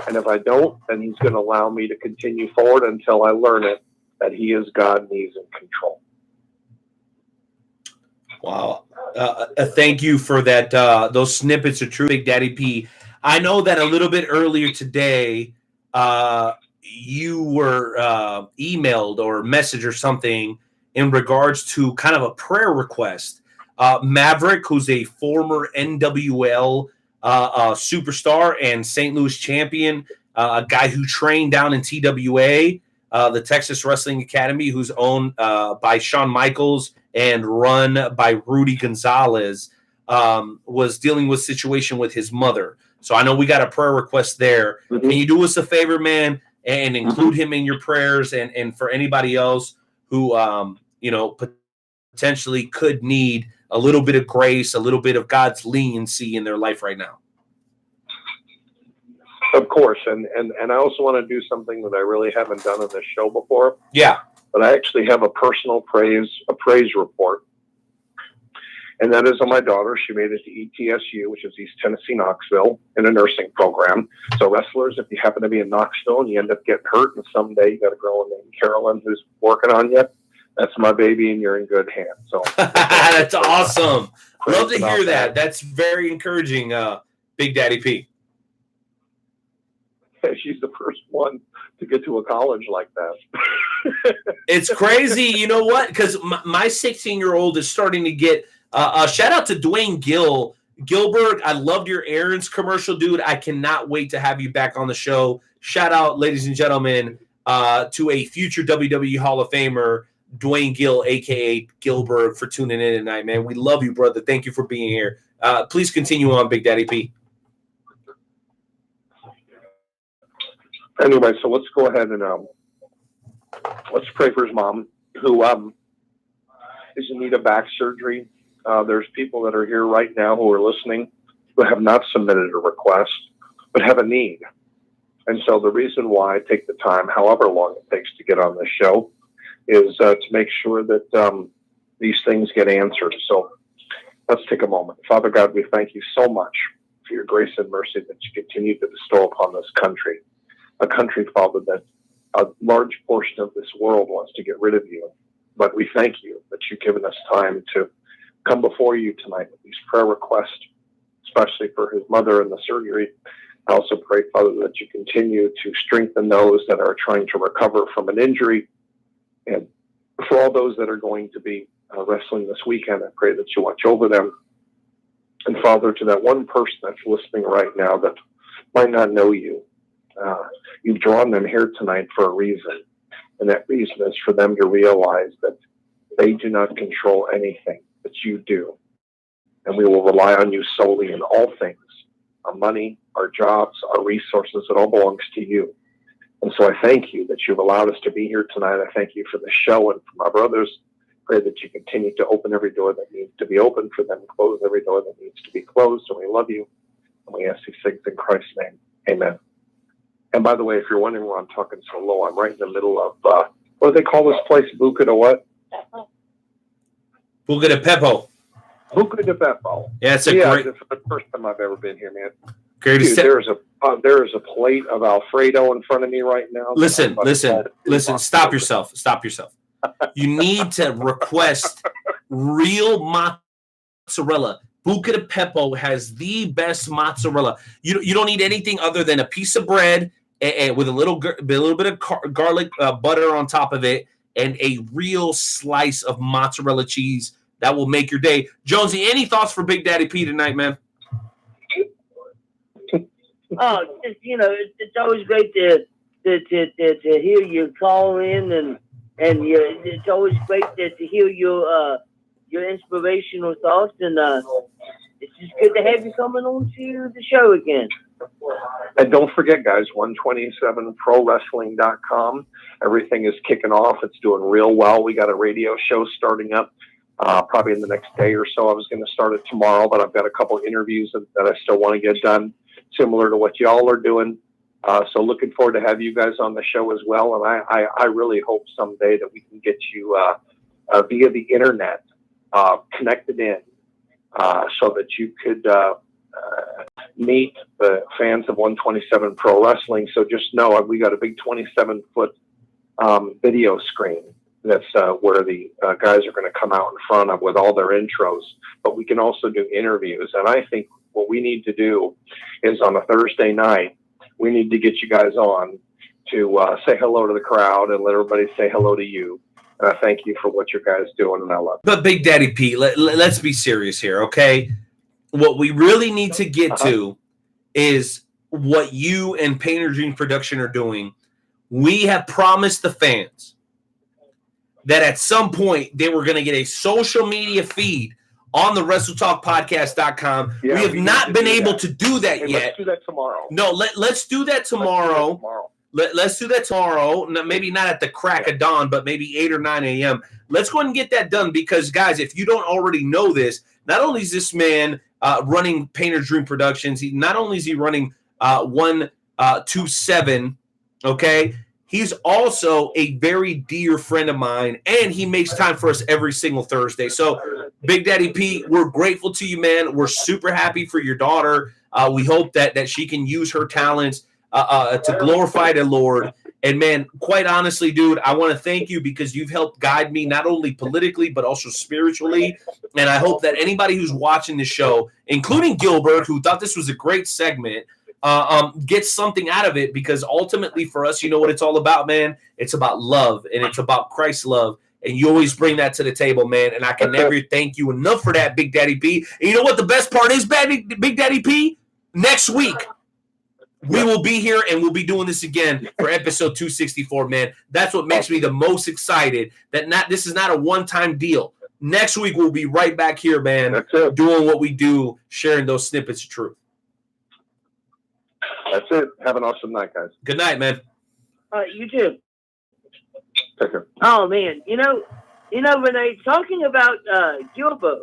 And if I don't, then he's going to allow me to continue forward until I learn it, that he is God and he's in control. Wow. Thank you for that. Those snippets of truth, Big Daddy P. I know that a little bit earlier today, you were emailed or messaged or something in regards to kind of a prayer request. Maverick, who's a former NWL superstar and St. Louis champion, a guy who trained down in TWA, the Texas Wrestling Academy, who's owned by Shawn Michaels and run by Rudy Gonzalez, was dealing with a situation with his mother. So I know we got a prayer request there. Mm-hmm. Can you do us a favor, man, and include him in your prayers, and for anybody else who, potentially could need a little bit of grace, a little bit of God's leniency in their life right now? Of course, and I also want to do something that I really haven't done on this show before. Yeah. But I actually have a personal praise report. And that is on my daughter. She made it to ETSU, which is East Tennessee, Knoxville, in a nursing program. So wrestlers, if you happen to be in Knoxville and you end up getting hurt and someday you got a girl named Carolyn who's working on you, that's my baby and you're in good hands. So that's awesome. Love to hear that. That's very encouraging, Big Daddy P. She's the first one to get to a college like that. It's crazy. You know what? Because my 16-year-old is starting to get shout out to Dwayne Gilbert. I loved your Aaron's commercial, dude. I cannot wait to have you back on the show. Shout out, ladies and gentlemen, to a future WWE Hall of Famer, Dwayne Gill, a.k.a. Gilbert, for tuning in tonight, man. We love you, brother. Thank you for being here. Please continue on, Big Daddy P. Anyway, so let's go ahead and let's pray for his mom, who is in need of back surgery. There's people that are here right now who are listening who have not submitted a request, but have a need. And so the reason why I take the time, however long it takes to get on this show, is to make sure that these things get answered. So let's take a moment. Father God, we thank you so much for your grace and mercy that you continue to bestow upon this country. A country, Father, that a large portion of this world wants to get rid of you. But we thank you that you've given us time to come before you tonight with these prayer requests, especially for his mother and the surgery. I also pray, Father, that you continue to strengthen those that are trying to recover from an injury. And for all those that are going to be wrestling this weekend, I pray that you watch over them. And Father, to that one person that's listening right now that might not know you, you've drawn them here tonight for a reason. And that reason is for them to realize that they do not control anything, that you do. And we will rely on you solely in all things. Our money, our jobs, our resources, it all belongs to you. And so I thank you that you've allowed us to be here tonight. I thank you for the show and for my brothers. Pray that you continue to open every door that needs to be opened for them, close every door that needs to be closed. And we love you. And we ask these things in Christ's name. Amen. And by the way, if you're wondering why I'm talking so low, I'm right in the middle of, what do they call this place? Buca de what? Buca de Pepo. Buca de Pepo. Yeah, it's great. It's the first time I've ever been here, man. Greatest. Dude, there is a plate of Alfredo in front of me right now. Listen. Stop yourself. You need to request real mozzarella. Buca de Pepo has the best mozzarella. You don't need anything other than a piece of bread and with a little bit of garlic butter on top of it, and a real slice of mozzarella cheese that will make your day. Jonesy, any thoughts for Big Daddy P tonight, man? Oh, just, it's always great to hear you call in, and it's always great to hear your inspirational thoughts, and it's just good to have you coming on to the show again. And don't forget, guys, 127prowrestling.com. Everything is kicking off. It's doing real well. We got a radio show starting up probably in the next day or so. I was going to start it tomorrow, but I've got a couple interviews that I still want to get done, similar to what y'all are doing. So looking forward to have you guys on the show as well. And I really hope someday that we can get you via the internet connected in so that you could meet the fans of 127 Pro Wrestling. So just know we got a big 27-foot video screen. That's where the guys are going to come out in front of with all their intros. But we can also do interviews. And I think what we need to do is on a Thursday night, we need to get you guys on to say hello to the crowd and let everybody say hello to you. And I thank you for what you guys doing, and I love it. But Big Daddy P, let's be serious here, okay? What we really need to get to is what you and Painter Dream Production are doing. We have promised the fans that at some point they were going to get a social media feed on the WrestleTalkPodcast.com. Yeah, we have not been able to do that yet. Let's do that tomorrow. No, let's do that tomorrow. Let's do that tomorrow. Maybe not at the crack of dawn, but maybe 8 or 9 a.m. Let's go ahead and get that done because, guys, if you don't already know this, not only is this man running Painter Dream Productions, not only is he running 27. Okay. He's also a very dear friend of mine, and he makes time for us every single Thursday. So, Big Daddy P, we're grateful to you, man. We're super happy for your daughter. We hope that she can use her talents to glorify the Lord. And, man, quite honestly, dude, I want to thank you because you've helped guide me not only politically but also spiritually. And I hope that anybody who's watching this show, including Gilbert, who thought this was a great segment, gets something out of it, because ultimately for us, you know what it's all about, man? It's about love, and it's about Christ's love. And you always bring that to the table, man. And I can never thank you enough for that, Big Daddy P. And you know what the best part is, Big Daddy P? Next week, we will be here and we'll be doing this again for episode 264, man. That's what makes me the most excited, that this is not a one-time deal. Next week, we'll be right back here, man, doing what we do, sharing those snippets of truth. That's it. Have an awesome night, guys. Good night, man. You too. Take care. Oh man, you know, Renee, talking about Gilbo,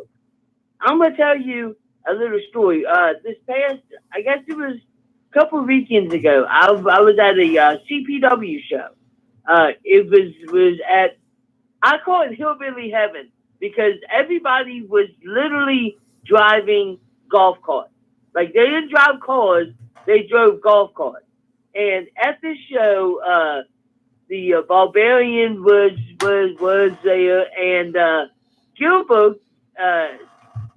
I'm gonna tell you a little story. This past, I guess it was a couple of weekends ago, I was at a CPW show. It was at, I call it Hillbilly Heaven, because everybody was literally driving golf carts. Like, they didn't drive cars, they drove golf carts. And at this show, the Barbarian was there, and Gilbert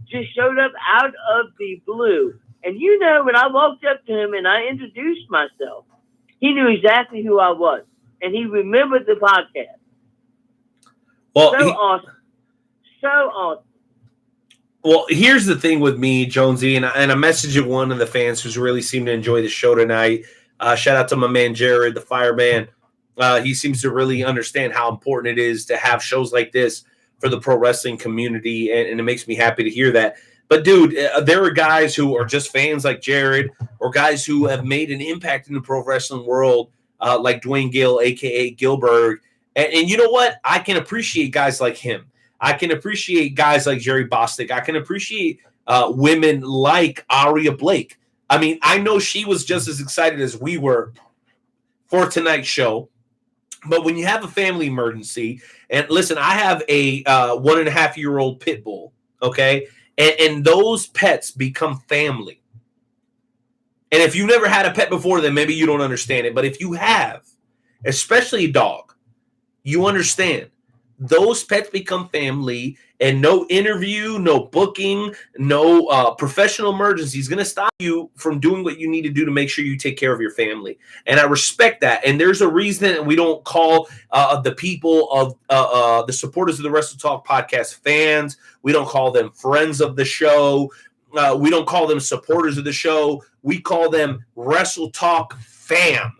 just showed up out of the blue. And you know, when I walked up to him and I introduced myself, he knew exactly who I was, and he remembered the podcast. Well, awesome. So awesome. Well, here's the thing with me, Jonesy, and I messaged one of the fans who's really seemed to enjoy the show tonight. Shout out to my man Jared, the fireman. He seems to really understand how important it is to have shows like this for the pro wrestling community, and it makes me happy to hear that. But, dude, there are guys who are just fans like Jared, or guys who have made an impact in the pro wrestling world, like Dwayne Gill, a.k.a. Gilbert. And you know what? I can appreciate guys like him. I can appreciate guys like Jerry Bostic. I can appreciate women like Aria Blake. I mean, I know she was just as excited as we were for tonight's show. But when you have a family emergency, and listen, I have a 1.5-year-old pit bull, okay? And those pets become family. And if you've never had a pet before, then maybe you don't understand it. But if you have, especially a dog, you understand. Those pets become family, and no interview, no booking, no professional emergency is going to stop you from doing what you need to do to make sure you take care of your family. And I respect that. And there's a reason that we don't call the people of the supporters of the Wrestle Talk podcast fans. We don't call them friends of the show. We don't call them supporters of the show. We call them Wrestle Talk fam.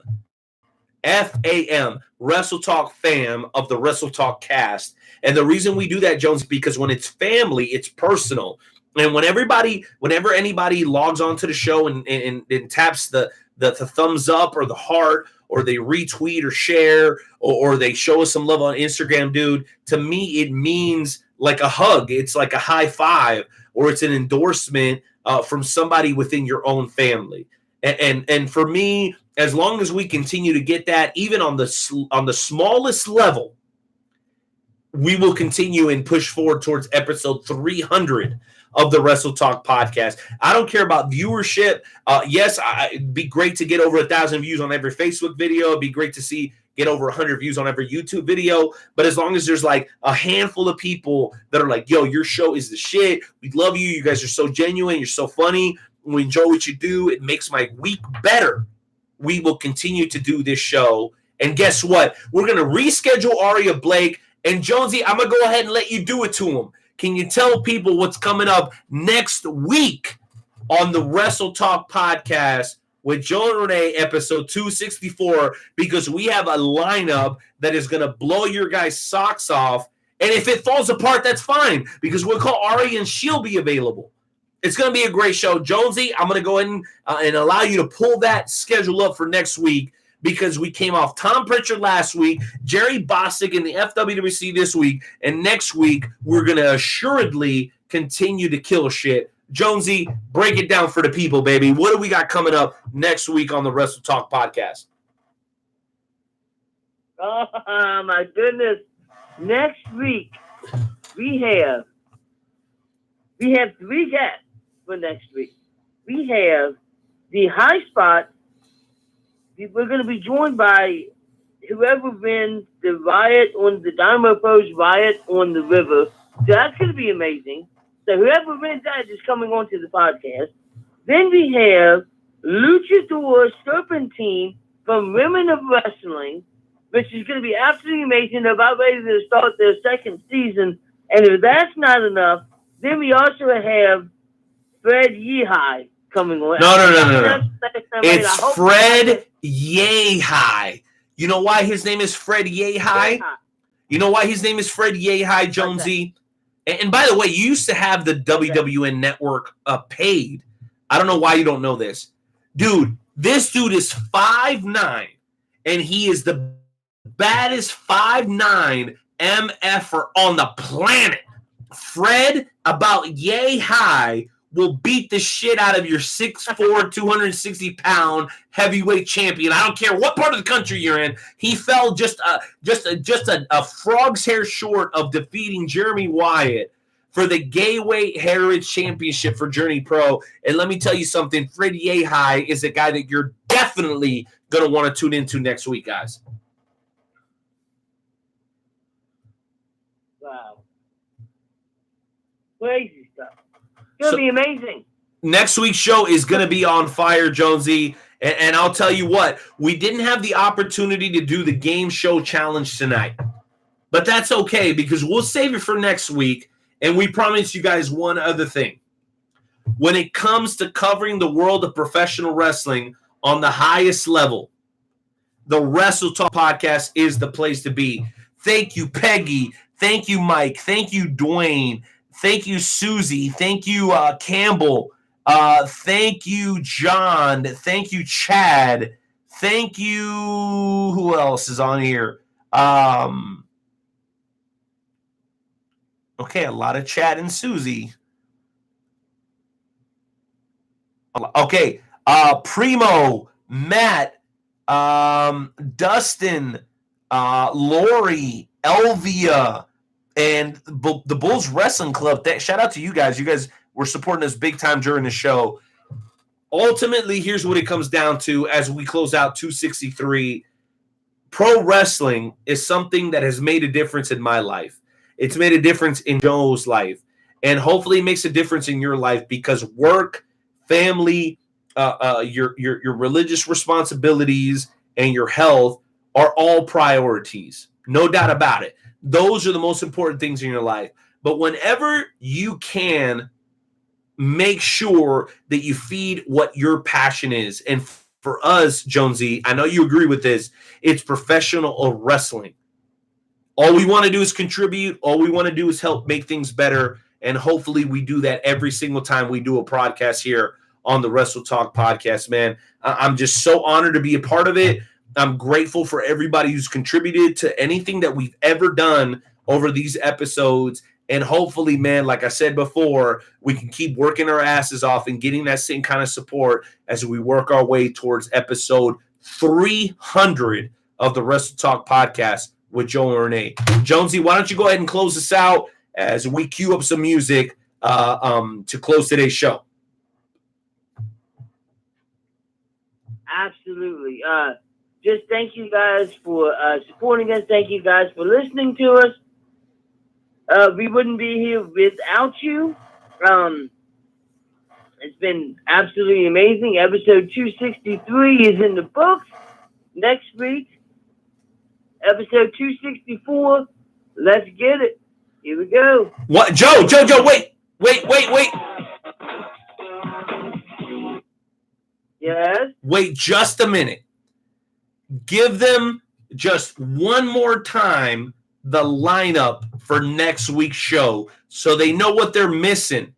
FAM, Wrestle Talk fam of the Wrestle Talk cast. And the reason we do that, Jones, is because when it's family, it's personal. And whenever anybody logs onto the show and taps the thumbs up or the heart, or they retweet or share, or they show us some love on Instagram, dude, to me, it means like a hug. It's like a high five, or it's an endorsement from somebody within your own family. And for me, as long as we continue to get that, even on the smallest level, we will continue and push forward towards episode 300 of the Wrestle Talk podcast. I don't care about viewership. Yes, it'd be great to get over 1,000 views on every Facebook video. It'd be great to get over 100 views on every YouTube video. But as long as there's like a handful of people that are like, yo, your show is the shit. We love you. You guys are so genuine. You're so funny. We enjoy what you do. It makes my week better. We will continue to do this show. And guess what? We're going to reschedule Aria Blake. And Jonesy, I'm going to go ahead and let you do it to him. Can you tell people what's coming up next week on the Wrestle Talk podcast with Joe and Renee, episode 264? Because we have a lineup that is going to blow your guys' socks off. And if it falls apart, that's fine, because we'll call Aria and she'll be available. It's going to be a great show. Jonesy, I'm going to go ahead and allow you to pull that schedule up for next week, because we came off Tom Pritchard last week, Jerry Bostic in the FWWC this week, and next week we're going to assuredly continue to kill shit Jonesy, break it down for the people, baby. What do we got coming up next week on the Wrestle Talk podcast? Oh, my goodness. Next week, we have 3 guests for next week. We have the High Spot. We're going to be joined by whoever wins the Dynamo Pros Riot on the River. So that's going to be amazing. So whoever wins that is coming onto the podcast. Then we have Luchador Serpentine from Women of Wrestling, which is going to be absolutely amazing. They're about ready to start their second season. And if that's not enough, then we also have Fred Yehai coming on. No. It's Fred Yehai. You know why his name is Fred Yehai? You know why his name is Fred Yehai, Jonesy? And by the way, you used to have the WWN network paid. I don't know why you don't know this. Dude, this dude is 5'9", and he is the baddest 5'9" MFer on the planet. Fred, about yay high, will beat the shit out of your 6'4", 260-pound heavyweight champion. I don't care what part of the country you're in. He fell just a frog's hair short of defeating Jeremy Wyatt for the Gayweight Heritage Championship for Journey Pro. And let me tell you something, Fred Yehai is a guy that you're definitely going to want to tune into next week, guys. Wow. Crazy stuff. It's going to be amazing. Next week's show is going to be on fire, Jonesy. And I'll tell you what, we didn't have the opportunity to do the game show challenge tonight. But that's okay because we'll save it for next week. And we promise you guys one other thing. When it comes to covering the world of professional wrestling on the highest level, the Wrestle Talk podcast is the place to be. Thank you, Peggy. Thank you, Mike. Thank you, Dwayne. Thank you, Susie. Thank you, Campbell. Thank you, John. Thank you, Chad. Thank you. Who else is on here? Okay, a lot of Chad and Susie. Okay, Primo, Matt, Dustin, Lori, Elvia, and the Bulls Wrestling Club. Shout out to you guys. You guys were supporting us big time during the show. Ultimately, here's what it comes down to as we close out 263. Pro wrestling is something that has made a difference in my life. It's made a difference in Joe's life. And hopefully it makes a difference in your life because work, family, your religious responsibilities, and your health are all priorities. No doubt about it. Those are the most important things in your life. But whenever you can, make sure that you feed what your passion is. And for us, Jonesy, I know you agree with this, it's professional wrestling. All we want to do is contribute. All we want to do is help make things better. And hopefully we do that every single time we do a podcast here on the Wrestle Talk podcast, man. I'm just so honored to be a part of it. I'm grateful for everybody who's contributed to anything that we've ever done over these episodes. And hopefully, man, like I said before, we can keep working our asses off and getting that same kind of support as we work our way towards episode 300 of the Wrestle Talk podcast with Joe and Renee. Jonesy, why don't you go ahead and close this out as we cue up some music to close today's show? Absolutely. Just thank you guys for supporting us. Thank you guys for listening to us. We wouldn't be here without you. It's been absolutely amazing. Episode 263 is in the books. Next week, episode 264. Let's get it. Here we go. What? Joe, wait. Yes? Wait just a minute. Give them just one more time the lineup for next week's show so they know what they're missing.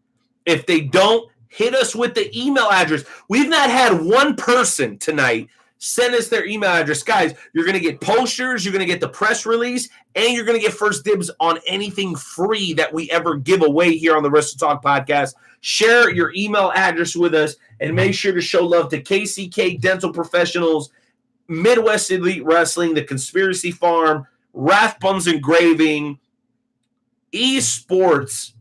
If they don't, hit us with the email address. We've not had one person tonight send us their email address. Guys, you're going to get posters, you're going to get the press release, and you're going to get first dibs on anything free that we ever give away here on the Wrestle Talk podcast. Share your email address with us, and make sure to show love to KCK Dental Professionals, Midwest Elite Wrestling, The Conspiracy Farm, Rathbones Engraving, Esports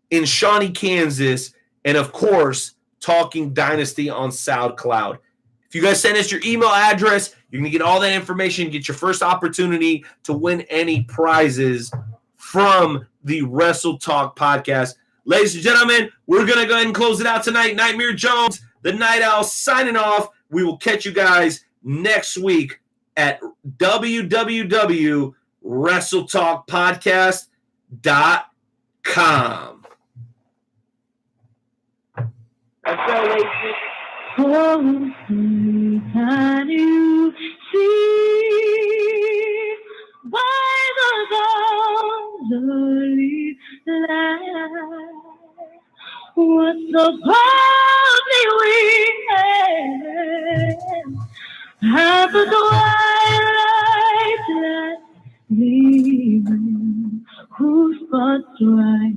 in Shawnee, Kansas, and of course, Talking Dynasty on SoundCloud. If you guys send us your email address, you're going to get all that information, get your first opportunity to win any prizes from the Wrestle Talk podcast. Ladies and gentlemen, we're going to go ahead and close it out tonight. Nightmare Jones, the Night Owl, signing off. We will catch you guys next week at www.wrestletalkpodcast.com. Oh, can you see by the dawn's early light what so proudly we hailed at the twilight gleaming, whose spots rise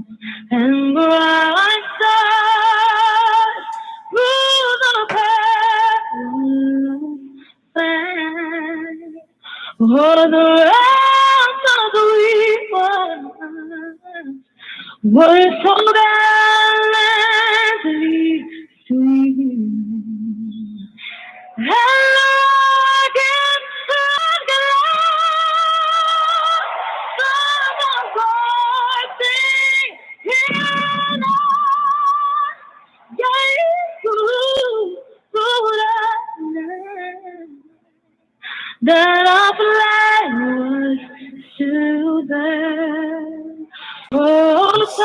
and bright stars through the perilous sand. Oh, the realms of the weak ones were so gallantly streaming. And like in that our flag was still there. Oh, say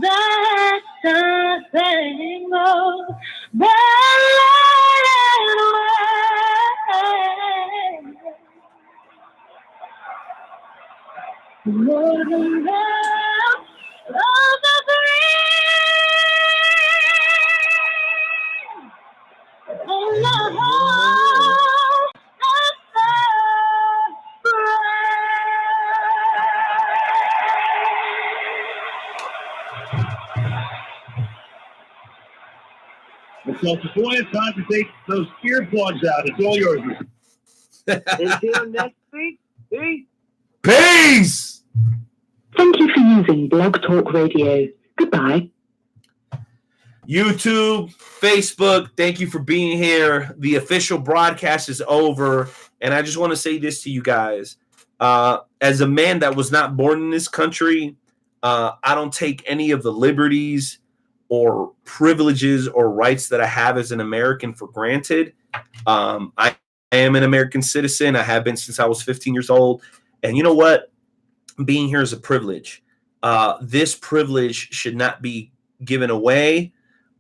that something more than light and way. More than love of the green. Oh, love. So before it's time to take those earplugs out, it's all yours. Until next week, peace. Peace! Thank you for using Blog Talk Radio. Goodbye. YouTube, Facebook, thank you for being here. The official broadcast is over. And I just want to say this to you guys. As a man that was not born in this country, I don't take any of the liberties or privileges or rights that I have as an American for granted. I am an American citizen. I have been since I was 15 years old. And you know what? Being here is a privilege. This privilege should not be given away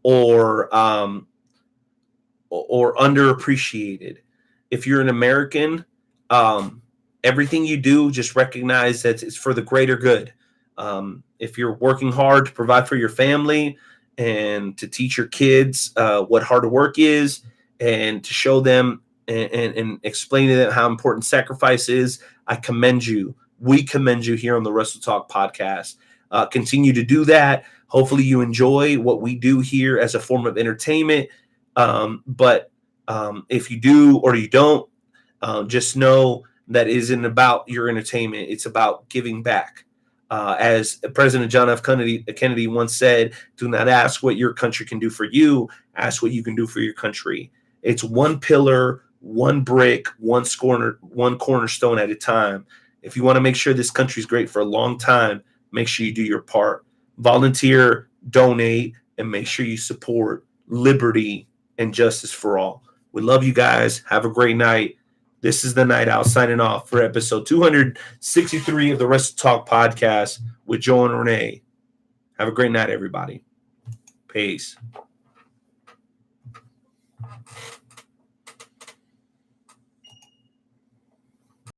or underappreciated. If you're an American, everything you do, just recognize that it's for the greater good. If you're working hard to provide for your family and to teach your kids what hard work is and to show them and explain to them how important sacrifice is, I commend you. We commend you here on the Wrestle Talk podcast. Continue to do that. Hopefully you enjoy what we do here as a form of entertainment. But if you do or you don't, just know that it isn't about your entertainment. It's about giving back. As President John F. Kennedy once said, do not ask what your country can do for you. Ask what you can do for your country. It's one pillar, one brick, one cornerstone at a time. If you want to make sure this country is great for a long time, make sure you do your part. Volunteer, donate, and make sure you support liberty and justice for all. We love you guys. Have a great night. This is the Night Owl signing off for episode 263 of the Wrestle Talk podcast with Joe and Renee. Have a great night, everybody. Peace.